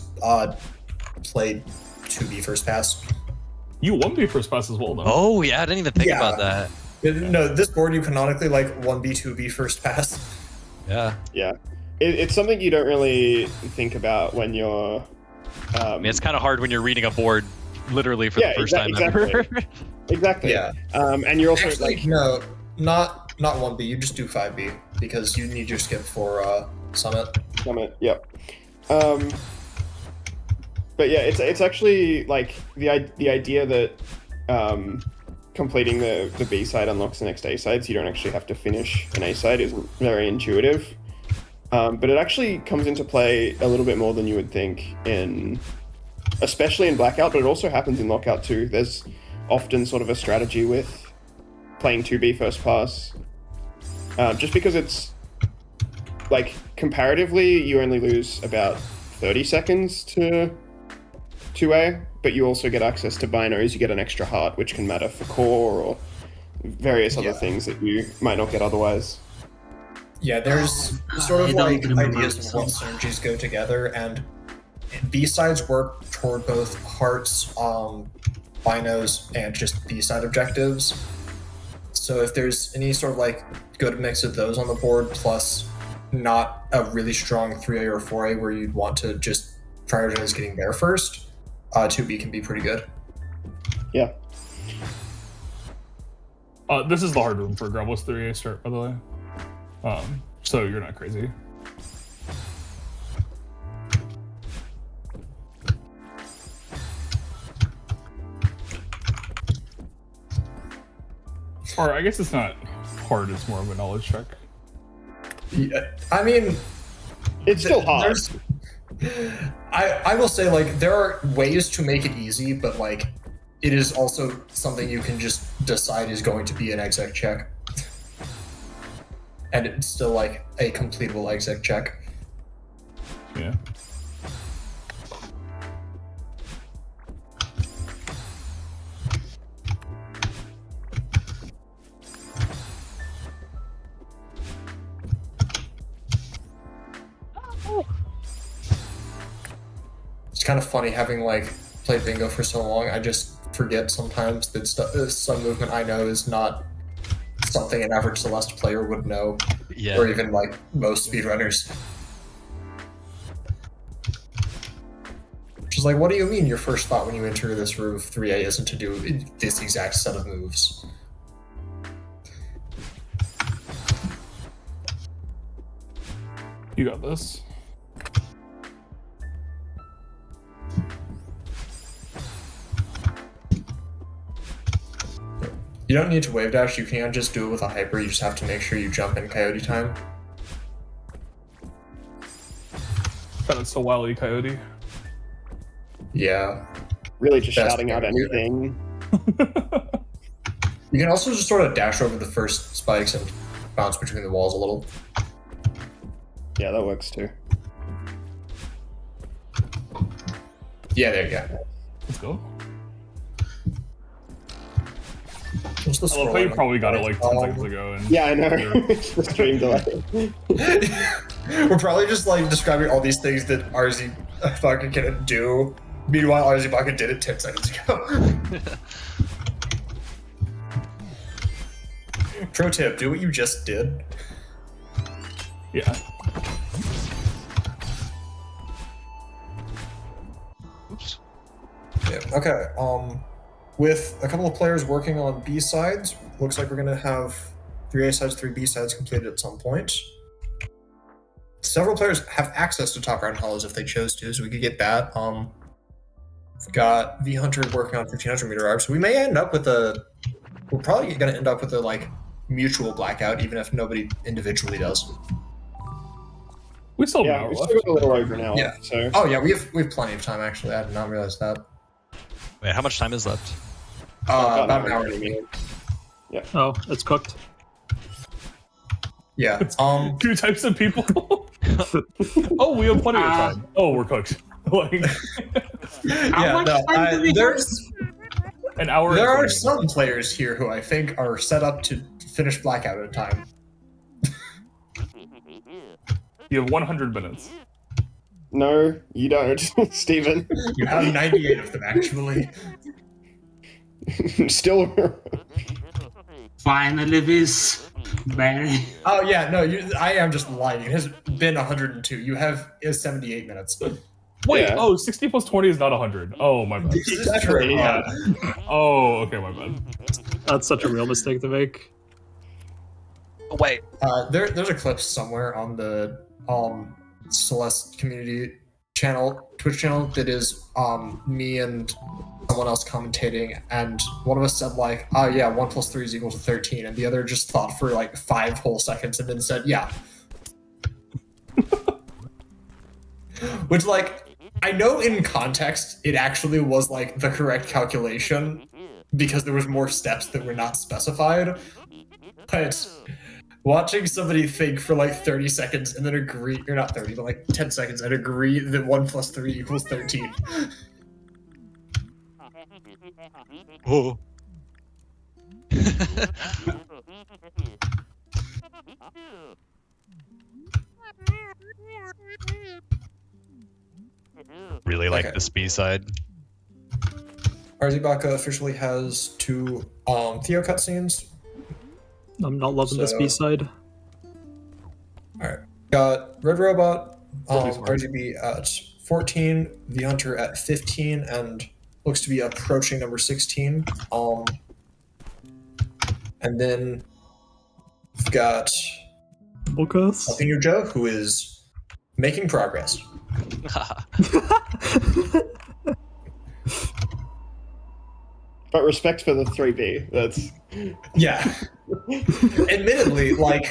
played 2B first pass. You won me first pass as well, though. Oh yeah, I didn't even think Yeah. about that. No, this board you canonically like 1B, 2B first pass. Yeah. Yeah. It's something you don't really think about when you're. I mean, it's kind of hard when you're reading a board literally for the first time ever. Exactly. Yeah. And you're also Actually, like. no, not 1B. You just do 5B because you need your skip for Summit. Summit, yep. But yeah, it's actually like the idea that completing the B side unlocks the next A side, so you don't actually have to finish an A side, isn't very intuitive. But it actually comes into play a little bit more than you would think especially in Blackout, but it also happens in Lockout too. There's often sort of a strategy with playing 2B first pass, just because it's like comparatively you only lose about 30 seconds to 2A, but you also get access to binaries. You get an extra heart, which can matter for core or various other things that you might not get otherwise. Yeah, there's sort of like ideas of what synergies go together, and B-sides work toward both hearts, binos, and just B-side objectives. So if there's any sort of like good mix of those on the board, plus not a really strong 3A or 4A where you'd want to just prioritize getting there first, 2B can be pretty good. Yeah. This is the hard room for Gravel's 3A start, by the way. So you're not crazy. Or I guess it's not hard, it's more of a knowledge check. Yeah, I mean, It's still hard. I will say, like, there are ways to make it easy, but like it is also something you can just decide is going to be an exec check. And it's still like a completable exec check. Yeah. It's kind of funny having like played bingo for so long. I just forget sometimes that some movement I know is not something an average Celeste player would know, Yeah. or even like most speedrunners. Which is like, what do you mean your first thought when you enter this room of 3A isn't to do this exact set of moves? You got this. You don't need to wave dash, you can just do it with a hyper, you just have to make sure you jump in coyote time. But it's a wily coyote. Yeah. Really just That's shouting out very good. anything. You can also just sort of dash over the first spikes and bounce between the walls a little. Yeah, that works too. Yeah, there you go. Let's go. What's the I love how you scoreline? probably got it like 10 seconds ago. And Yeah, I know. It's the stream delay. We're probably just like describing all these things that RZ fucking couldn't do. Meanwhile, RZ fucking did it 10 seconds ago. Pro tip, do what you just did. Yeah. Oops. Yeah. Okay. With a couple of players working on B sides, looks like we're gonna have 3A sides, 3B sides completed at some point. Several players have access to top round hollows if they chose to, so we could get that. We've got V Hunter working on 1500 meter arc, so we may end up with a. We're probably gonna end up with a like mutual blackout, even if nobody individually does. We still have Yeah, an hour we left. still got a little over an hour. Yeah. So Oh yeah, we have plenty of time actually. I did not realize that. Wait, how much time is left? About an hour and a minute. Oh, it's cooked. Yeah. 2 types of people. Oh, we have plenty of time. Oh, we're cooked. Like Yeah. much time do we have? There's. an hour. There and are 20 some players here who I think are set up to finish blackout at a time. You have 100 minutes. no, you don't, Steven. You have 98 of them actually. Still. Finally, this very. Oh yeah, no, I am just lying. It has been 102. You have 78 minutes. Wait, Yeah. oh, 60 plus 20 is not 100. Oh, my bad. This is true. Yeah. Oh, okay, my bad. That's such a real mistake to make. Oh, wait. There's a clip somewhere on the Celeste community channel, Twitch channel, that is me and someone else commentating, and one of us said like, oh yeah, 1 + 3 is equal to 13, and the other just thought for like 5 whole seconds and then said, yeah. Which, like, I know in context it actually was like the correct calculation because there was more steps that were not specified, but Watching somebody think for like 30 seconds and then agree, or not 30, but like 10 seconds and agree that 1 + 3 = 13. Oh. Really like Okay. this B-side. Arzibaka officially has 2 Theo cutscenes. I'm not loving this So- B-side. Alright. Got Red Robot, Pretty smart. RGB at 14, the Hunter at 15, and looks to be approaching number 16. And then we've got Lucas. Jalapeno Joe, who is making progress. But respect for the 3B. That's Yeah. Admittedly, like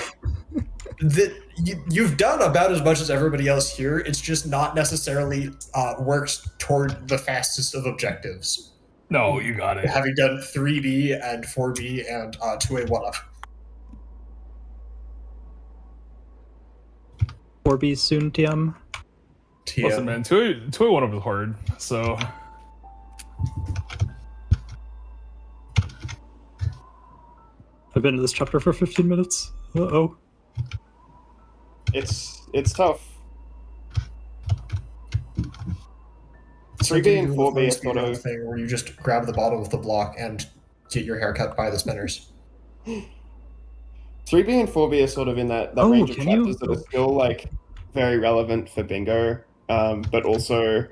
you've done about as much as everybody else here. It's just not necessarily worked toward the fastest of objectives. No, you got it. Having done 3B and 4B and 2A 1-up. 4B soon, TM. Listen, man, 2A 1 up is hard, so I've been in this chapter for 15 minutes. Uh-oh. it's tough. 3B and 4B are sort of thing where you just grab the bottom of the block and get your hair cut by the spinners. 3B and 4B are sort of in that Oh, range of can you- chapters that are still like very relevant for bingo, but also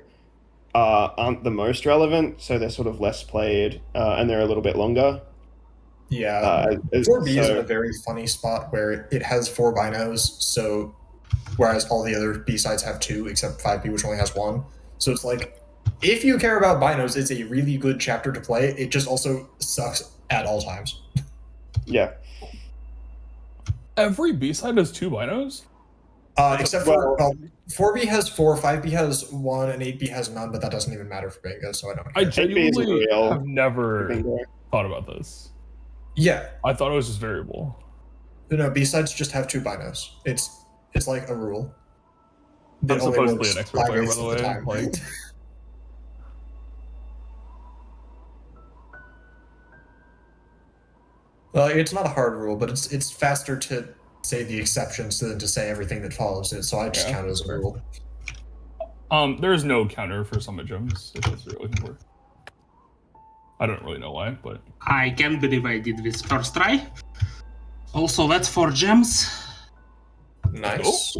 aren't the most relevant, so they're sort of less played and they're a little bit longer. Yeah. 4B is in a very funny spot where it has 4 binos, so whereas all the other B-sides have 2, except 5B, which only has 1. So it's like, if you care about binos, it's a really good chapter to play. It just also sucks at all times. Yeah. every B-side has 2 binos? Except for 4B has 4, 5B has 1, and 8B has none, but that doesn't even matter for bingo, so I don't care. I genuinely real have never bingo. thought about this. Yeah. I thought it was just variable. No, B-sides just have 2 binos. It's like a rule. I'm that only supposedly works an expert player, by 5/8 the of way. time. Like, Well, it's not a hard rule, but it's faster to say the exceptions than to say everything that follows it, so I just Yeah, count it as a fair. rule. there's no counter for summit gems, if that's what you're looking for. I don't really know why, but I can't believe I did this first try. Also, that's 4 gems. Nice.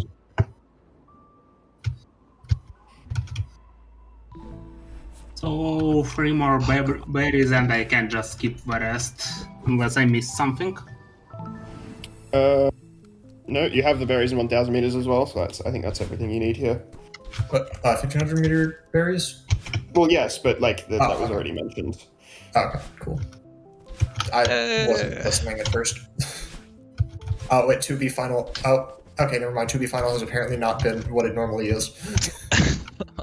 So 3 more berries and I can just skip the rest. Unless I missed something. No, you have the berries in 1,000 meters as well, so I think that's everything you need here. What, 1500 meter berries? Well, yes, but like that was okay. already mentioned. Okay, cool. I wasn't listening at first. Oh, wait, 2B final. Oh, okay, never mind. 2B final has apparently not been what it normally is.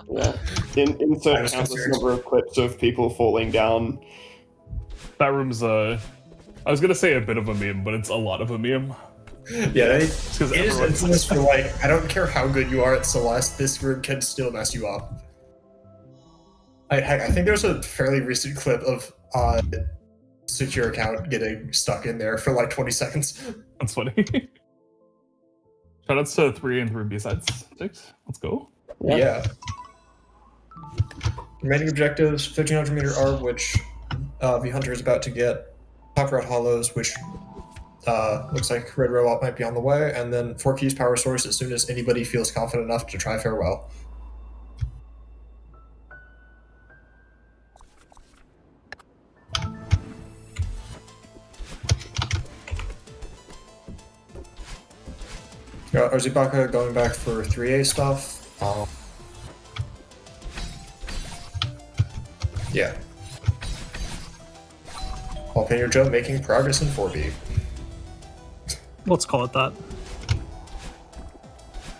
Yeah. I Insert was countless concerned. number of clips of people falling down. that room's I was gonna say a bit of a meme, but it's a lot of a meme. Yeah, it It's 'cause is everyone's- infamous for like, I don't care how good you are at Celeste, this room can still mess you up. I think there's a fairly recent clip of secure account getting stuck in there for like 20 seconds. That's funny. Shoutouts to 3 and 3 B-sides. 6. Let's go. Yeah. Remaining objectives: 1500 meter arb, which the hunter is about to get. Top route hollows, which looks like Red Robot might be on the way, and then 4 keys power source as soon as anybody feels confident enough to try farewell. Arzibaka going back for 3A stuff. Yeah. Jalapeno Joe making progress in 4B. Let's call it that.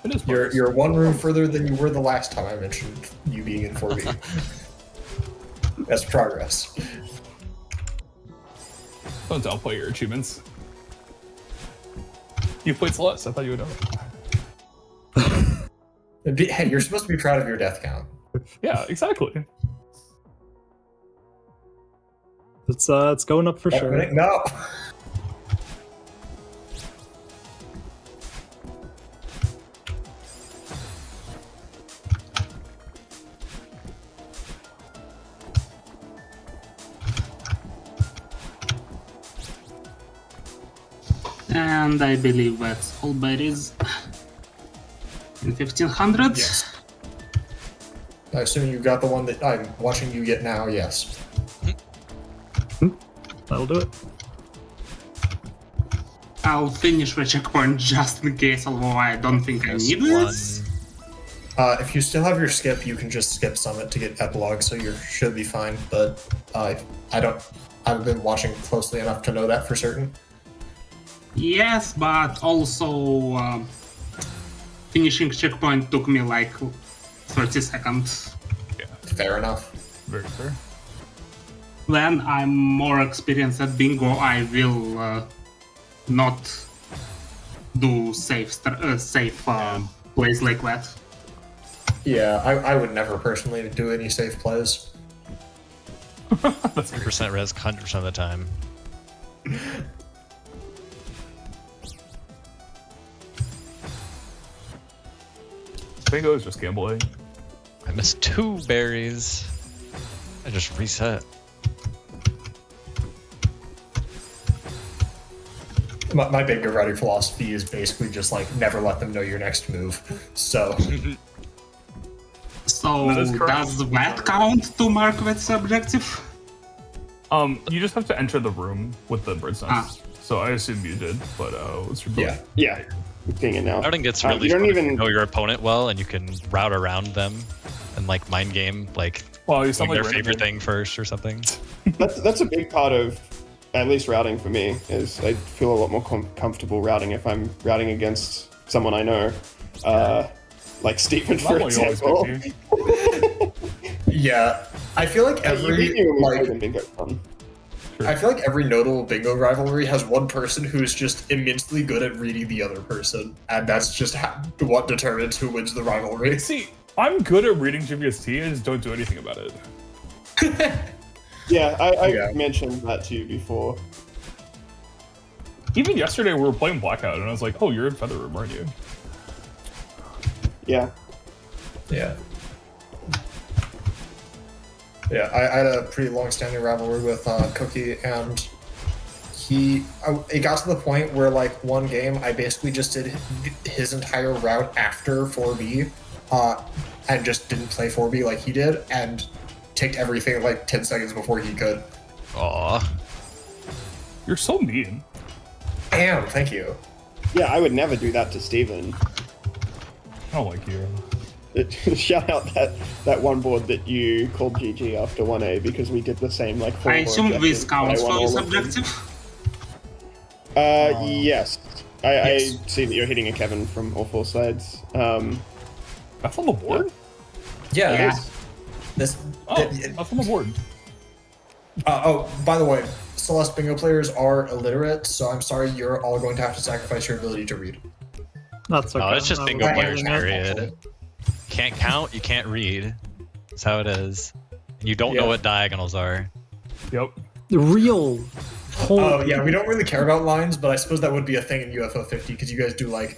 It is You're one room further than you were the last time I mentioned you being in 4B. That's progress. Don't downplay your achievements. You played Celeste. I thought you would know. Hey, you're supposed to be proud of your death count. Yeah, exactly. It's going up for sure. No. And I believe that's all berries. In 1500? Yes. I assume you got the one that I'm watching you get now, yes. That'll do it. I'll finish the checkpoint just in case, although I don't think I need this. If you still have your skip, you can just skip Summit to get epilogue, so you should be fine. But I haven't been watching closely enough to know that for certain. Yes, but also finishing checkpoint took me like 30 seconds. Fair enough. Very fair. When I'm more experienced at bingo, I will not do safe plays like that. Yeah, I would never personally do any safe plays. That's 3% res 100% of the time. Bingo is just gambling. I missed 2 berries. I just reset. My bingo writing philosophy is basically just like never let them know your next move. So So That is correct. does that count to mark that objective? You just have to enter the room with the bird's nest. So I assume you did, but what's your build? Yeah. I'm seeing it now. Routing gets You really don't fun if even- you know your opponent well, and you can route around them and like mind game, like Well, you doing sound like their Brandon favorite there. thing first or something. That's a big part of at least routing for me. Is I feel a lot more comfortable routing if I'm routing against someone I know, like Stephen, for Not only always example. pick you. yeah, I feel like You beat every me when we like played in Bingo Fun. I feel like every notable bingo rivalry has one person who's just immensely good at reading the other person, and that's just what determines who wins the rivalry. See, I'm good at reading GBST, I just don't do anything about it. Yeah, I Yeah. mentioned that to you before. Even yesterday we were playing Blackout, and I was like, "Oh, you're in Feather Room, aren't you?" Yeah. Yeah. Yeah, I had a pretty long-standing rivalry with Cookie, and it got to the point where, like, one game, I basically just did his entire route after 4B, and just didn't play 4B like he did, and ticked everything, like, 10 seconds before he could. Aw. You're so mean. Damn, thank you. Yeah, I would never do that to Steven. I don't like you. Shout out that one board that you called GG after 1A because we did the same like 4 I assume this objectives, but counts I won for this all of them. objective. Yes. I see that you're hitting a Kevin from all 4 sides. That's on the board? Yeah, Yeah. This, Oh, that's on the board. oh, by the way, Celeste bingo players are illiterate, so I'm sorry you're all going to have to sacrifice your ability to read. That's okay. No, it's just I bingo was players, wondering that. period. Can't count, you can't read. That's how it is. And you don't know Yeah. what diagonals are. Yep. The real. Oh yeah, we don't really care about lines, but I suppose that would be a thing in UFO 50 because you guys do like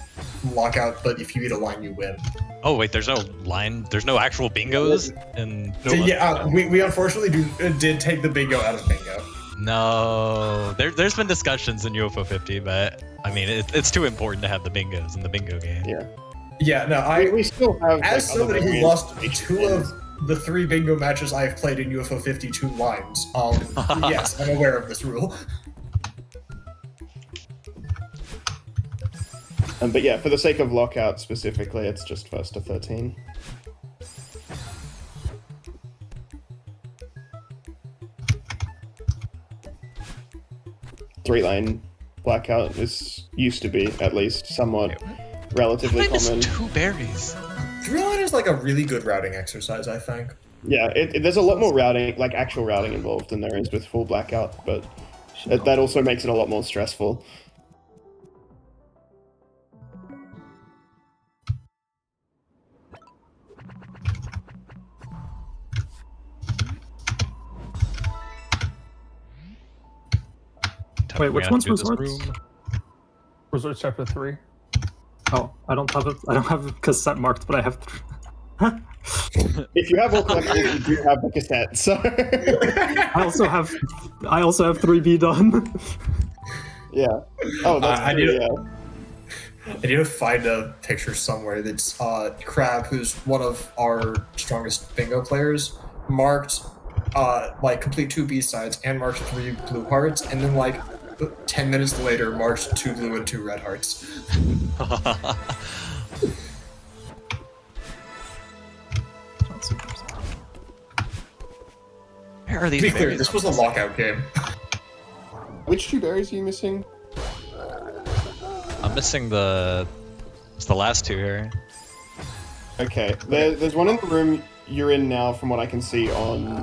lockout, but if you eat a line, you win. Oh wait, there's no line, there's no actual bingos? And Yeah, we unfortunately did take the bingo out of bingo. no, there's been discussions in UFO 50, but I mean, it's too important to have the bingos in the bingo game. Yeah. Yeah, no, We still have as like, somebody other who variants lost of each 2 line. of the 3 bingo matches I've played in UFO 52 lines, yes, I'm aware of this rule. But yeah, for the sake of lockout specifically, it's just first to 13. Three-lane blackout used to be at least somewhat relatively I missed common. 2 berries. 3-line is like a really good routing exercise, I think. Yeah, there's a lot more routing, like actual routing involved than there is with full blackout, but that also makes it a lot more stressful. Wait, We which have one's to do this resorts? room. Resorts chapter 3. Oh, I don't have it. I don't have a cassette marked, but I have. If you have all collectibles, you do have the cassette. So I also have. I also have 3B done. yeah. Oh, that's I true. need to- Yeah. I need to find a picture somewhere that's Crab, who's one of our strongest bingo players, marked like complete 2 B-sides and marked 3 blue hearts, and then like 10 minutes later marked 2 blue and 2 red hearts. Where are these To be clear, berries? this was a lockout game. Which 2 berries are you missing? I'm missing the. It's the last 2 here. Okay, there's one in the room you're in now, from what I can see on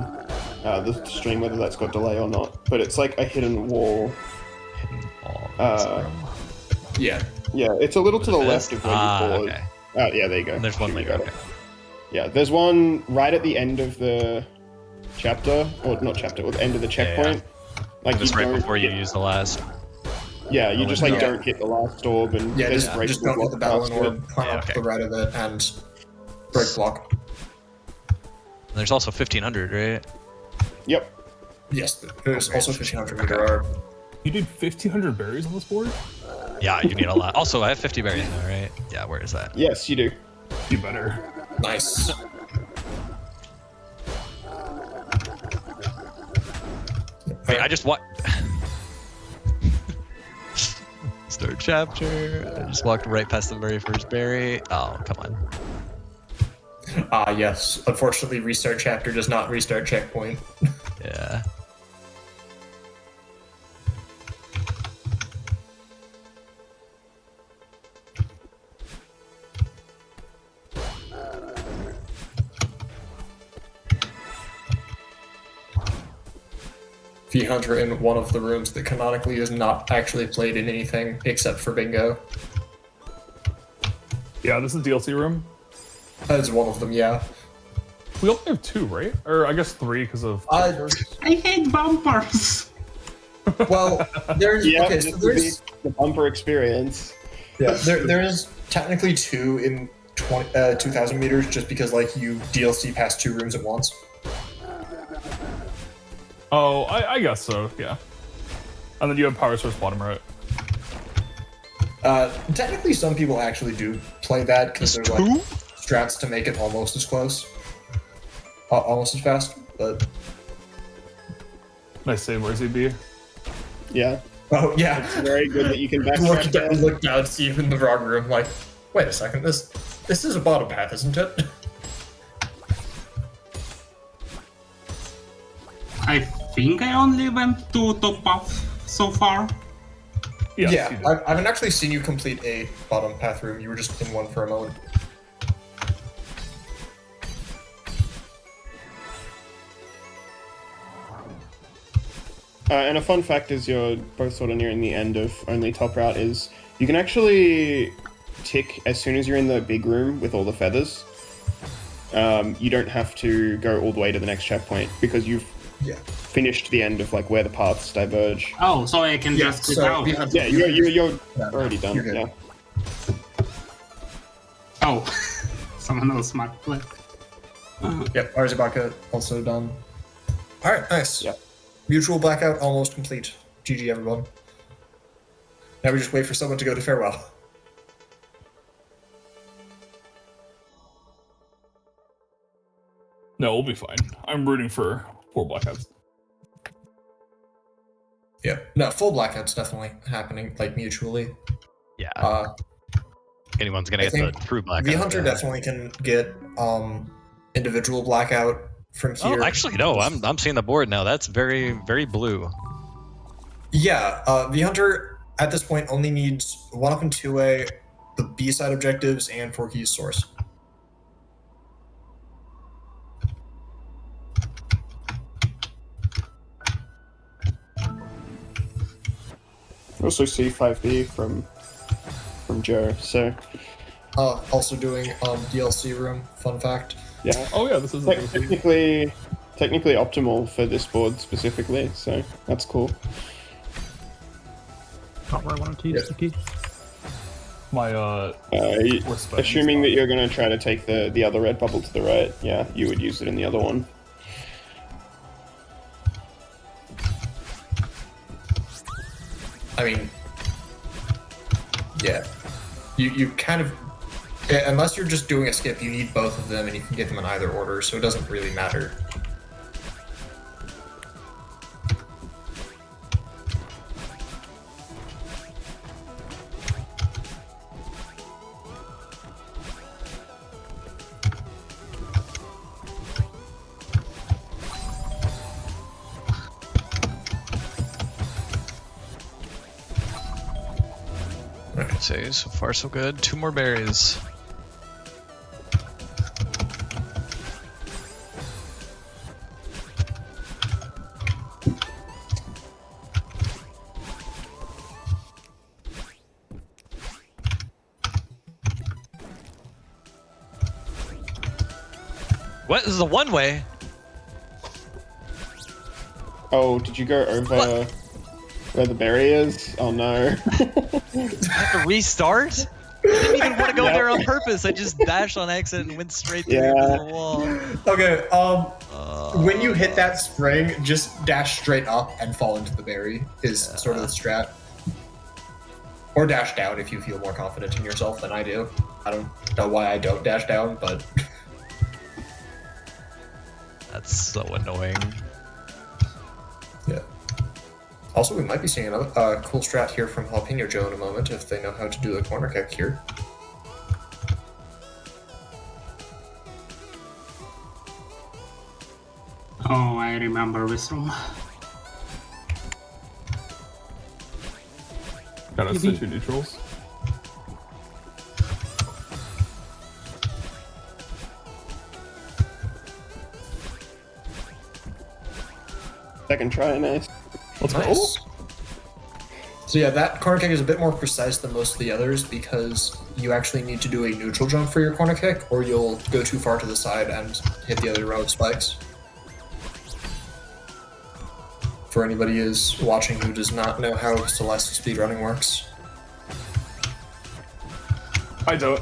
the stream, whether that's got delay or not. But it's like a hidden wall. Hidden wall. Yeah. Yeah, it's a little to the This? left of where you paused. Okay. Oh, yeah, there you go. And there's one You later. got it. Okay. Yeah, there's one right at the end of the chapter, or not chapter, or the end of the checkpoint. Like Just you right don't before you hit- use the last. Yeah, you just like Yeah. don't hit the last orb, and Yeah, there's just breakable don't hit the block battling past it. orb, climb Yeah, up to okay. the right of it, and break block. And there's also 1500, right? Yep. Yes, there's also 1500 meter orb. You did 1,500 berries on this board? Yeah, you need a lot. Also, I have 50 berries now, right? Yeah, where is that? Yes, you do. You better. Nice. Wait, I just what? Start chapter. I just walked right past the very first berry. Oh, come on. Yes. Unfortunately, restart chapter does not restart checkpoint. Yeah. V-Hunter in one of the rooms that canonically is not actually played in anything except for bingo. Yeah, this is DLC room. That's one of them, yeah. We only have 2, right? Or I guess 3 because of. Uh, I hate bumpers. Well, there's Yeah, okay, this so would there's be the bumper experience. yeah, there's technically 2 in 2,000 meters just because like you DLC past 2 rooms at once. Oh, I guess so, yeah. And then you have power source bottom right. Technically, some people actually do play that because there's like strats to make it almost as close, almost as fast. But Nice save, where's ZB? Yeah, oh yeah, it's very good that you can look down, see you in the wrong room. Like, wait a second, this is a bottom path, isn't it? I think I only went to top path so far. Yes, yeah, you did. I haven't actually seen you complete a bottom path room. You were just in one for a moment. And a fun fact is you're both sort of nearing the end of only top route is you can actually tick as soon as you're in the big room with all the feathers. You don't have to go all the way to the next checkpoint because you've Yeah. finished the end of like where the paths diverge. Oh, so I can Yeah, just quit so out. we have- Yeah, you're Yeah, already done. you're good. Yeah. Oh, someone else marked play. Yep, Arzabaka also done. Alright, nice. Yeah. Mutual blackout almost complete. GG everyone. Now we just wait for someone to go to farewell. No, we'll be fine. I'm rooting for 4 blackouts. Yeah. No, full blackout's definitely happening, like mutually. Yeah. Uh Anyone's gonna I get the think true blackout. the Hunter yeah. definitely can get individual blackout from here. Oh, actually, no. I'm seeing the board now. That's very, very blue. Yeah, the Hunter at this point only needs 1 up and 2A, the B side objectives, and 4 keys source. Also C5B from Joe. So Also doing DLC room, fun fact. yeah, Oh yeah, this is technically optimal for this board specifically. So that's cool. Not where I wanted to use Yeah. the key. My respect Assuming is that not- you're going to try to take the other red bubble to the right, yeah, you would use it in the other one. I mean, yeah. You kind of, unless you're just doing a skip, you need both of them, and you can get them in either order, so it doesn't really matter. Okay, so far so good. 2 more berries. What? This is a one-way? Oh, did you go over where the berry is? Oh no. I have to restart? I didn't even want to go Yeah. there on purpose. I just dashed on accident and went straight through Yeah. the wall. Okay, when you hit that spring, just dash straight up and fall into the berry is sort of the strat. Or dash down if you feel more confident in yourself than I do. I don't know why I don't dash down, but That's so annoying. yeah. Also, we might be seeing another cool strat here from Jalapeno Joe in a moment if they know how to do a corner kick here. Oh, I remember this room. Gotta Maybe- stay 2 neutrals. Second try, nice. Let's go. Nice. So yeah, that corner kick is a bit more precise than most of the others because you actually need to do a neutral jump for your corner kick, or you'll go too far to the side and hit the other row of spikes. For anybody who's watching who does not know how Celeste speedrunning works. I don't.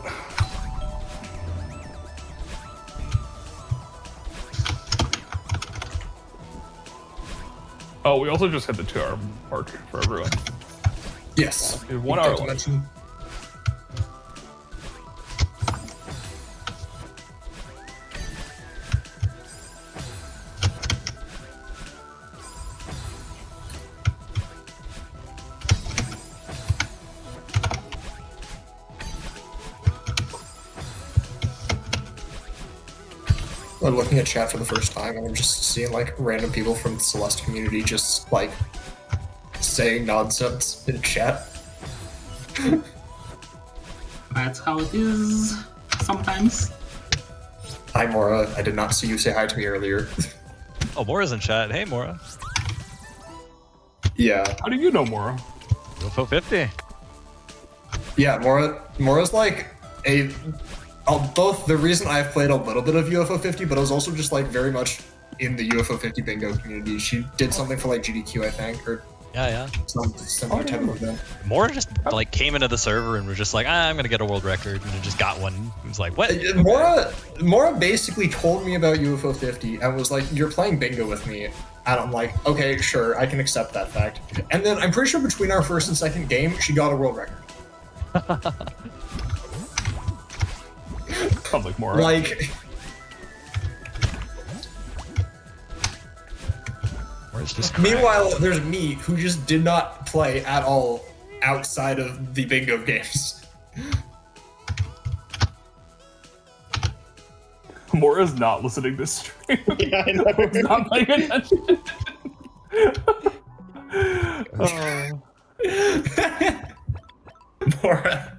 Oh, we also just hit the 2-hour mark for everyone. Yes. We have 1 hour Forgot to left. mention. I'm looking at chat for the first time and I'm just seeing like random people from the Celeste community just like saying nonsense in chat. That's how it is sometimes. Hi Mora, I did not see you say hi to me earlier. Oh, Mora's in chat. Hey, Mora. Yeah. How do you know Mora? UFO 50. Yeah, Mora's like a both the reason I've played a little bit of UFO 50, but I was also just like very much in the UFO 50 bingo community. She did something for like GDQ, I think, or Yeah. some similar type of event. Mora just like came into the server and was just like, I'm gonna get a world record, and just got one. He was like, what? Mora basically told me about UFO 50 and was like, "You're playing bingo with me," and I'm like, "Okay, sure, I can accept that fact." And then I'm pretty sure between our first and second game, she got a world record. Public Mora. Like, Mora's just meanwhile, there's me who just did not play at all outside of the bingo games. Mora's not listening to this stream. Yeah, I know. He's not paying attention. Oh. Mora.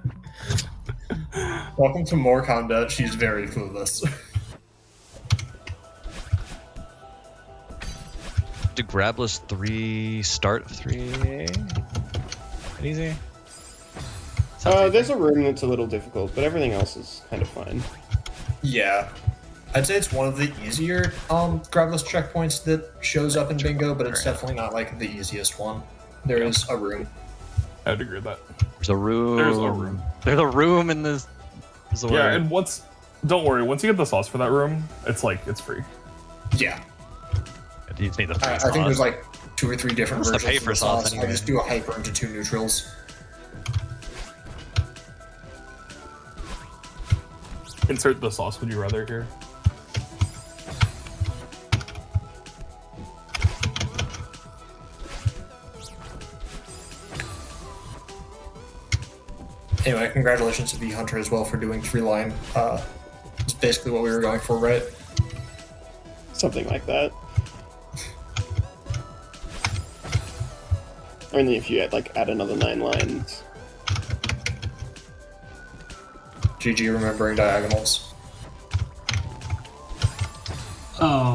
Welcome to Morconda. She's very clueless. to grabless 3, start 3. Easy. There's a room that's a little difficult, but everything else is kind of fine. Yeah. I'd say it's one of the easier grabless checkpoints that shows up in bingo, but it's definitely not like the easiest one. There is a room. I'd agree with that. There's a room. There's a room. There's a room in this. Yeah, and don't worry, once you get the sauce for that room, it's free. Yeah. You just need the free I sauce. think there's like 2 or 3 different What's the versions pay of for the sauce sauce. anyway? I just do a hyper into 2 neutrals. Insert the sauce, would you rather here? Anyway, congratulations to the Hunter as well for doing 3-line. It's basically what we were going for, right? Something like that. Only if you add another 9 lines. GG remembering diagonals. Oh,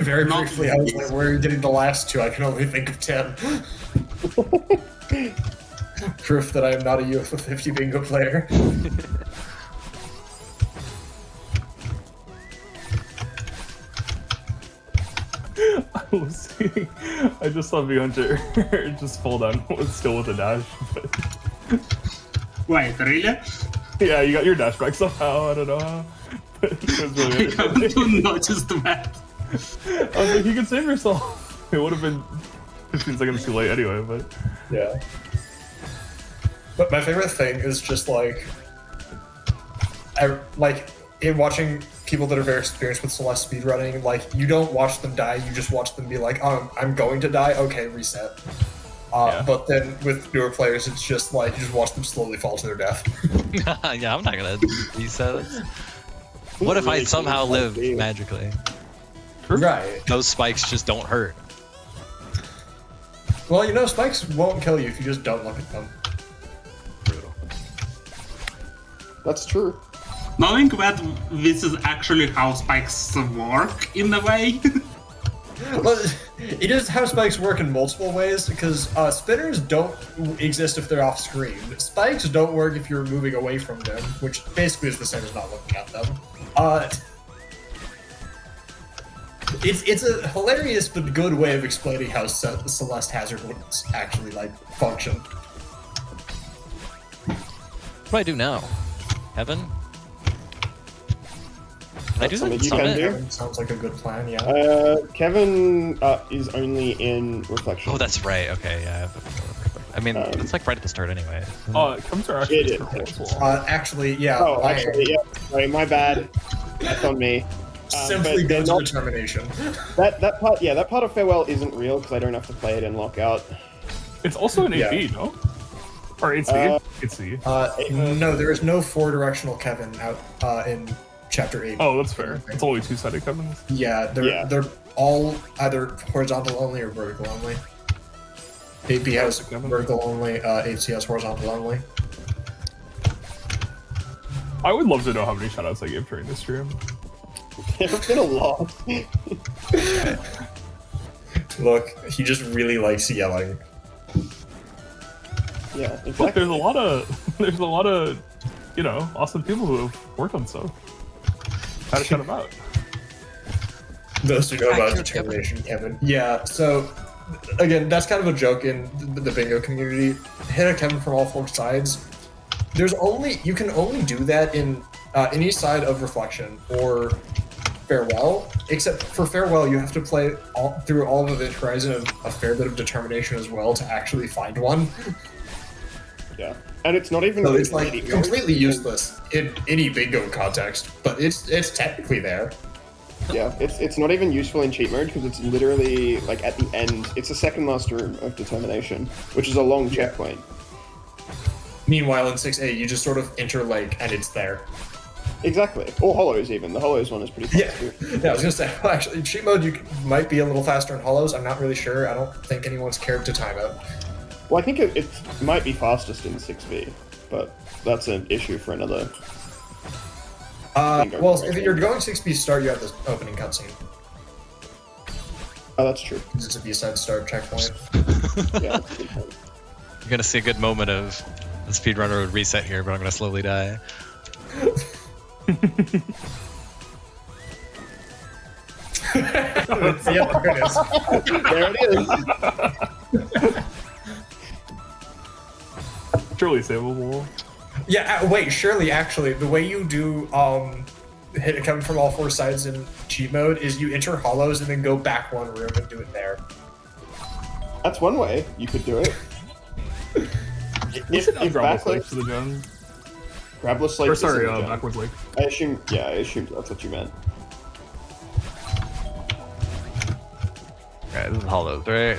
Very not briefly, I was this. like, where are you getting the last 2? I can only think of 10. Proof that I am not a UFO 50 bingo player. I just saw V Hunter just fall down still with a dash. But Wait, really? yeah, you got your dash back somehow. I don't know how. But it was really I haven't entertaining. even noticed that. I was like, you can save yourself. It would have been 15 seconds too late anyway, but Yeah. But my favorite thing is just in watching people that are very experienced with Celeste speedrunning, you don't watch them die, you just watch them be like, oh, I'm going to die, okay, reset. Yeah. But then with newer players, it's just you just watch them slowly fall to their death. Yeah, I'm not gonna reset it. What if I somehow live magically? Right. Those spikes just don't hurt. Well, spikes won't kill you if you just don't look at them. That's true. Knowing that this is actually how spikes work in a way. Well, it is how spikes work in multiple ways, because spinners don't exist if they're off screen. Spikes don't work if you're moving away from them, which basically is the same as not looking at them. It's a hilarious but good way of explaining how Celeste hazards actually function. What do I do now? Heaven? Can I do That's that? something you can Summit? do. Sounds like a good plan, yeah. Kevin is only in reflection. Oh, that's right. Okay, yeah. I mean, it's right at the start anyway. Kevin's are actually It is. purple as well. Actually, yeah. Oh, actually, yeah. Sorry, my bad. That's on me. Simply but go to not- determination. That part, yeah, that part of Farewell isn't real because I don't have to play it in Lockout. It's also an Yeah. 8B, no? Or 8C? 8C. No, there is no 4-directional Kevin out in Chapter 8. Oh, that's fair. It's only 2-sided Kevins. Yeah, they're all either horizontal only or vertical only. 8B has Kevin. vertical only, 8C has horizontal only. I would love to know how many shoutouts I gave during this stream. There's been a lot. Look, he just really likes yelling. Yeah, Look, exactly. there's a lot of, awesome people who have worked on stuff. How to shout them out. Those who know about Accurate determination, Kevin. Yeah, so again, that's kind of a joke in the bingo community. Hit a Kevin from all 4 sides. You can only do that in any side of Reflection or Farewell, except for Farewell, you have to play through all of Event Horizon and a fair bit of determination as well to actually find one. Yeah, and it's not even. So it's really completely useless in any bingo context, but it's technically there. Yeah, it's not even useful in cheat mode because it's literally at the end. It's the second last room of determination, which is a long checkpoint. Meanwhile, in 6A, you just sort of enter and it's there. Exactly. Or Hollows even. The Hollows one is pretty fast Yeah, too. yeah. I was gonna say, well, actually, in cheat mode you might be a little faster in Hollows. I'm not really sure. I don't think anyone's cared to time out. Well, I think it might be fastest in 6V, but that's an issue for another. Bingo Well, if correction. you're going 6B start, you have this opening cutscene. Oh, that's true. Because it's a B-side start checkpoint. Yeah. You're gonna see a good moment of the speedrunner would reset here, but I'm gonna slowly die. Yeah, there it is. There it is. Surely savable. Yeah, wait, surely, actually, the way you do hit it coming from all four sides in cheat mode is you enter hollows and then go back one room and do it there. That's one way you could do it. If grabless lake for the gen. Grabless lake. Or sorry, isn't the gen. backwards lake. I assumed that's what you meant. Alright, this is hollows, right?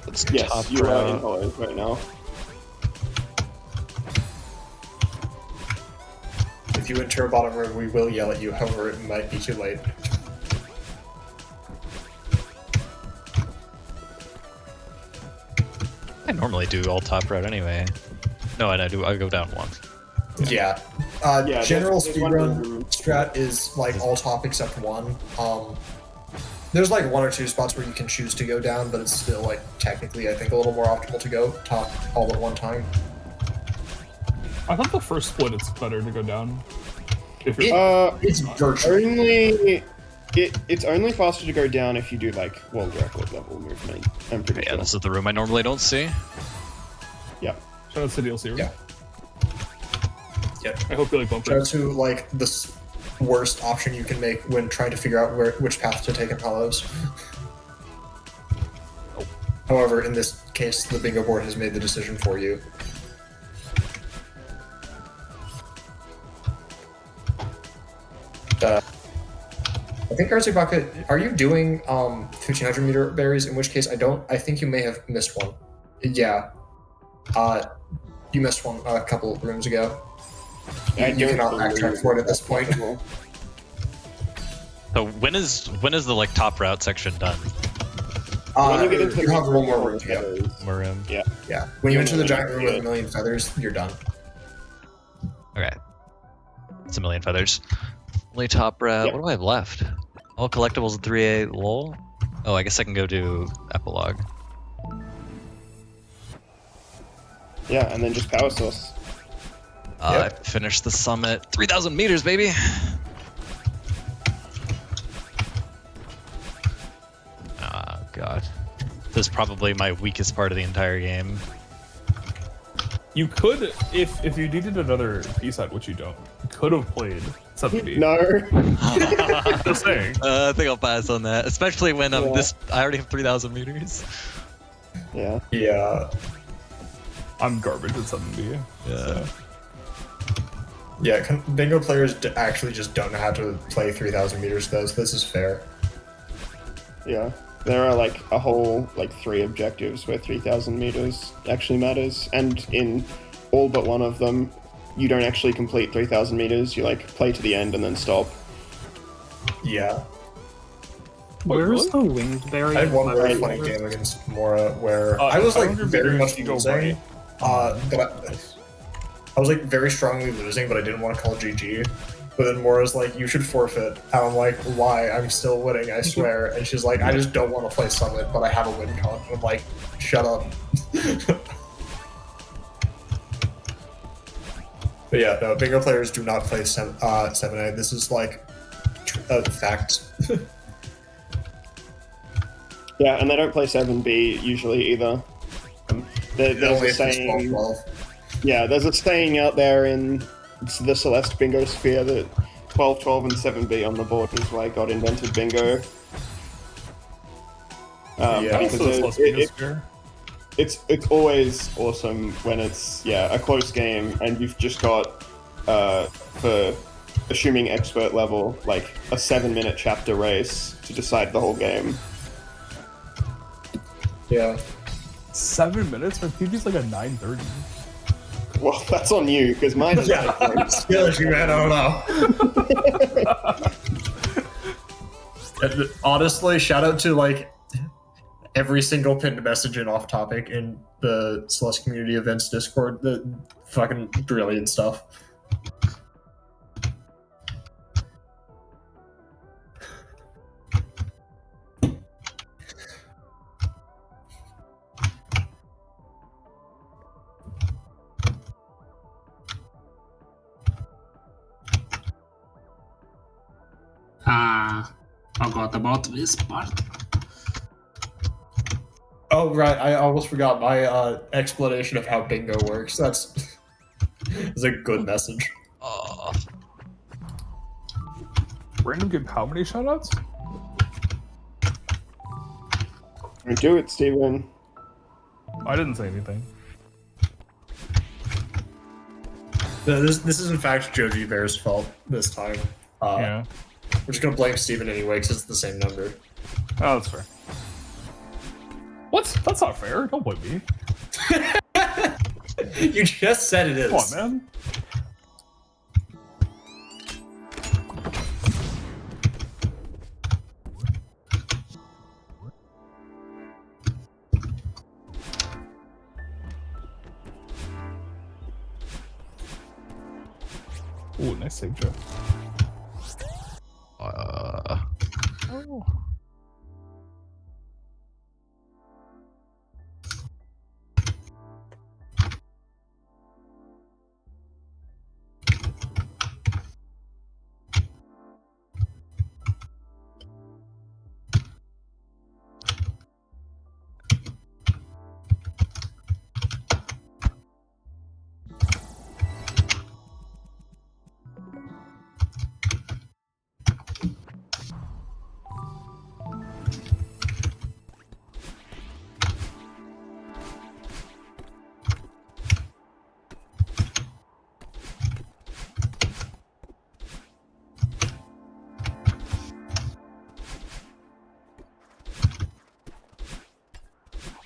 Let's top Yes, you are in route. hollows right now. If you enter a bottom room, we will yell at you, however, it might be too late. I normally do all top route anyway. No, I go down one. Yeah. Yeah, General there's one speedrun room. strat is like all top except one. There's like one or two spots where you can choose to go down, but it's still like technically I think a little more optimal to go top all at one time. I thought the first split it's better to go down. If you're It's virtual. It's only faster to go down if you do like world record level movement. I'm pretty Yeah, sure. this is the room I normally don't see. Yeah. shout out to DLC room. Yeah. Yep. I hope you like bump Try rates. to like the worst option you can make when trying to figure out which path to take in hollows. However, in this case, the bingo board has made the decision for you. I think Arctic Bucket, are you doing 1500 meter berries? In which case, I think you may have missed one. Yeah. You missed one a couple rooms ago. You cannot backtrack for it at this point. So when is the like top route section done? When you get into you have one more room to go. feathers, More room. Yeah. When you enter the giant room with a million feathers, you're done. Okay. It's a million feathers. Only top route. Yep. What do I have left? All collectibles at 3A. Lol. Oh, I guess I can go do epilogue. Yeah, and then just power source. I finished the summit. 3,000 meters, baby. Oh god. This is probably my weakest part of the entire game. You could, if you needed another B side, which you don't, you could have played 7B. No. Just saying. I think I'll pass on that, especially when Yeah. I already have 3,000 meters. Yeah. Yeah. I'm garbage at 7B. Yeah. Yeah, bingo players actually just don't know how to play 3,000 meters though, so this is fair. Yeah. There are like a whole 3 objectives where 3,000 meters actually matters, and in all but one of them, you don't actually complete 3,000 meters. You like play to the end and then stop. Yeah. Where's the winged berry? I had one very Right. funny game against Mora where Uh, I was like 500 very meters, much you go losing. right. But I was like very strongly losing, but I didn't want to call GG. But then Mora's like, you should forfeit. And I'm like, why? I'm still winning, I swear. And she's like, I just don't want to play Summit, but I have a win con. And I'm like, shut up. But yeah, no, bingo players do not play 7A. This is like a fact. Yeah, and they don't play 7B usually either. There's Only a if it's saying. 12-12. Yeah, there's a saying out there in the Celeste bingo sphere that 12, 12, and 7B on the board is why God invented bingo. Yeah. Because Also, it's less Venusphere. it's always awesome when it's a close game and you've just got for assuming expert level like a 7-minute chapter race to decide the whole game. Yeah. 7 minutes? My PB's like a 9:30. Well, that's on you because mine is like Skill issue, man. I don't know. Honestly, shout out to like every single pinned message and off topic in the Celeste community events Discord. The fucking brilliant stuff. Forgot about this part. Oh, right. I almost forgot my explanation of how bingo works. That's a good message. Random give how many shoutouts? Do it, Steven. I didn't say anything. This is in fact Joji Bear's fault this time. Yeah. We're just gonna blame Steven anyway because it's the same number. Oh, that's fair. What? That's not fair. Don't blame me. You just said it is. Come on, man. Ooh, nice save, Joe. Oh.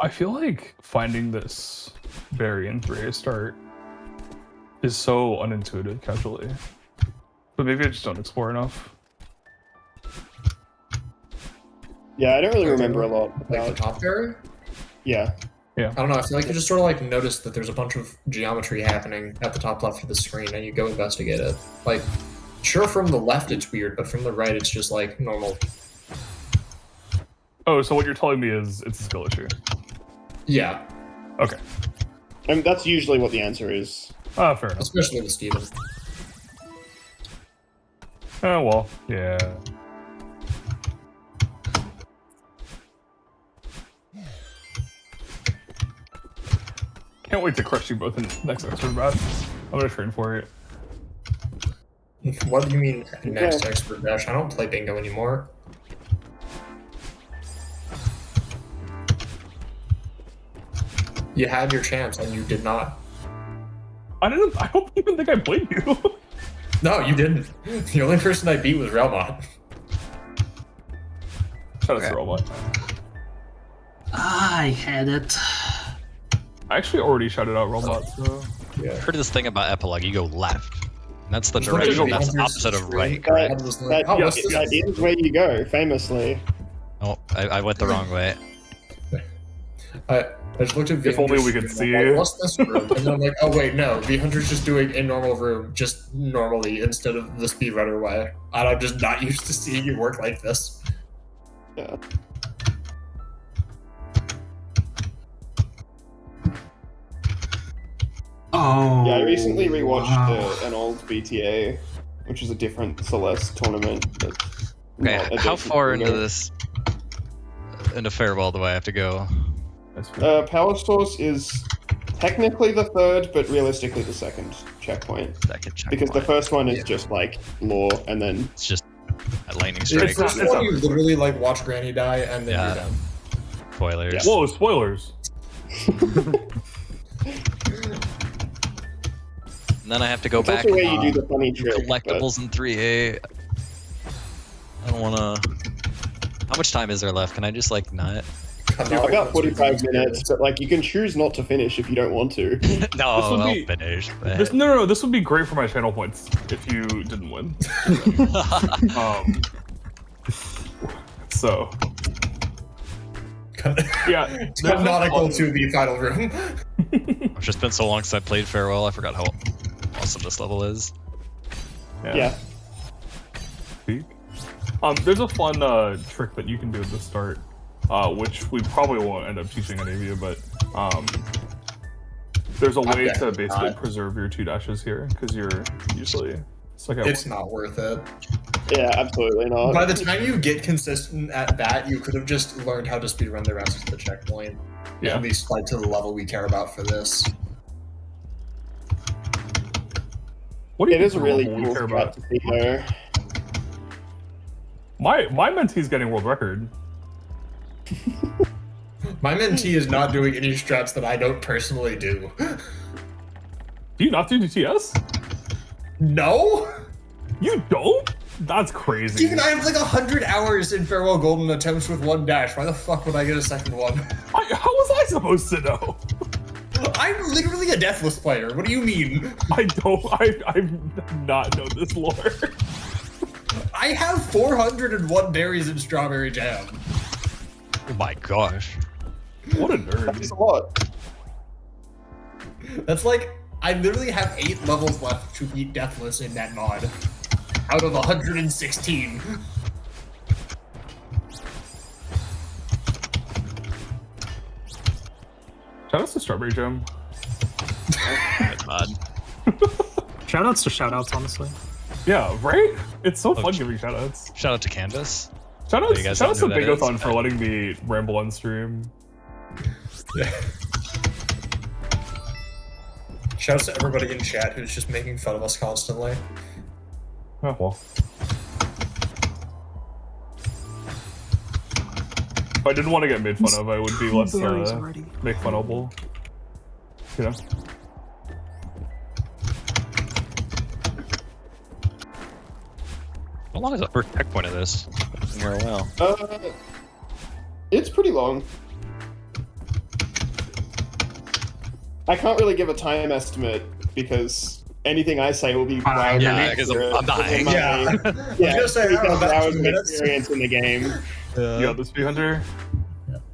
I feel like finding this berry in 3A start is so unintuitive casually. But maybe I just don't explore enough. Yeah, I don't really remember a lot Like the about. top area? Yeah. I don't know, I feel like you just sort of like notice that there's a bunch of geometry happening at the top left of the screen and you go investigate it. Like, sure from the left it's weird, but from the right it's just like normal. Oh, so what you're telling me is it's a skill issue. Yeah, Okay. I mean, that's usually what the answer is. Ah, fair enough. especially with Steven. Oh, well, yeah. Can't wait to crush you both in the next expert batch. I'm gonna train for it. What do you mean next expert dash? I don't play bingo anymore. You had your chance and you did not. I don't even think I played you. No, you didn't. The only person I beat was Relmont. Shout out to Robot. I had it. I actually already shouted out Robot, so. Yeah. Heard of this thing about epilogue? You go left. That's the Just look at direction. the That's the numbers opposite of screen. right, correct? That is where you go, famously. Oh, I went the wrong way. I just looked at If only we Hunter's could stream, see. I'm like, what's this room? And then I'm like, oh wait, no, the Hunter's just doing a normal room, just normally instead of the speedrunner way. And I'm just not used to seeing it work like this. Yeah. Oh. Yeah, I recently rewatched wow. an old BTA, which is a different Celeste tournament. But Okay, not a how decent far bingo. into this into Farewell do I have to go? Power Source is technically the third, but realistically the second checkpoint. Second checkpoint. Because the first one is just like lore, and then It's just a lightning The strike. first it's one, not- you literally like watch Granny die and then Yeah. you're done. Spoilers. Yeah. Whoa, spoilers. And then I have to go it's back also where and you do the funny trick. collectibles in 3A. I don't wanna. How much time is there left? Can I just like not? But about 45 minutes, but like you can choose not to finish if you don't want to. No, would I'll be- finish. but- No, this would be great for my channel points if you didn't win. So, yeah. Canonical to the final room. It's just been so long since I played Farewell. I forgot how awesome this level is. Yeah. There's a fun trick that you can do at the start, which we probably won't end up teaching any of you, but there's a way to basically preserve your 2 dashes here, because you're usually stuck at It's one. not worth it. Yeah, absolutely not. By the time you get consistent at that, you could have just learned how to speedrun the rest of the checkpoint. Yeah. At least like to the level we care about for this. What do you It think is a the really level we cool care strat about? to see there. My mentee's getting world record. My mentee is not doing any strats that I don't personally do. Do you not do DTS? No? You don't? That's crazy. Even I have like 100 hours in Farewell Golden attempts with one dash. Why the fuck would I get a second one? How was I supposed to know? I'm literally a deathless player. What do you mean? I've not known this lore. I have 401 berries in strawberry jam. Oh my gosh. What a That's nerd. a lot. That's like, I literally have 8 levels left to beat Deathless in that mod. Out of 116. Shoutouts to Strawberry Jam. Good mod. Shoutouts to shoutouts, honestly. Yeah, right? It's so fun sh- giving shoutouts. Shout out to Canvas. Shoutouts, You guys shoutouts to don't know who that Bingothon is? for letting me ramble on stream. Yeah. Shouts to everybody in chat who's just making fun of us constantly. Oh, well. If I didn't want to get made fun of, I would be less make funable. You know? How long is the first checkpoint of this? Been here a while. It's pretty long. I can't really give a time estimate because anything I say will be wildly Yeah, because I'm dying. Yeah, I was gonna say, I don't know, because about hours 2 of minutes. experience in the game. You got this, Speed Hunter?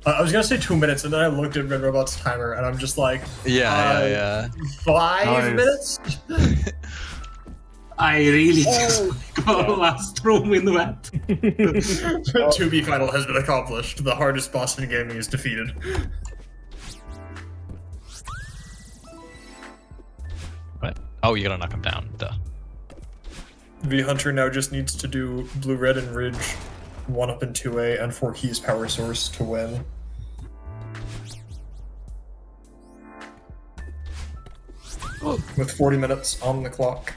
I was gonna say 2 minutes, and then I looked at Red Robot's timer, and I'm just like, Yeah. 5 Nice. minutes? I really Oh, just go last room in wet. 2B final has been accomplished. The hardest boss in gaming is defeated. What? Oh, you gotta knock him down. Duh. V Hunter now just needs to do Blue, Red, and Ridge 1-up and 2A and 4 keys power source to win. With 40 minutes on the clock.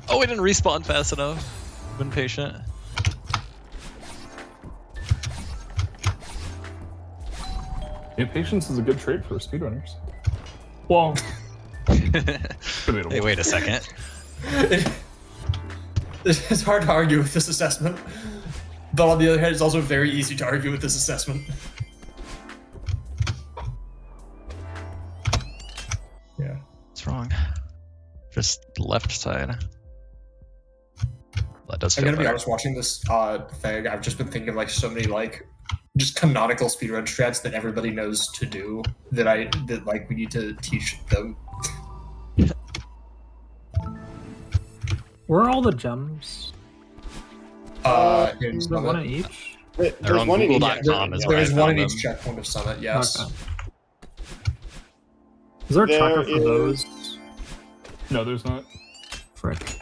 Oh, I didn't respawn fast enough. Been patient. Impatience is a good trait for speedrunners. Well, debatable. Hey, wait a second. It's hard to argue with this assessment, but on the other hand, it's also very easy to argue with this assessment. Yeah. What's wrong? Just left side. That does I'm feel gonna be better. honest, watching this thing, I've just been thinking of like so many like just canonical speedrun strats that everybody knows to do that like we need to teach them. Where are all the gems? In Is there one Summit. at each? They're There's on one in each. Google.com is where I There's one in found each them. checkpoint of Summit, yes. Okay. Is there a There tracker for is- those? No, there's not. Frick.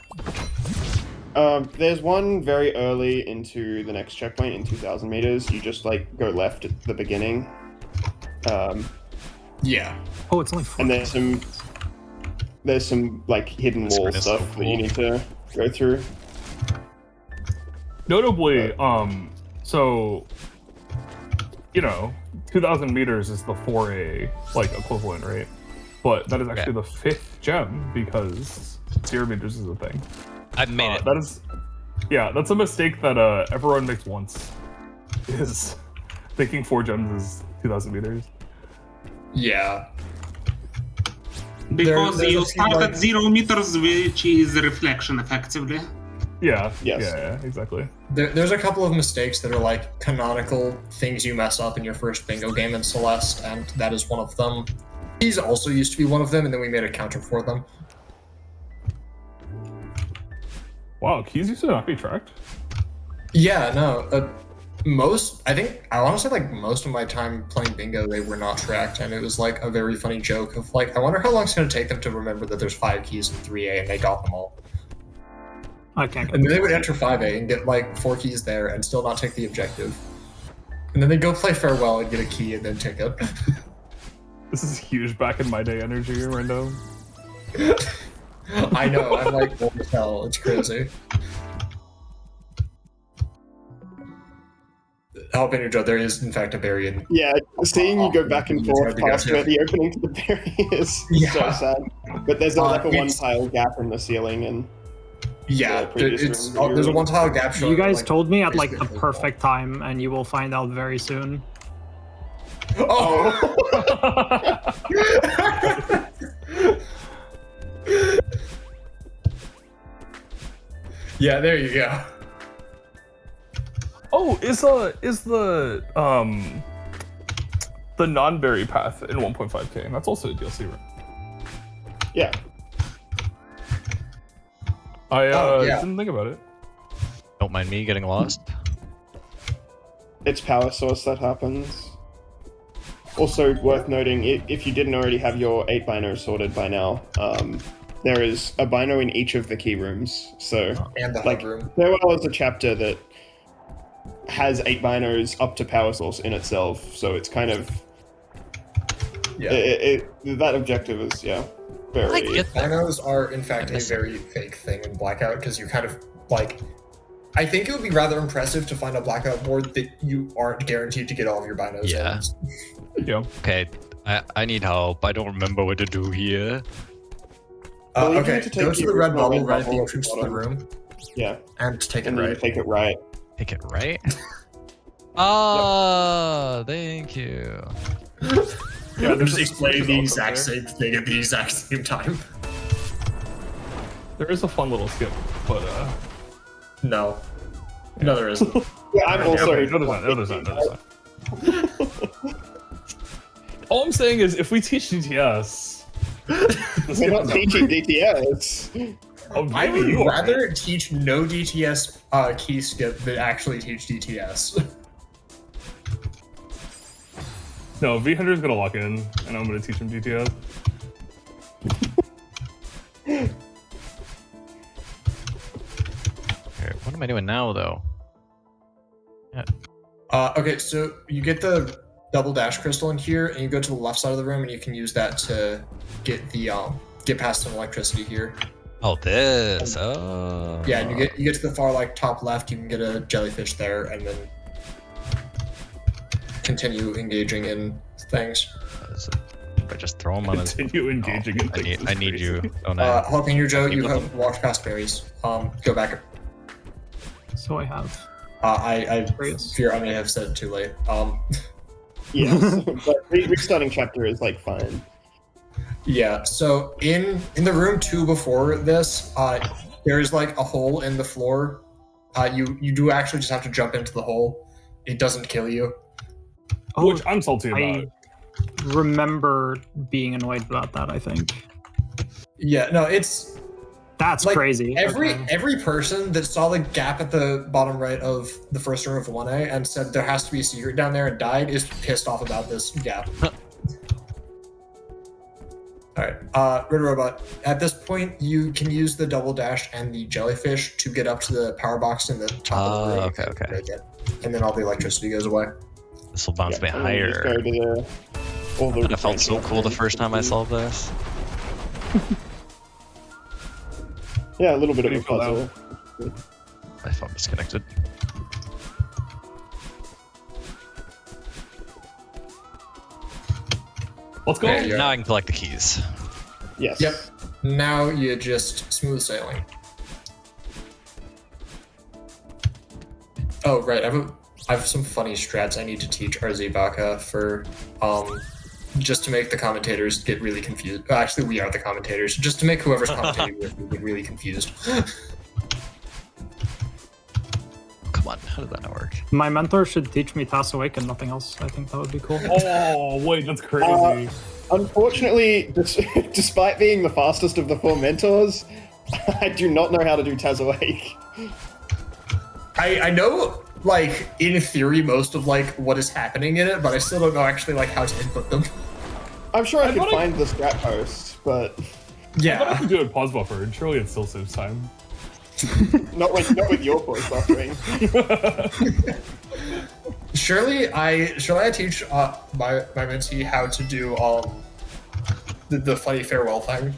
There's one very early into the next checkpoint in 2,000 meters. You just like go left at the beginning. Yeah. Oh, it's only 4. And there's some like hidden This wall screen is so stuff that you cool. need to go through. Notably, so, you know, 2,000 meters is the 4A, like, equivalent, right? But that is actually the 5th gem, because 0 meters is a thing. I've made it. That is, yeah, that's a mistake that everyone makes once, is thinking 4 gems is 2,000 meters. Yeah. Because there's you a few, start like- at 0 meters, which is reflection effectively. Yeah, Yes. yeah, exactly. There's a couple of mistakes that are like canonical things you mess up in your first bingo game in Celeste, and that is one of them. These also used to be one of them, and then we made a counter for them. Wow, keys used to not be tracked? Yeah, no. I want to say like most of my time playing bingo, they were not tracked, and it was like a very funny joke of like, I wonder how long it's going to take them to remember that there's 5 keys in 3A, and they got them all. I can't get And then they this. would enter 5A and get like 4 keys there and still not take the objective. And then they'd go play farewell and get a key and then take it. This is huge back in my day energy, random. I know, I'm like old as hell. It's crazy. Helping Joe, there is in fact a berry in. Yeah, seeing you go back and It's forth hard to get past to. where the opening to the berry is so Yeah. sad. But there's like a It's- one-tile gap in the ceiling, and Yeah, Yeah, previous it's room. there's a one tile gap showing. You guys like, told me at like the basically- perfect time, and you will find out very soon. Oh. Yeah, there you go. Oh, is the non-berry path in 1.5K, and that's also a DLC, right? yeah. I yeah. didn't think about it. Don't mind me getting lost. It's power source that happens. Also worth noting, if you didn't already have your 8 binos sorted by now, there is a bino in each of the key rooms. So And the Like- hub room. there was a chapter that has 8 binos up to power source in itself. So it's kind of Yeah. that objective is very. I get that. Binos are in fact a very fake thing in Blackout because you kind of like. I think it would be rather impressive to find a Blackout board that you aren't guaranteed to get all of your binos. Yeah. in. Yeah. Okay, I need help. I don't remember what to do here. Well, you Okay, need to go take to your the red original bubble red right at the bubble at entrance the to the bottom. room Yeah, and take it and then you right. take it right. Take it right. Ah, thank you. Yeah, I'm there's just a explaining the suspicious exact outcome same thing at the exact same time. There is a fun little skip, but No, there isn't. Yeah, I'm also. okay, no, there's not. All I'm saying is, if we teach DTS, We're not teaching DTS. oh, I maybe would you are. rather teach no DTS key skip than actually teach DTS. No, V100 is gonna lock in, and I'm gonna teach him DTS. Okay, what am I doing now, though? Okay, so you get the double dash crystal in here, and you go to the left side of the room, and you can use that to get the get past some electricity here. Oh, this. Oh. Yeah, and you get to the far like top left, you can get a jellyfish there, and then continue engaging in things. If I just throw him on his. Continue engaging in I need, things. I need you. Don't I? Jalapeno Joe, you with have walked past berries. Go back. So I have. I Berries. fear I may have said it too late. Yes, but restarting chapter is like fine. Yeah, so in the room 2 before this, there's like a hole in the floor. You do actually just have to jump into the hole. It doesn't kill you. Oh, Which I'm salty about. I remember being annoyed about that. I think Yeah, no, it's that's like crazy. every Okay. person that saw the gap at the bottom right of the first room of 1A and said there has to be a secret down there and died is pissed off about this gap. Alright, Red Robot, at this point you can use the double dash and the jellyfish to get up to the power box in the top of the room. Okay. And then all the electricity goes away. This will bounce me And then you just go higher. to the, all the That felt so cool the first time I solved this. Yeah, a little bit of a Pretty cool puzzle. My phone disconnected. Let's go. There you go. Now I can collect the keys. Yes. Yep. Now you just smooth sailing. Oh right, I have some funny strats I need to teach RZ Baka for just to make the commentators get really confused. Actually, we are the commentators. Just to make whoever's commentating with me get really confused. Come on, how did that not work? My mentor should teach me Task Awake and nothing else. I think that would be cool. Oh wait, that's crazy. Unfortunately, despite being the fastest of the 4 mentors, I do not know how to do Taz Awake. I know, like, in theory, most of, like, what is happening in it, but I still don't know actually, like, how to input them. I'm sure I could thought I- find the strat post, but I thought I Yeah. could do it pause buffer, and surely it still saves time. Not with your voice buffering. Surely I teach my mentee how to do the funny farewell thing.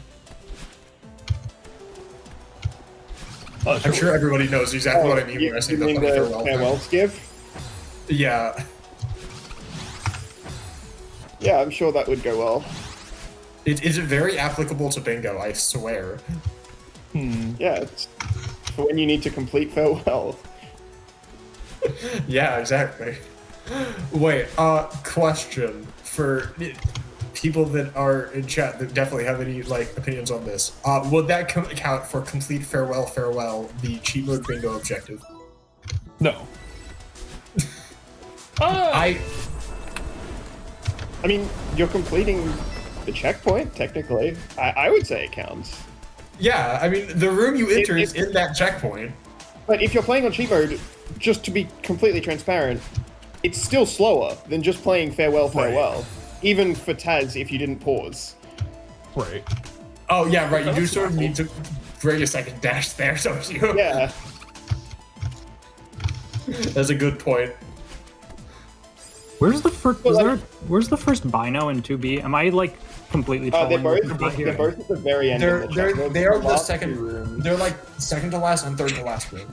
I'm sure everybody knows exactly what I mean when I say the funny farewell farewell thing. skiff? Yeah. Yeah, I'm sure that would go well. It is very applicable to bingo, I swear. Yeah, it's for when you need to complete farewell. Yeah, exactly. Wait, question for people that are in chat that definitely have any like opinions on this. Would that count for complete farewell, the cheat mode bingo objective? No. I mean, you're completing the checkpoint, technically. I would say it counts. Yeah, I mean, the room you enter is in that checkpoint. But if you're playing on cheat mode, just to be completely transparent, it's still slower than just playing farewell. Right. Even for Taz, if you didn't pause. Right. Oh yeah, right. You do sort of need to bring a second dash there, don't you? Yeah. That's a good point. Where's the first? Where's the first Bino in 2B? Am I like completely trolling? They're here? both at the very end. They're of the they're the second. They're like second to last and third to last room.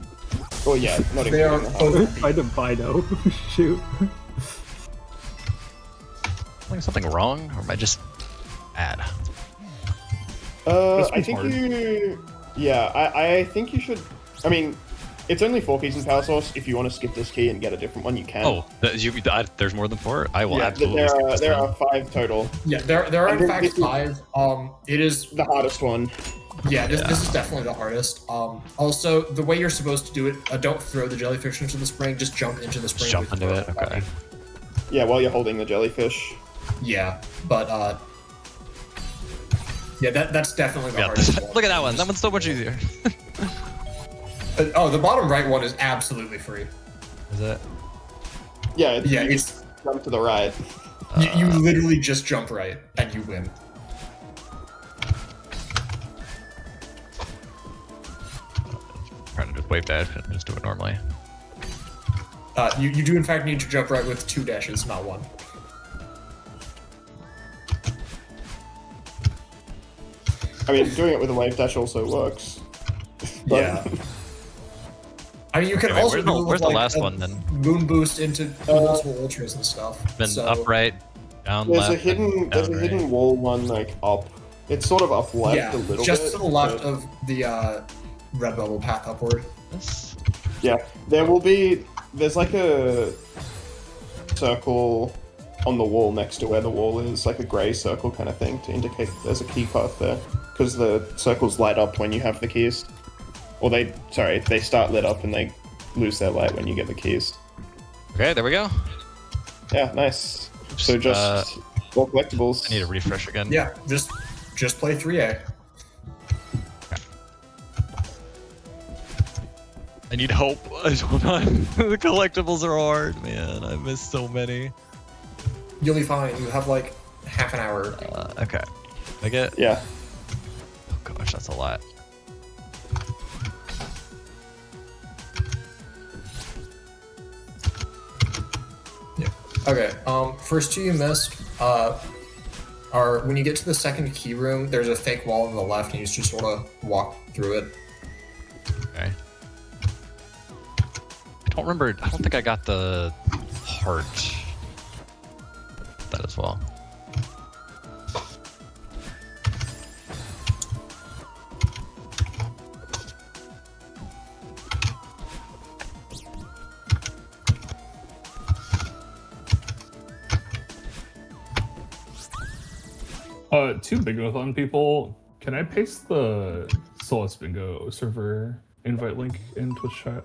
Oh yeah, not They are including the both. Find a Bino. Shoot. Like something wrong, or am I just bad? I think you. Yeah, I think you should. I mean, it's only 4 keys in Power Source. If you want to skip this key and get a different one, you can. Oh, there's more than 4? I will Yeah, absolutely skip this there then. are 5 total. Yeah, there are I in think fact this is 5. It is the hardest one. Yeah, this is definitely the hardest. Also, the way you're supposed to do it, don't throw the jellyfish into the spring, just jump into the spring. Just jump into it, okay. Yeah, while you're holding the jellyfish. Yeah, but yeah, that's definitely the hardest one. Look at that one. That one's so much easier. Oh, the bottom right one is absolutely free. Is it? Yeah, it's jump to the right. You literally just jump right and you win. Trying to just wave dash and just do it normally. You do in fact need to jump right with 2 dashes, not 1. I mean, doing it with a wave dash also works. But- Yeah. I mean, you can Okay, wait, also where's do the last one then? Moon boost into multiple ultras and stuff. Then so, upright, down There's left. a hidden down right. hidden wall one like up. It's sort of up left yeah, a little just bit. to the left but- of the red bubble path upward. This? Yeah, there will be. There's like a circle on the wall next to where the wall is, like a grey circle kind of thing to indicate that there's a key path there. Because the circles light up when you have the keys. Or they start lit up and they lose their light when you get the keys. Okay, there we go. Yeah, nice. So just all collectibles. I need a refresh again. Yeah, just play 3A. I need help. I don't know. The collectibles are hard, man. I missed so many. You'll be fine. You have like half an hour. Okay. I get. Yeah. Oh gosh, that's a lot. Okay. First 2 you missed. Are when you get to the second key room, there's a fake wall on the left, and you just sort of walk through it. Okay. I don't remember. I don't think I got the heart. That as well. Two Bingo-thon people, can I paste the Celeste Bingo server invite link in Twitch chat?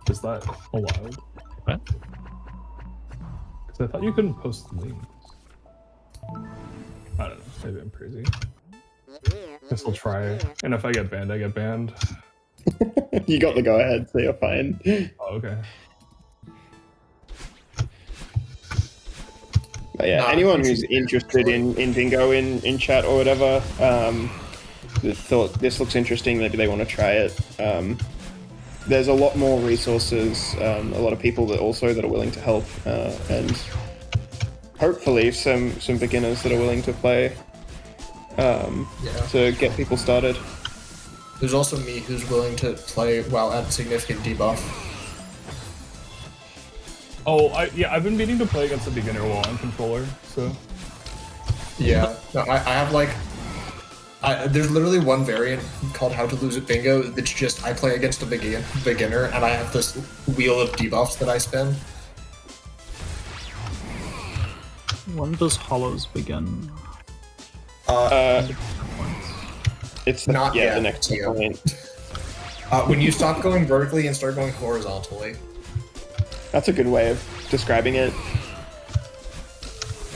Is that allowed? What? Because I thought you couldn't post links. I don't know, maybe I'm crazy. Guess I'll try, and if I get banned, I get banned. You got the go ahead, so you're fine. Oh, okay. But yeah, anyone who's interested in bingo in chat or whatever, that thought this looks interesting, maybe they want to try it. There's a lot more resources, a lot of people that are willing to help, and hopefully some beginners that are willing to play to get people started. There's also me who's willing to play while at significant debuff. Oh, I've been meaning to play against a beginner while on controller, so. Yeah, no, I have like, there's literally one variant called How to Lose at Bingo that's just I play against a beginner and I have this wheel of debuffs that I spin. When does Hollows begin? It's Not yet, the next Theo. point. When you stop going vertically and start going horizontally. That's a good way of describing it.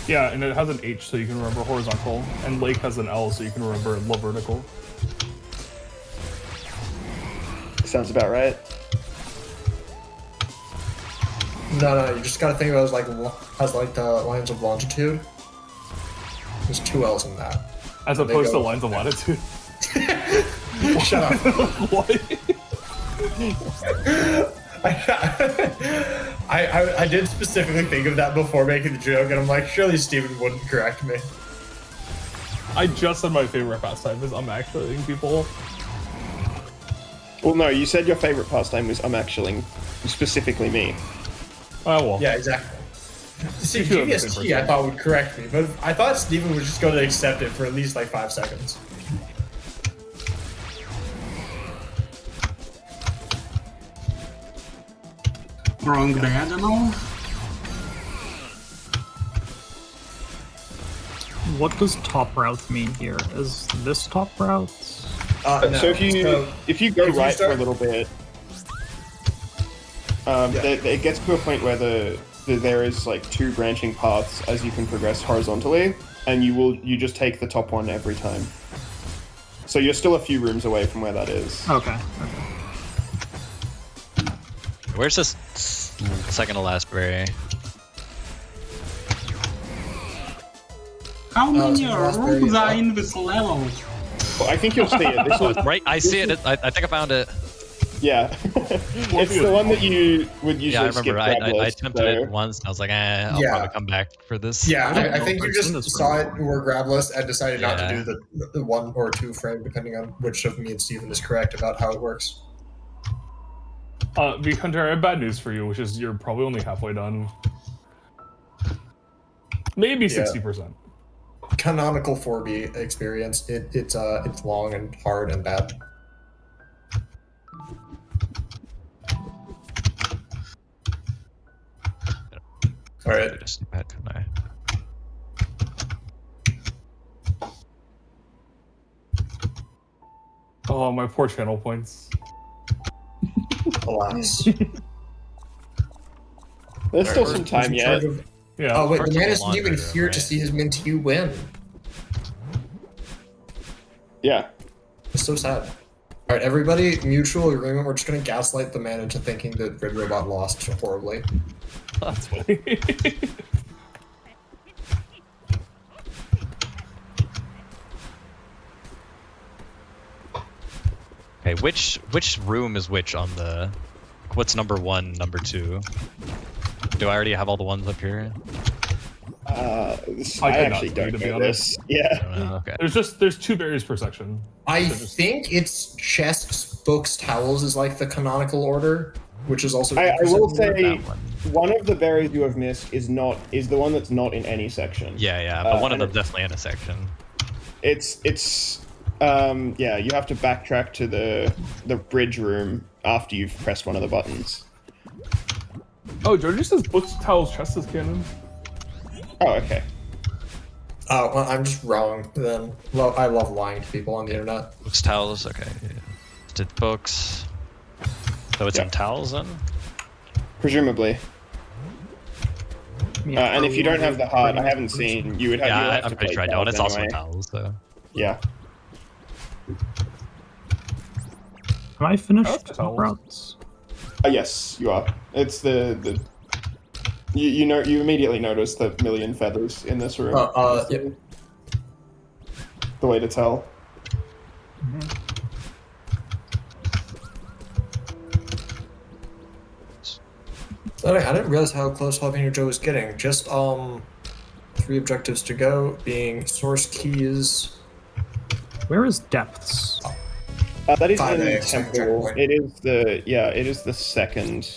Yeah, and it has an H so you can remember horizontal, and Lake has an L so you can remember vertical. Sounds about right. No, you just gotta think about it as like the lines of longitude. There's 2 L's in that. As And they opposed to go- lines of latitude. Shut up. Why? I did specifically think of that before making the joke, and I'm like, surely Steven wouldn't correct me. I just said my favorite pastime is actually people. Well, no, you said your favorite pastime was actually specifically me. Oh well. Yeah, exactly. See, You should have been GVST first. I thought would correct me, but I thought Steven was just going to accept it for at least like 5 seconds. Wrong diagonal. What does top route mean here? Is this top route? No. So if you go if you right start- for a little bit, it gets to a point where there is like 2 branching paths as you can progress horizontally, and you just take the top one every time. So you're still a few rooms away from where that is. Okay. Where's this second to last berry? How many it's raspberry rooms are up. in this level? Well, I think you'll see it. This Oh, one, it's right. I see it. I think I found it. yeah, it's the one that you would usually Yeah, I remember. skip grab I list, attempted so- it once. And I was like, I'll Yeah. probably come back for this. Yeah, don't I know think if you I've just seen this saw one it were grabless and decided not to Yeah. do the 1 or 2 frame, depending on which of me and Steven is correct about how it works. V Hunter, I have bad news for you, which is you're probably only halfway done. Maybe Yeah. 60%. Canonical 4B experience. It's long and hard and bad. All right. Just bad, couldn't I? Oh, my poor channel points. Alas. There's still some time Who's in yet. charge of- Yeah. Oh wait, Parts the man of isn't even laundry, here to right? see his Minty win. Yeah. It's so sad. All right, everybody, mutual agreement. We're just gonna gaslight the man into thinking that Red Robot lost horribly. That's funny. Okay, which room is which on the? What's number 1, number 2? Do I already have all the ones up here? I I cannot actually tell you, don't to be know honest. this. Yeah. I don't know. Okay. There's 2 berries per section. I So just- think it's chests, books, towels is like the canonical order, which is also. I will That say one. one of the berries you have missed is the one that's not in any section. Yeah, but one of and them definitely in a section. It's yeah, you have to backtrack to the bridge room after you've pressed one of the buttons. Oh, Georgie says books, towels, chests is canon. Oh, okay. Oh, well, I'm just wrong then. Well, I love lying to people on the internet. Books, towels. Okay. Yeah. Did books. So it's in Yeah. towels then. Presumably. Yeah, And if you don't have the heart, I haven't seen. You would have. you would Yeah, have I'm to pretty play sure I don't. towels It's also anyway. in towels, so. Yeah. Am I finished Oh, that's top routes? Yes, you are. It's the. You know, you immediately notice the million feathers in this room. Yeah. The way to tell. So I didn't realize how close Jalapeno Joe was getting. Just 3 objectives to go, being source keys. Where is depths? That is 5A, in second temple. checkpoint. It is the second.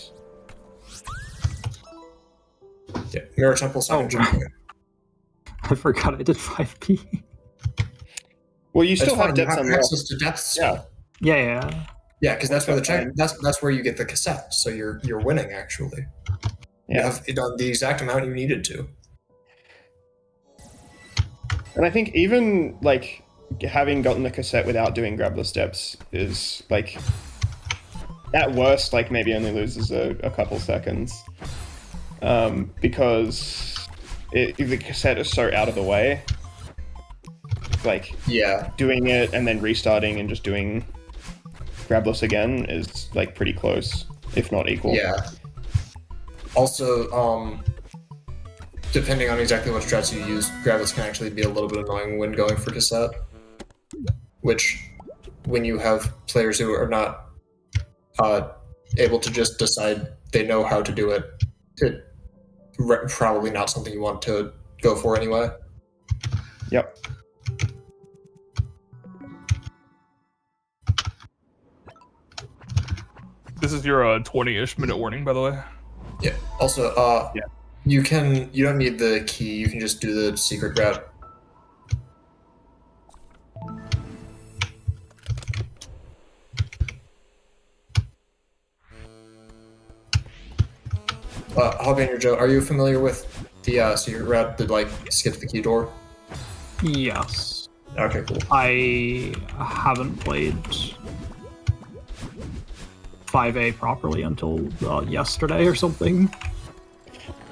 Yeah, Mirror Temple, second Oh. checkpoint. I forgot I did 5P. Well, you It's still have fine, you depths have unlocked. access to depths. Yeah. Yeah. Yeah, because that's where the check. fine. That's where you get the cassette. So you're winning actually. You Yeah. have done the exact amount you needed to. And I think even like having gotten the cassette without doing grab the steps is like at worst like maybe only loses a couple seconds, because the cassette is so out of the way. Like Yeah. doing it and then restarting and just doing grabless again is like pretty close, if not equal. Yeah. Also, depending on exactly what strats you use, grabless can actually be a little bit annoying when going for cassette. Which, when you have players who are not able to just decide they know how to do it, probably not something you want to go for anyway. Yep. This is your 20-ish minute warning, by the way. Yeah. Also, Yeah. you don't need the key. You can just do the secret route. Jalapeno Joe, are you familiar with the secret route that like skips the key door? Yes. Okay, cool. I haven't played 5A properly until yesterday or something.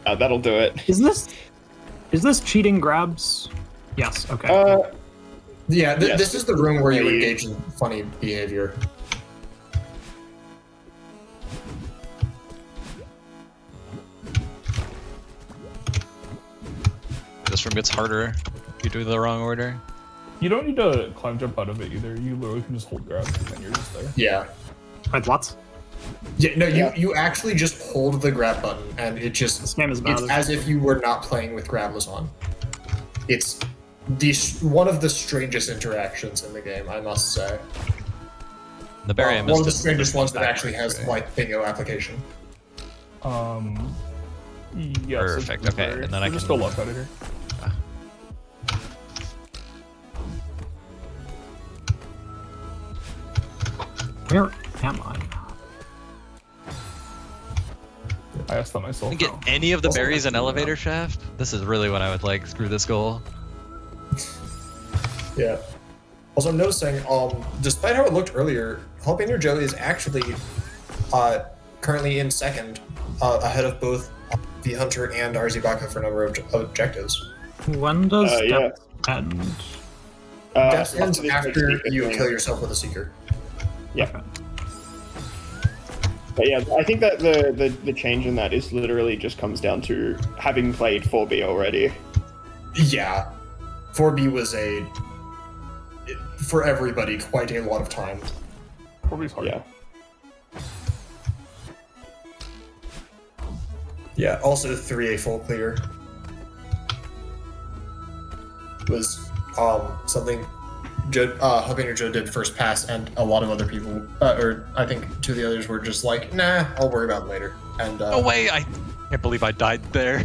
That'll do it. Is this cheating grabs? Yes. Okay. Yeah, Yes. this is the room where you Yeah, you- engage in funny behavior. This room gets harder if you do the wrong order. You don't need to climb jump out of it either. You literally can just hold grab and you're just there. Yeah. Wait, what? Yeah, no, Yeah. you actually just hold the grab button, and it just This game is bad. it's as if you were not playing with grabless on. It's one of the strangest interactions in the game, I must say. The berry I One of the missed strangest ones that back actually has right. like bingo application. Yes. Perfect, it's okay, very- and then I we'll just can- go left out of here. Where am I? I asked that myself. Get any of the Also, berries in that's- elevator shaft? This is really what I would like through this goal. Yeah. Also, I'm noticing, despite how it looked earlier, Jalapeno Joe is actually currently in second, ahead of both the Hunter and Arzibaka for number of objectives. When does Yeah. depth end? That ends after this after secret you thing. kill yourself with a Seeker. Yeah. Okay. But yeah, I think that the change in that is literally just comes down to having played 4B already. Yeah. 4B was for everybody, quite a lot of time. Probably hard. Yeah. Yeah, also 3A full clear was something Jalapeno Joe did first pass, and a lot of other people, or I think two of the others were just like, nah, I'll worry about it later. And Oh wait, I can't believe I died there.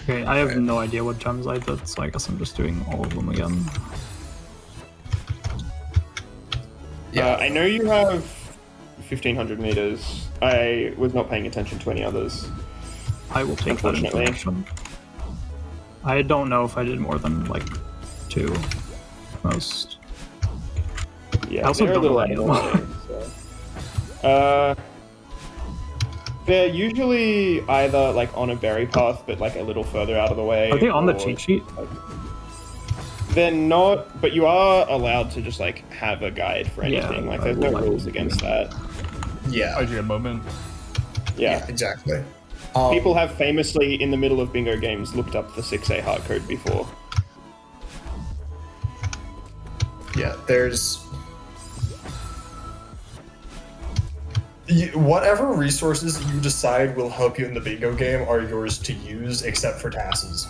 Okay, I have no idea what gems I did, so I guess I'm just doing all of them again. yeah, I know you have 1,500 meters. I was not paying attention to any others. I will take that Unfortunately. information. I don't know if I did more than like 2 most. Yeah, I also they're a don't little know out any of of the way, so. They're usually either like on a berry path, but like a little further out of the way. Are they on the or- cheat sheet? They're not, but you are allowed to just like have a guide for Yeah, anything. Like I there's will no like rules to do against that. yeah, IGN moment. Yeah. exactly. People have famously, in the middle of bingo games, looked up the 6A hard code before. Yeah, there's whatever resources you decide will help you in the bingo game are yours to use, except for tasses.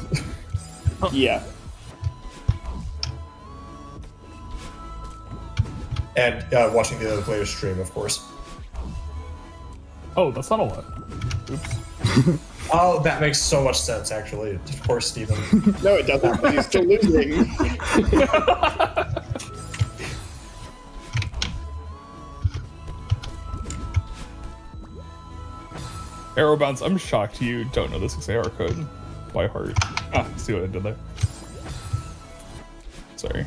Yeah. And watching the other players stream, of course. Oh, that's not a lot. Oops. Oh, that makes so much sense, actually. Of course, Steven. No, it doesn't, because he's still losing. Arrowbounce, I'm shocked you don't know the 6AR code by heart. Ah, see what I did there. Sorry.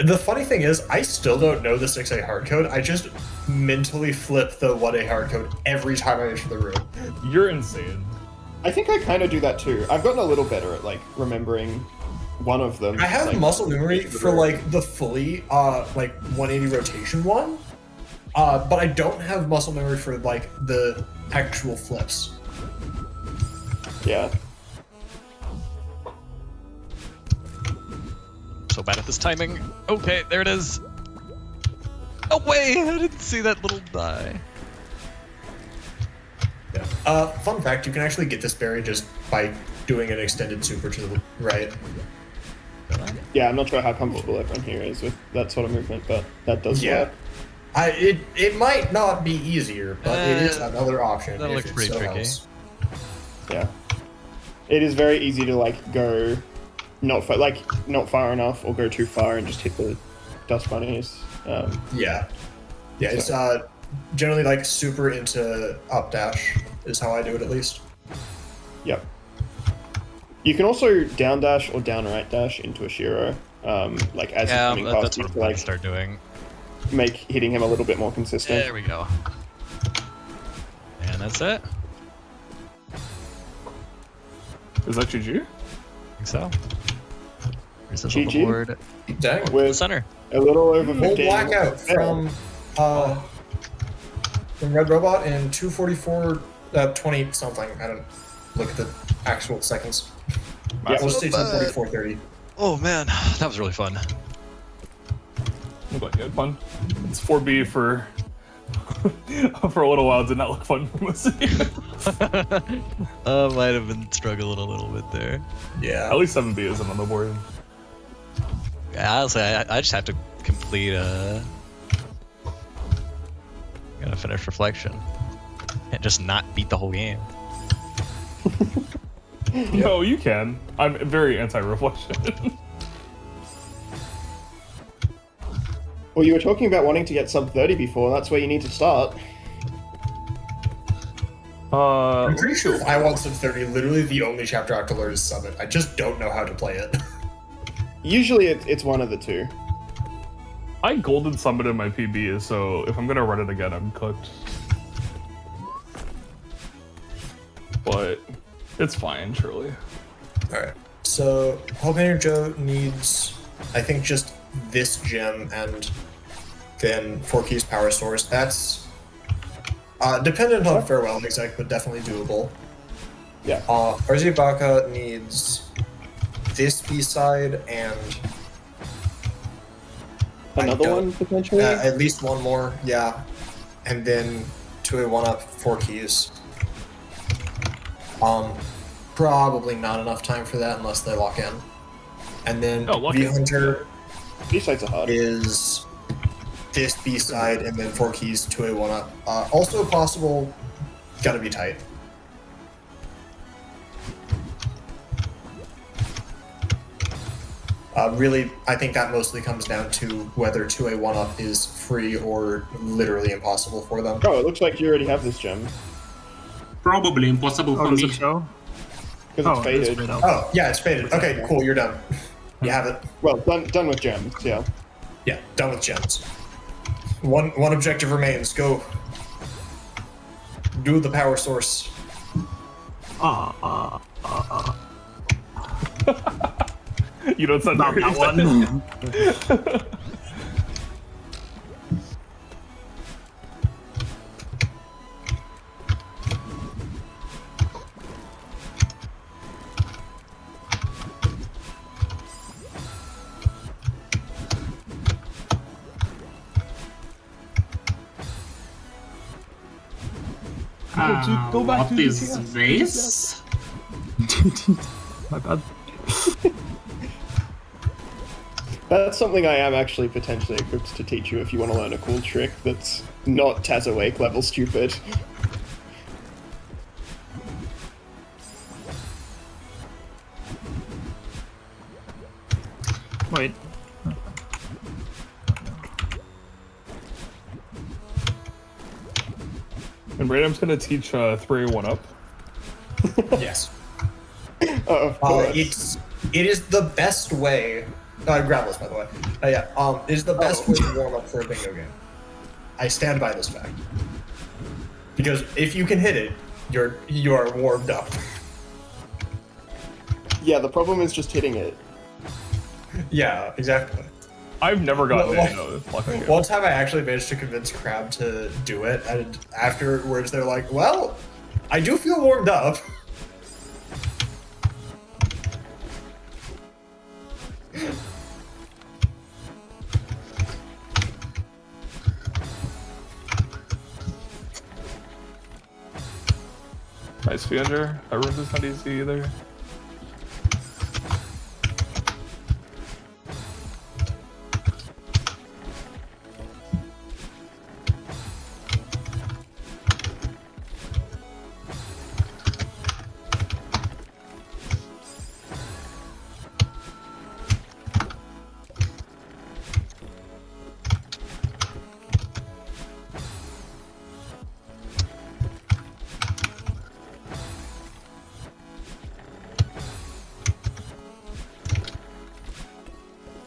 The funny thing is, I still don't know the 6A hard code. I just mentally flip the 1A hard code every time I enter the room. You're insane. I think I kind of do that too. I've gotten a little better at like remembering one of them. I have like, muscle memory for like the fully like 180 rotation one, but I don't have muscle memory for like the actual flips. Yeah. So bad at this timing. Okay, there it is. Oh wait, I didn't see that little die. Yeah. Fun fact: you can actually get this berry just by doing an extended super to the right. Yeah, I'm not sure how comfortable everyone here is with that sort of movement, but that does Yeah. work. It might not be easier, but it is another option. That if looks it pretty so tricky. helps. Yeah. It is very easy to like go not far enough or go too far and just hit the dust bunnies. Yeah. Yeah, it's generally like super into up dash is how I do it at least. Yep. You can also down dash or down right dash into a Shiro, like as Yeah, you're coming past that's you what I'm to going like to start doing. make hitting him a little bit more consistent. There we go. And that's it. Is that GG? I think so. Here's us on the GG? board. Dang. The With center. a little over Full 15. blackout from Red Robot in 2:44, 20 something. I don't look at the actual seconds. Yeah, We'll say 2:44:30. Oh man, that was really fun. I'm glad you had fun. It's 4B for for a little while. Did not look fun for most of you. Might have been struggling a little bit there. Yeah. At least 7B isn't on the board. Yeah, honestly, I just have to complete gotta finish reflection. Can't just not beat the whole game. No, you can. I'm very anti-reflection. Well, you were talking about wanting to get sub 30 before. That's where you need to start. I'm pretty sure if I want sub 30, literally the only chapter I have to learn is Summit. I just don't know how to play it. Usually it's one of the two. I golden summited my PB, so if I'm gonna run it again, I'm cooked. But it's fine, surely. Alright. So, Painter Joe needs, I think, just this gem and then 4 keys power source. That's dependent on farewell exec, but definitely doable. Yeah. RZ Baka needs this B-side and Another one, potentially? at least one more, yeah. And then 2A 1-up, 4 keys. Probably not enough time for that unless they lock in. And then lock V in. Hunter These sides are hard. is this B side and then 4 keys, 2A 1-up. Also possible, gotta be tight. Really, I think that mostly comes down to whether 2A 1-up is free or literally impossible for them. Oh, it looks like you already have this gem. Probably impossible Oh, for does me. it show? Because it's it's faded. faded out. Oh, yeah, it's faded. Okay, cool, you're done. You have it. Well, done with gems, yeah. Yeah, done with gems. One objective remains. Go. Do the power source. You don't sound Not very that excited. one. Go back What to is DTS. this? My bad. That's something I am actually potentially equipped to teach you if you want to learn a cool trick that's not Tazawake level stupid. Wait. And Random's gonna teach 3-1 up. Yes. Of course. It is the best way. Groundless, by the way. It is the best way to warm up for a bingo game. I stand by this fact. Because if you can hit it, you are warmed up. Yeah, the problem is just hitting it. Yeah, exactly. I've never gotten Well, any of the fucking game. One time I actually managed to convince Crab to do it, and afterwards they're like, well, I do feel warmed up. Nice Fiander. That room is not easy either.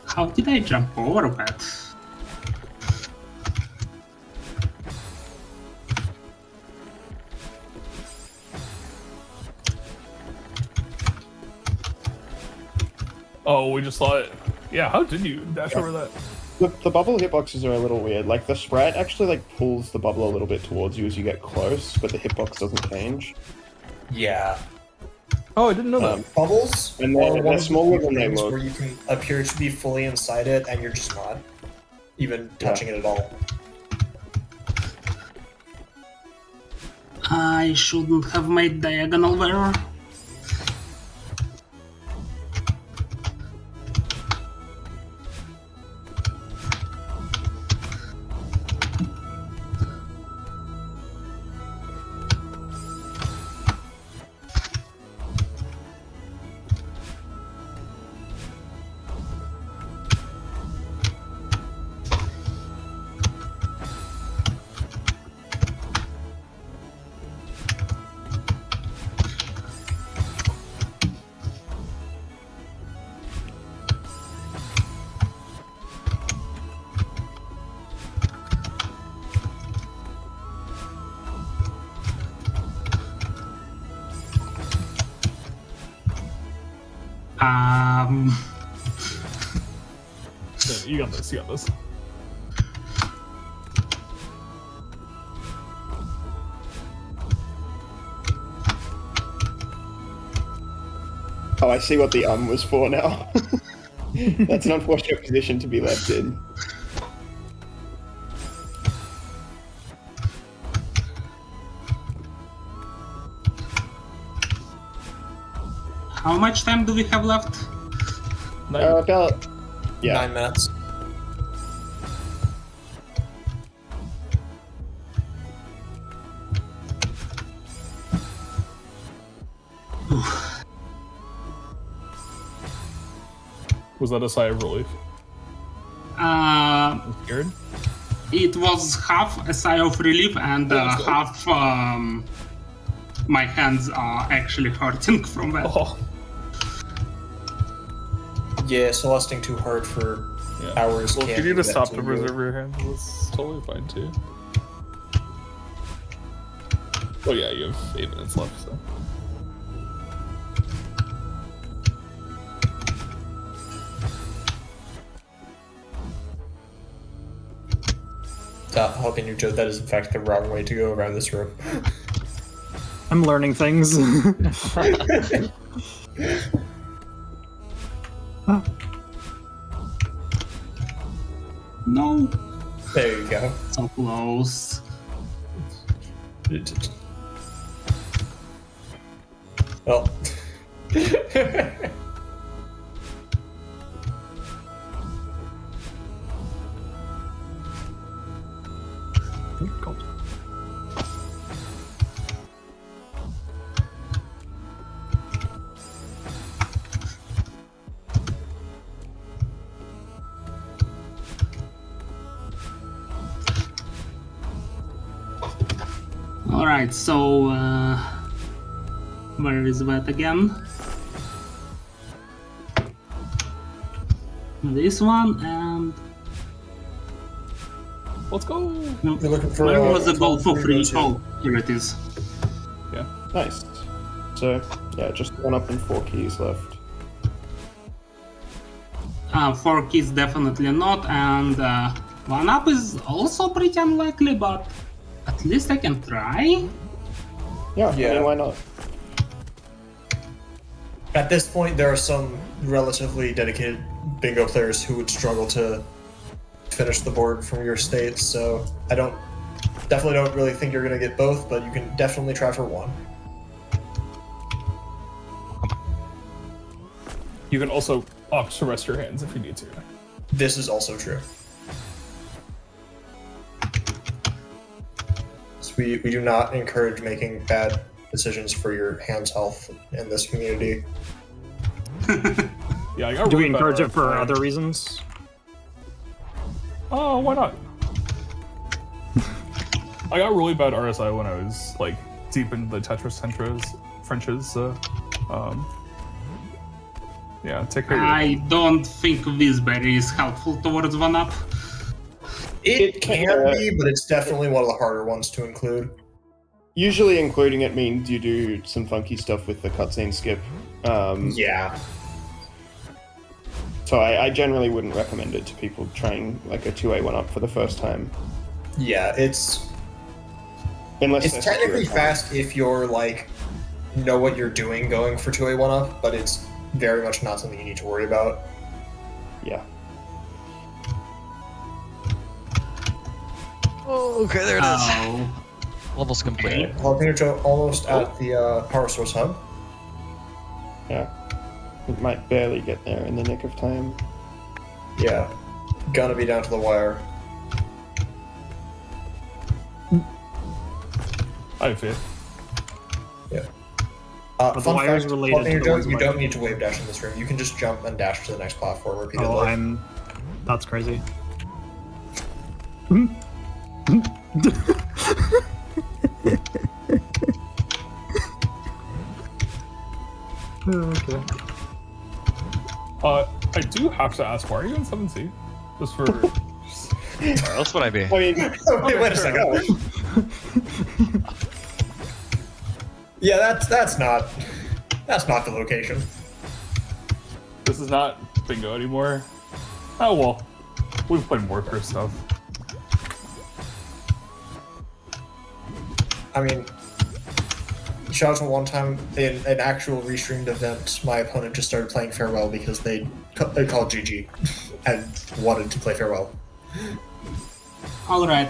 How did I jump over that? Oh, we just saw it. Yeah, how did you dash over that? The bubble hitboxes are a little weird. Like, the sprite actually, like, pulls the bubble a little bit towards you as you get close, but the hitbox doesn't change. Yeah. Oh, I didn't know that. Bubbles And are they're one of the smaller few than they things look. where you can appear to be fully inside it, and you're just not even touching it at all. I shouldn't have made diagonal there. Yeah, you got this, you got this. Oh, I see what the was for now. That's an unfortunate position to be left in. How much time do we have left? About... Yeah. 9 minutes. Was that a sigh of relief? Uh, I'm scared. it was half a sigh of relief and let's go. half my hands are actually hurting from that. Oh, Yeah, Celesting too hard for yeah. hours. Well, if can't you need do to that stop to to you. preserve your hands, that's totally fine too. Oh yeah, you have 8 minutes left, so. Helping you, Joe, that is in fact the wrong way to go around this room. I'm learning things. No, There you go. so close. Well. Cool. Alright, so where is that again? This one, and Let's go. You're looking for where was the goal for free? Too. Oh, here it is. Nice. So, yeah, just 1 up and 4 keys left. 4 keys definitely not, and 1 up is also pretty unlikely, but at least I can try. Yeah, Yeah. I mean, why not? At this point, there are some relatively dedicated bingo players who would struggle to finish the board from your state, so I definitely don't really think you're going to get both, but you can definitely try for 1. You can also opt to rest your hands if you need to. This is also true. So we do not encourage making bad decisions for your hand's health in this community. Yeah, I got Do we really bad encourage it for RSI. other reasons? Oh, why not? I got really bad RSI when I was like deep into the Tetris Frenches. So, yeah, take care. I don't think Whisberry is helpful towards 1 up. It can be, but it's definitely one of the harder ones to include. Usually including it means you do some funky stuff with the cutscene skip. Yeah. So I generally wouldn't recommend it to people trying like a 2A 1 up for the first time. Yeah, it's Unless they're technically secure accounts. fast if you're like know what you're doing going for 2A 1 up, but it's very much not something you need to worry about. Yeah. Oh, okay, there it is. Oh, Levels complete. Jalapeno almost at the power source hub. Yeah. It might barely get there in the nick of time. Yeah, gonna be down to the wire. I have faith. Yeah. the Fun wire's fact, related to the Jalapeno, ones you by- don't need to wave dash in this room. You can just jump and dash to the next platform repeatedly. Oh, that's crazy. Okay. I do have to ask, why are you in 7C? Just for. Where else would I be? I mean, Wait a second. Yeah, that's not the location. This is not bingo anymore. Oh well, we've played more Chris stuff. I mean, shout out to one time in an actual restreamed event, my opponent just started playing Farewell because they called GG and wanted to play Farewell. alright,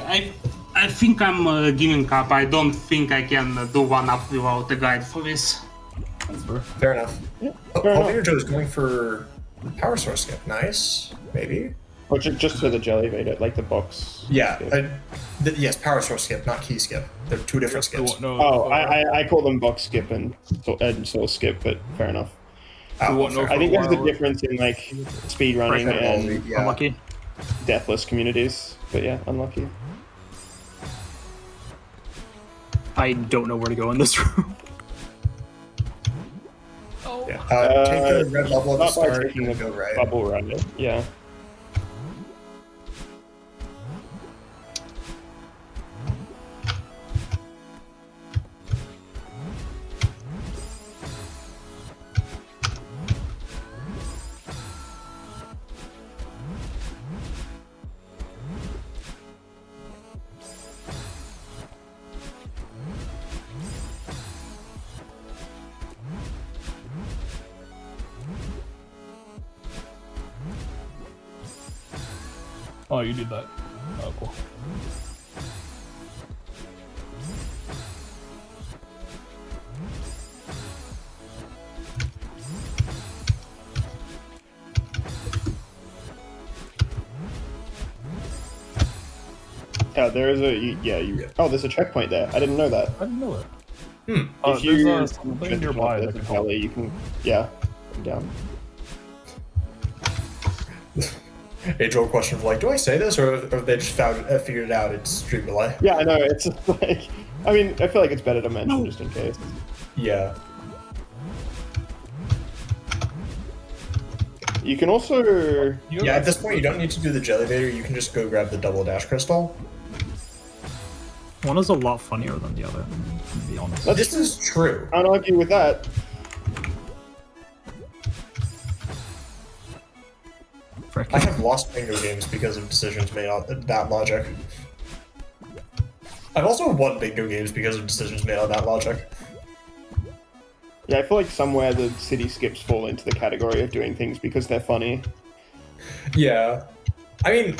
I think I'm giving up. I don't think I can do 1 up without a guide for this. That's fair. Fair enough. Jalapeno Joe is going for power source skip. Nice, maybe. or just for the jelly vader, like the box. Yeah. skip. Yes, power source skip, not key skip. They're two different They skips. won't know. Oh, I call them box skip and soul skip, but fair enough. We won't know fair. I think for there's a while. difference in like speed running Right, and yeah. Unlucky. deathless communities, but yeah, unlucky. I don't know where to go in this room. Yeah. Take the red bubble at the Not by start taking and the go right. bubble right. Yeah. Oh, you did that. Oh, cool. Yeah, there is a oh, there's a checkpoint there. I didn't know that. I didn't know that. If you There's something nearby that there's a can help. valley, you can come down. Age-old question of like, do I say this or have they just figured it out? It's stream delay. Yeah, I know. It's like, I mean, I feel like it's better to mention just in case. Yeah. You can also. Yeah, at this point, you don't need to do the Jelly Vader. You can just go grab the double dash crystal. One is a lot funnier than the other, to be honest. This is true. I don't argue with that. I have lost bingo games because of decisions made on that logic. I've also won bingo games because of decisions made on that logic. Yeah, I feel like somewhere the city skips fall into the category of doing things because they're funny. Yeah. I mean,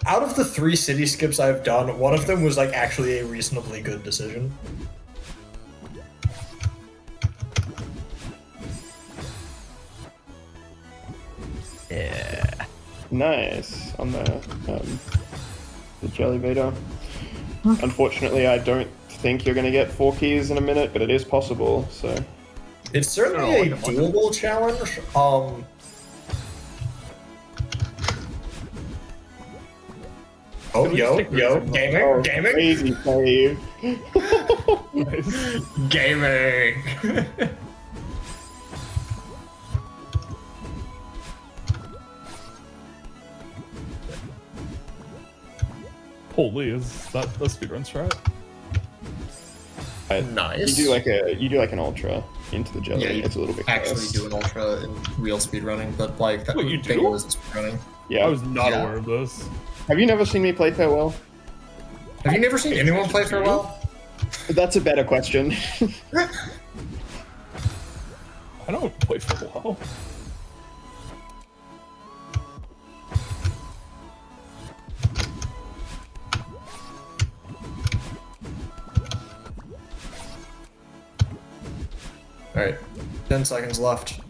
out of the 3 city skips I've done, one of them was like actually a reasonably good decision. Yeah. Nice on the Jelly Vader. Unfortunately, I don't think you're going to get 4 keys in a minute, but it is possible, so... It's certainly a doable challenge. Oh, gaming, gaming, crazy save. gaming. Holy, is that the speedrun strat? Nice. You do like an ultra into the jelly. Yeah, you it's a little bit actually cursed. do an ultra in real speedrunning, but like that Wait, you bingo do? isn't speedrunning. Yeah. I was not Yeah. aware of this. Have you never seen me play Farewell? Have you never seen anyone play Farewell? That's a better question. I don't play for well. Alright, 10 seconds left.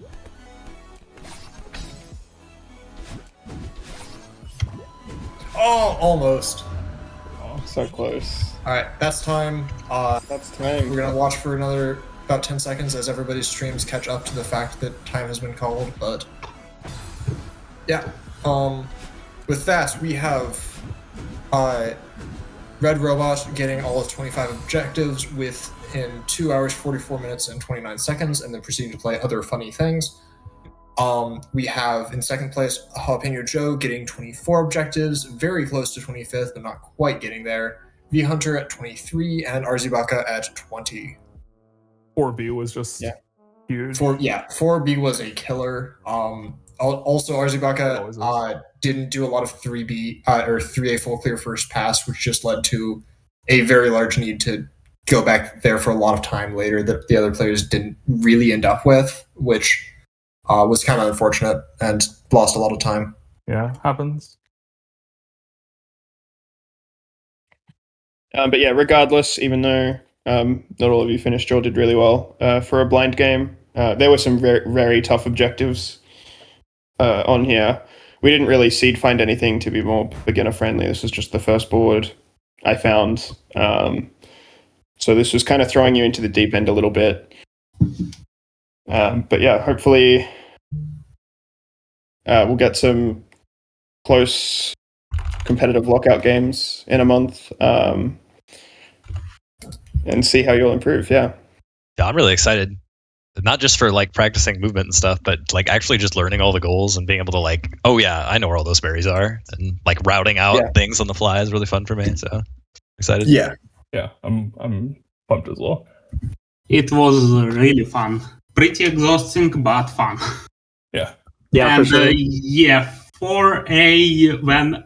Oh, almost. So close. Alright, that's time. That's time. We're gonna watch for another about 10 seconds as everybody's streams catch up to the fact that time has been called, but yeah. With that, we have Red Robot getting all of 25 objectives within 2 hours, 44 minutes, and 29 seconds, and then proceeding to play other funny things. We have in second place Jalapeno Joe getting 24 objectives, very close to 25th, but not quite getting there. V Hunter at 23 and Arzibaka at 20. 4B was just huge. 4B was a killer. Also Arzibaka didn't do a lot of 3B or 3A full clear first pass, which just led to a very large need to go back there for a lot of time later that the other players didn't really end up with, which was kind of unfortunate and lost a lot of time. Yeah, happens. But yeah, regardless, even though not all of you finished, Joel did really well for a blind game. There were some very, very tough objectives on here. We didn't really seed find anything to be more beginner friendly. This was just the first board I found. So this was kind of throwing you into the deep end a little bit. But yeah, hopefully we'll get some close competitive lockout games in a month and see how you'll improve. Yeah, I'm really excited. Not just for like practicing movement and stuff, but like actually just learning all the goals and being able to like, oh yeah, I know where all those berries are, and like routing out things on the fly is really fun for me. So excited. Yeah, I'm pumped as well. It was really fun. Pretty exhausting, but fun. Yeah, and, for sure. For a when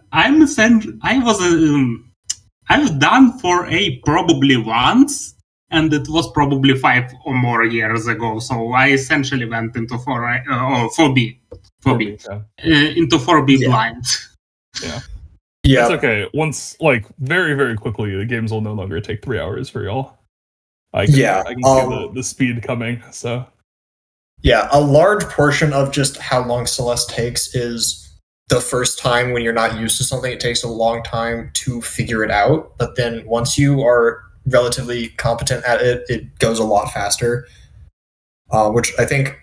I've done for a probably once, and it was probably 5 or more years ago. So I essentially went into 4B into 4B blind. Yeah. Yeah. It's okay. Once, like, very, very quickly, the games will no longer take 3 hours for y'all. I can see the speed coming, so. Yeah, a large portion of just how long Celeste takes is the first time when you're not used to something, it takes a long time to figure it out. But then once you are relatively competent at it, it goes a lot faster. Which I think,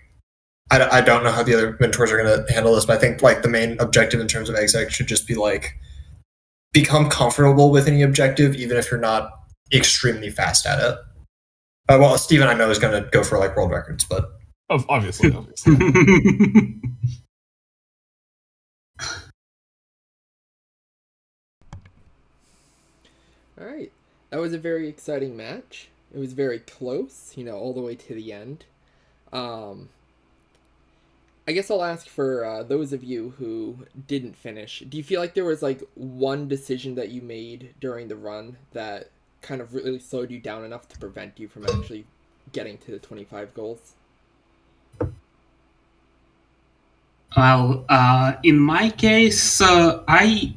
I don't know how the other mentors are going to handle this, but I think like the main objective in terms of exec should just be like become comfortable with any objective, even if you're not extremely fast at it. Well, Steven, I know, is going to go for like world records, but Obviously. All right, that was a very exciting match. It was very close, all the way to the end. I guess I'll ask for those of you who didn't finish. Do you feel like there was like one decision that you made during the run that kind of really slowed you down enough to prevent you from actually getting to the 25 goals? Well, in my case, I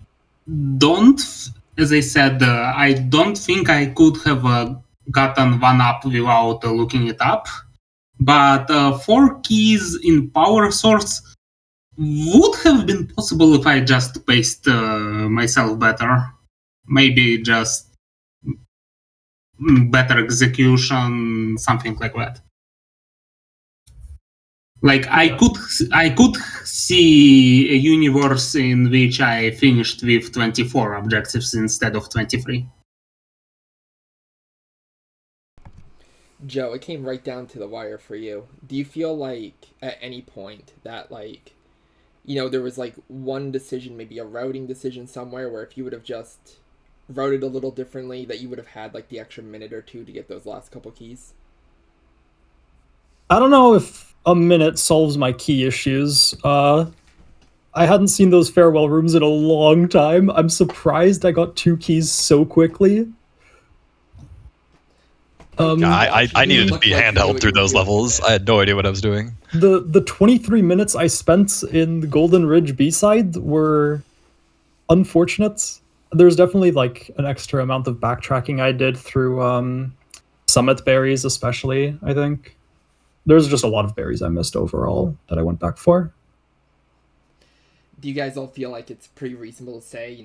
don't, as I said, I don't think I could have gotten one up without looking it up. But 4 keys in power source would have been possible if I just paced myself better. Maybe just better execution, something like that. Like I could see a universe in which I finished with 24 objectives instead of 23. Joe, it came right down to the wire for you. Do you feel like at any point that there was like one decision, maybe a routing decision somewhere, where if you would have just routed a little differently, that you would have had like the extra minute or two to get those last couple keys? I don't know if a minute solves my key issues. I hadn't seen those farewell rooms in a long time. I'm surprised I got 2 keys so quickly. I needed to be handheld through those levels. I had no idea what I was doing. The 23 minutes I spent in the Golden Ridge B-side were unfortunate. There's definitely like an extra amount of backtracking I did through Summit berries, especially, I think. There's just a lot of berries I missed overall that I went back for. Do you guys all feel like it's pretty reasonable to say,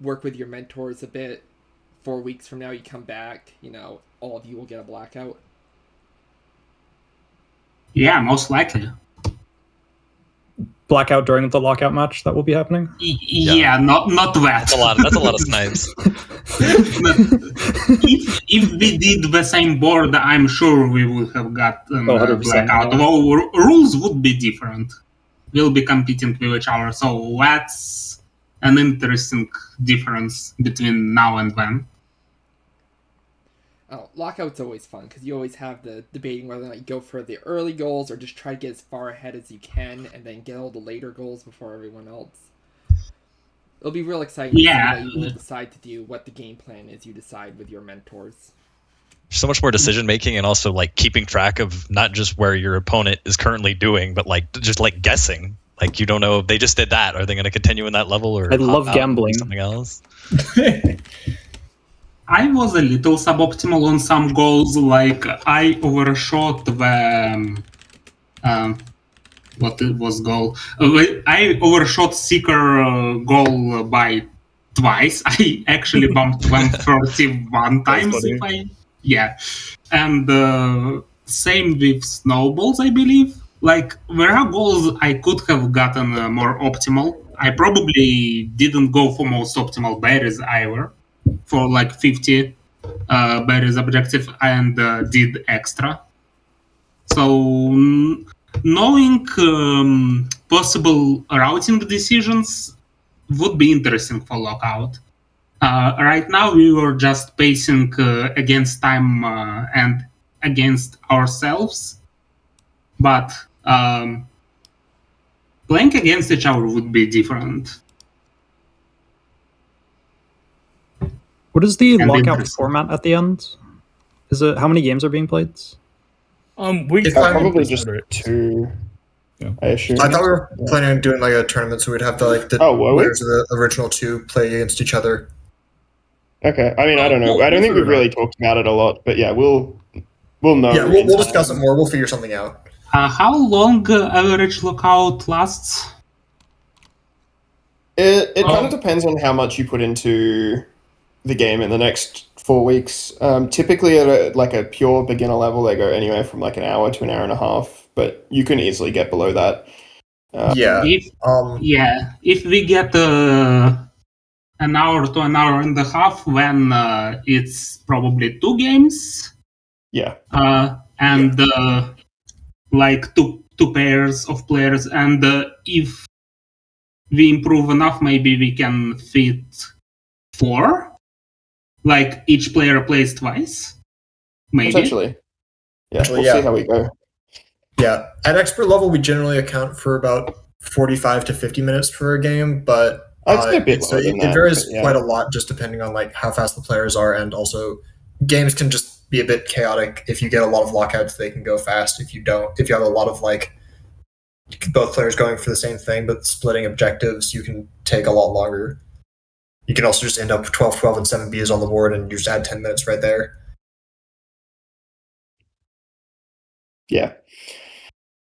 work with your mentors a bit, 4 weeks from now you come back, all of you will get a blackout? Yeah, most likely. Blackout during the lockout match that will be happening? Yeah, not that. That's a lot of snipes. if we did the same board, I'm sure we would have gotten blackout. Yeah. Well, rules would be different. We'll be competing with each other, so that's an interesting difference between now and then. Oh, lockout's always fun because you always have the debating whether or not you go for the early goals or just try to get as far ahead as you can and then get all the later goals before everyone else. It'll be real exciting to see what you will decide to do, what the game plan is you decide with your mentors. So much more decision making and also like keeping track of not just where your opponent is currently doing, but like just like guessing. Like you don't know if they just did that. Are they going to continue in that level or I love gambling. Something else? I was a little suboptimal on some goals, like I overshot the what it was goal. I overshot Seeker goal by twice. I actually bumped 131 times if and same with snowballs, I believe. Like there are goals I could have gotten more optimal. I probably didn't go for most optimal berries either. For like 50 berries objective and did extra. So knowing possible routing decisions would be interesting for lockout. Right now we were just pacing against time and against ourselves, but playing against each other would be different. What is the lockout format at the end? Is it how many games are being played? We probably just 2. Yeah. I assume. I thought we were planning on doing like a tournament, so we'd have the winners of the original 2 play against each other. Okay, I mean, I don't know. I don't think we've really talked about it a lot, but yeah, we'll know. Yeah, we'll discuss it more. We'll figure something out. How long average lockout lasts? It kind Oh. of depends on how much you put into the game in the next 4 weeks. Typically at a pure beginner level, they go anywhere from like an hour to an hour and a half, but you can easily get below that. Yeah. If if we get an hour to an hour and a half, when it's probably 2 games. Yeah. And like two pairs of players, and if we improve enough, maybe we can fit 4. Like each player plays twice. Maybe. Potentially. Yeah, Potentially, we'll see yeah. how we go. Yeah, at expert level, we generally account for about 45 to 50 minutes for a game, but I'd say a bit lower than it that, varies but yeah. quite a lot just depending on like how fast the players are, and also games can just be a bit chaotic. If you get a lot of lockouts, they can go fast. If you don't, if you have a lot of like both players going for the same thing but splitting objectives, you can take a lot longer. You can also just end up with 12, 12, and 7 Bs on the board, and you just add 10 minutes right there. Yeah.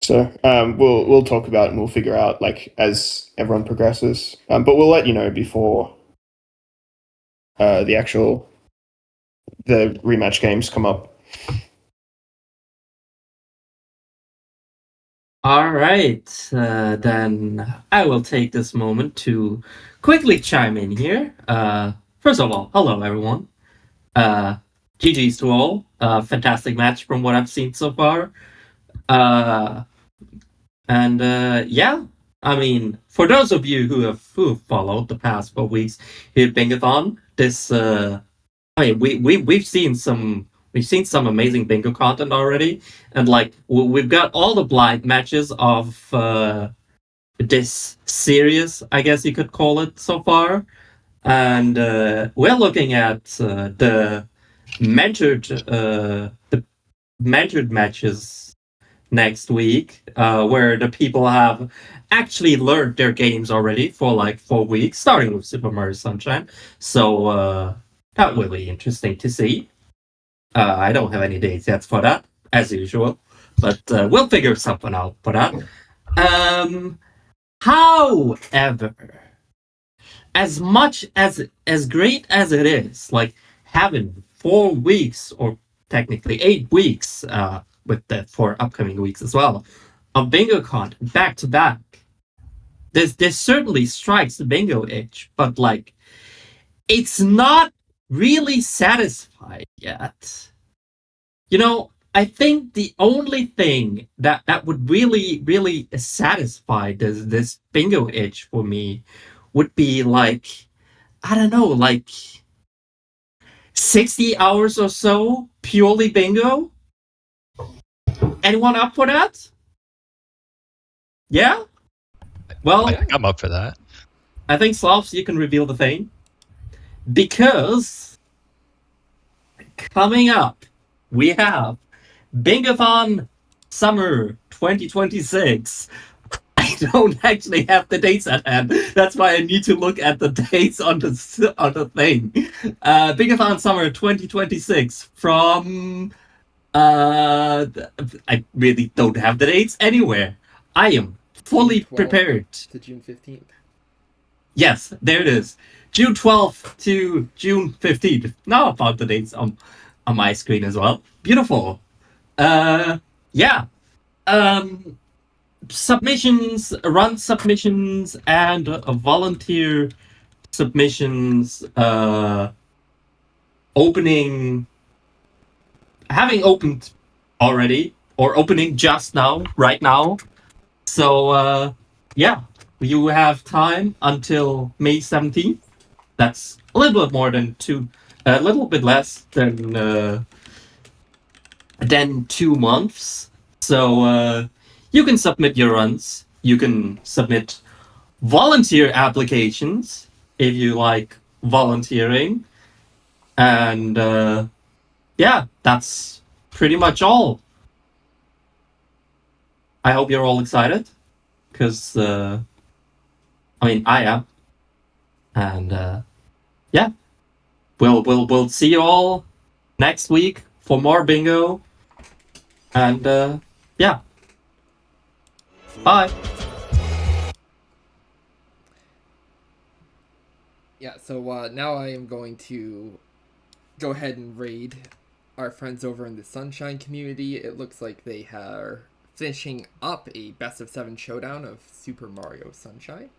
So we'll talk about it and we'll figure out like as everyone progresses. But we'll let you know before the rematch games come up. All right, then I will take this moment to quickly chime in here. First of all, hello everyone. GG's to all. Fantastic match from what I've seen so far. Yeah, I mean, for those of you who have followed the past 4 weeks here at Bingathon, this I mean, we've seen some amazing bingo content already, and like we've got all the blind matches of this series, I guess you could call it so far, and we're looking at the mentored matches next week, where the people have actually learned their games already for like 4 weeks, starting with Super Mario Sunshine. So that will be interesting to see. I don't have any dates yet for that, as usual, but we'll figure something out for that. However, as much as great as it is, like having 4 weeks or technically 8 weeks, with the 4 upcoming weeks as well, of bingo content back to back, this certainly strikes the bingo itch, but like it's not really satisfied yet. You know, I think the only thing that would really satisfy this bingo itch for me would be like, I don't know, like 60 hours or so purely bingo. Anyone up for that? Yeah? Well, I think I'm up for that. I think Slavs, you can reveal the thing. Because coming up, we have Bingathon Summer 2026. I don't actually have the dates at hand. That's why I need to look at the dates on the thing. Bingathon Summer 2026 from... I really don't have the dates anywhere. I am fully June 12th prepared. To June 15th. Yes, there it is. June 12th to June 15th. Now I found the dates on my screen as well. Beautiful. Yeah. Submissions, run submissions, and volunteer submissions, having opened already, or opening just now, right now. So, yeah, you have time until May 17th. That's a little bit more than a little bit less than 2 months. So, you can submit your runs. You can submit volunteer applications if you like volunteering. And yeah, that's pretty much all. I hope you're all excited, because I mean, I am. And yeah, we'll see you all next week for more bingo. And yeah, bye. Yeah, so now I am going to go ahead and raid our friends over in the Sunshine community. It looks like they are finishing up a best of 7 showdown of Super Mario Sunshine.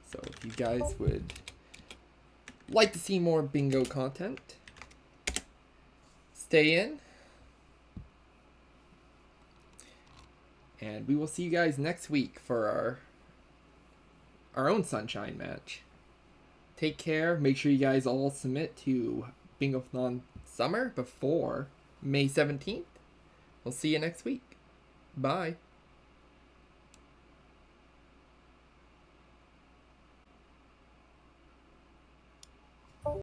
So if you guys would like to see more bingo content, stay in. And we will see you guys next week for our own Sunshine match. Take care. Make sure you guys all submit to Bingothon Summer before May 17th. We'll see you next week. Bye.